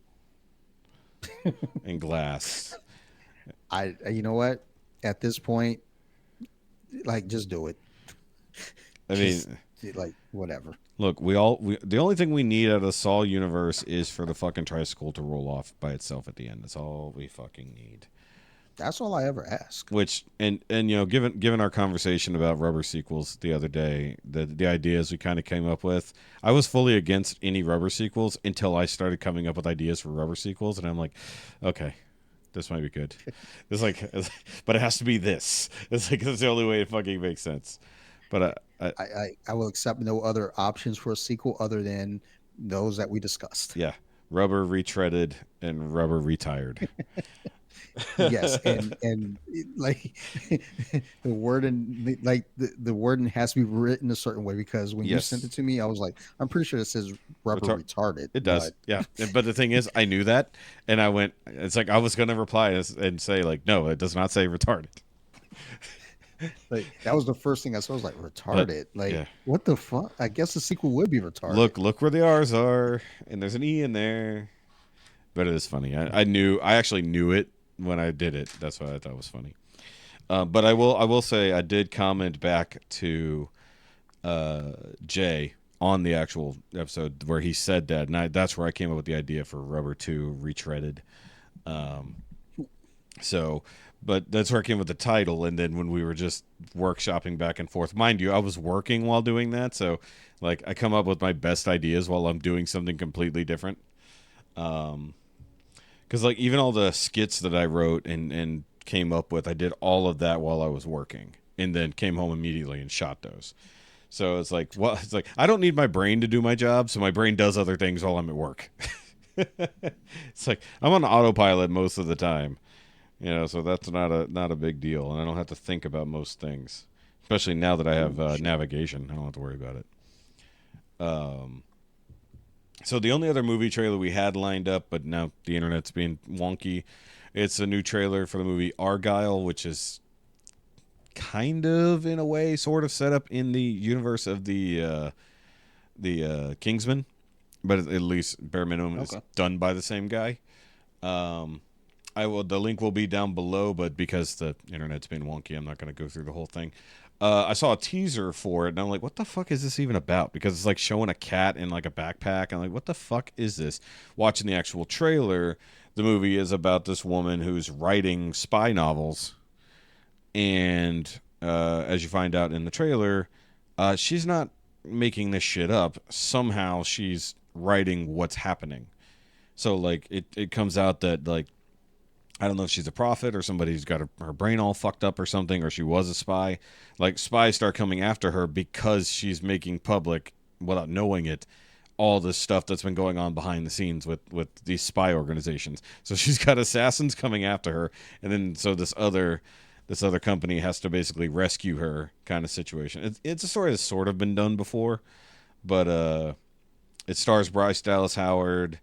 and Glass. You know what? At this point, like, just do it. I mean, like, whatever. Look, the only thing we need out of the Saw universe is for the fucking tricycle to roll off by itself at the end. That's all we fucking need. That's all I ever ask. Which and given our conversation about rubber sequels the other day, the ideas we kind of came up with, I was fully against any rubber sequels until I started coming up with ideas for rubber sequels, and I'm like, okay, this might be good. It's like, but it has to be this. It's like, that's the only way it fucking makes sense. But I will accept no other options for a sequel other than those that we discussed. yeah, rubber retreaded and rubber retired. Yes, and like the wording, like the wording has to be written a certain way because when you sent Yes. it to me, I was like, I'm pretty sure it says rubber retarded. It does, But yeah. But the thing is, I knew that, and I went. It's like I was gonna reply and say like, no, it does not say retarded. like that was the first thing I saw. I was like, But retarded. Like, yeah, what the fuck? I guess the sequel would be retarded. look where the R's are, and there's an E in there. But it is funny. I actually knew it when I did it. That's why I thought it was funny. But I will say I did comment back to Jay on the actual episode where he said that, and that's where I came up with the idea for Rubber 2 Retreaded. But that's where I came with the title, and then when we were just workshopping back and forth, mind you, I was working while doing that, so like I come up with my best ideas while I'm doing something completely different. Because like even all the skits that I wrote and came up with, I did all of that while I was working, and then came home immediately and shot those. So it's like, well, it's like I don't need my brain to do my job, so my brain does other things while I'm at work. It's like I'm on autopilot most of the time, so that's not a big deal, and I don't have to think about most things, especially now that I have navigation. I don't have to worry about it. So the only other movie trailer we had lined up, but now the internet's being wonky, it's a new trailer for the movie Argyle, which is kind of, in a way, sort of set up in the universe of the Kingsman, but at least bare minimum is done by the same guy. The link will be down below, but because the internet's been wonky, I'm not going to go through the whole thing. I saw a teaser for it, and I'm like, what the fuck is this even about? Because it's like showing a cat in like a backpack. I'm like, what the fuck is this? Watching the actual trailer, the movie is about this woman who's writing spy novels. And as you find out in the trailer, she's not making this shit up. Somehow she's writing what's happening. So like it comes out that like, I don't know if she's a prophet or somebody who's got her brain all fucked up or something, or she was a spy. Like, spies start coming after her because she's making public, without knowing it, all this stuff that's been going on behind the scenes with these spy organizations. So she's got assassins coming after her, and then so this other company has to basically rescue her, kind of situation. It's a story that's sort of been done before, but it stars Bryce Dallas Howard,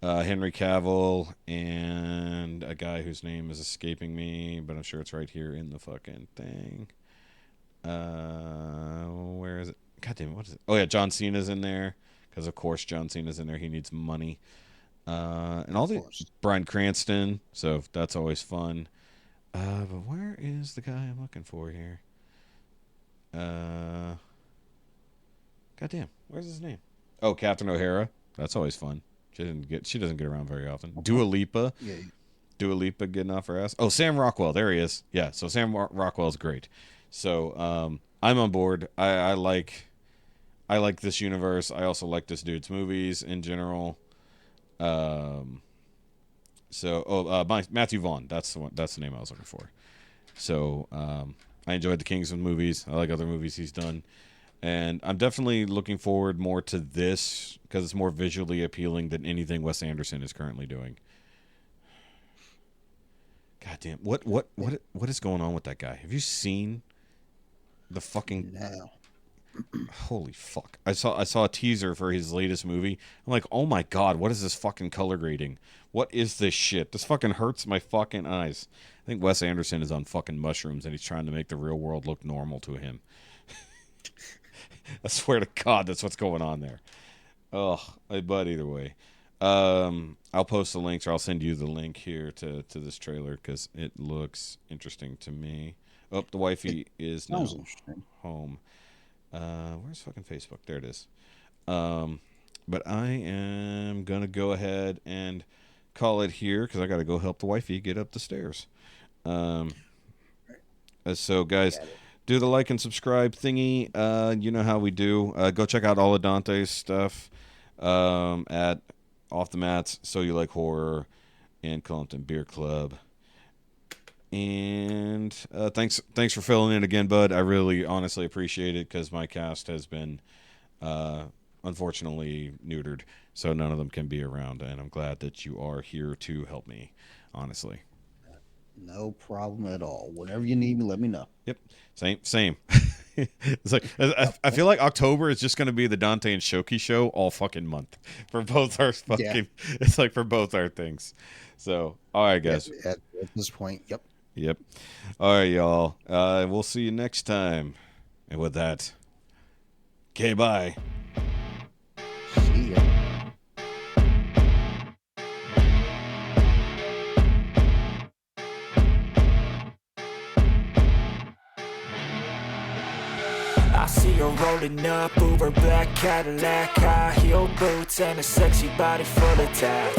Henry Cavill, and a guy whose name is escaping me, but I'm sure it's right here in the fucking thing. Where is it? God damn it, what is it? Oh yeah, John Cena's in there, because of course John Cena's in there. He needs money. And all the Bryan Cranston, so that's always fun. But where is the guy I'm looking for here? God damn, where's his name? Oh, Captain O'Hara. That's always fun. She doesn't get around very often. Dua Lipa. Yeah. Dua Lipa getting off her ass. Oh, Sam Rockwell. There he is. Yeah, so Sam Rockwell's great. So I'm on board. I like this universe. I also like this dude's movies in general. Matthew Vaughn. That's the name I was looking for. So I enjoyed the Kingsman movies. I like other movies he's done. And I'm definitely looking forward more to this because it's more visually appealing than anything Wes Anderson is currently doing. God damn. What is going on with that guy? Have you seen the fucking... No. Holy fuck. I saw a teaser for his latest movie. I'm like, oh my god, what is this fucking color grading? What is this shit? This fucking hurts my fucking eyes. I think Wes Anderson is on fucking mushrooms and he's trying to make the real world look normal to him. I swear to God, that's what's going on there. Oh, but either way, I'll post the links, or I'll send you the link here to this trailer because it looks interesting to me. Oh, the wifey is now home. Where's fucking Facebook? There it is. But I am gonna go ahead and call it here because I got to go help the wifey get up the stairs. So guys. Do the like and subscribe thingy. You know how we do. Go check out all of Dante's stuff at Off the Mats, So You Like Horror, and Compton Beer Club. And thanks for filling in again, bud. I really honestly appreciate it because my cast has been unfortunately neutered, so none of them can be around, and I'm glad that you are here to help me, honestly. No problem at all. Whenever you need me, let me know. Yep, same. It's like I feel like October is just going to be the Dante and Shoky show all fucking month for both our fucking. Yeah. It's like for both our things. So all right, guys. At this point, yep. Yep. All right, y'all. We'll see you next time. And with that, okay, bye. See ya. I see her rolling up, Uber black Cadillac, high heel boots and a sexy body full of tats.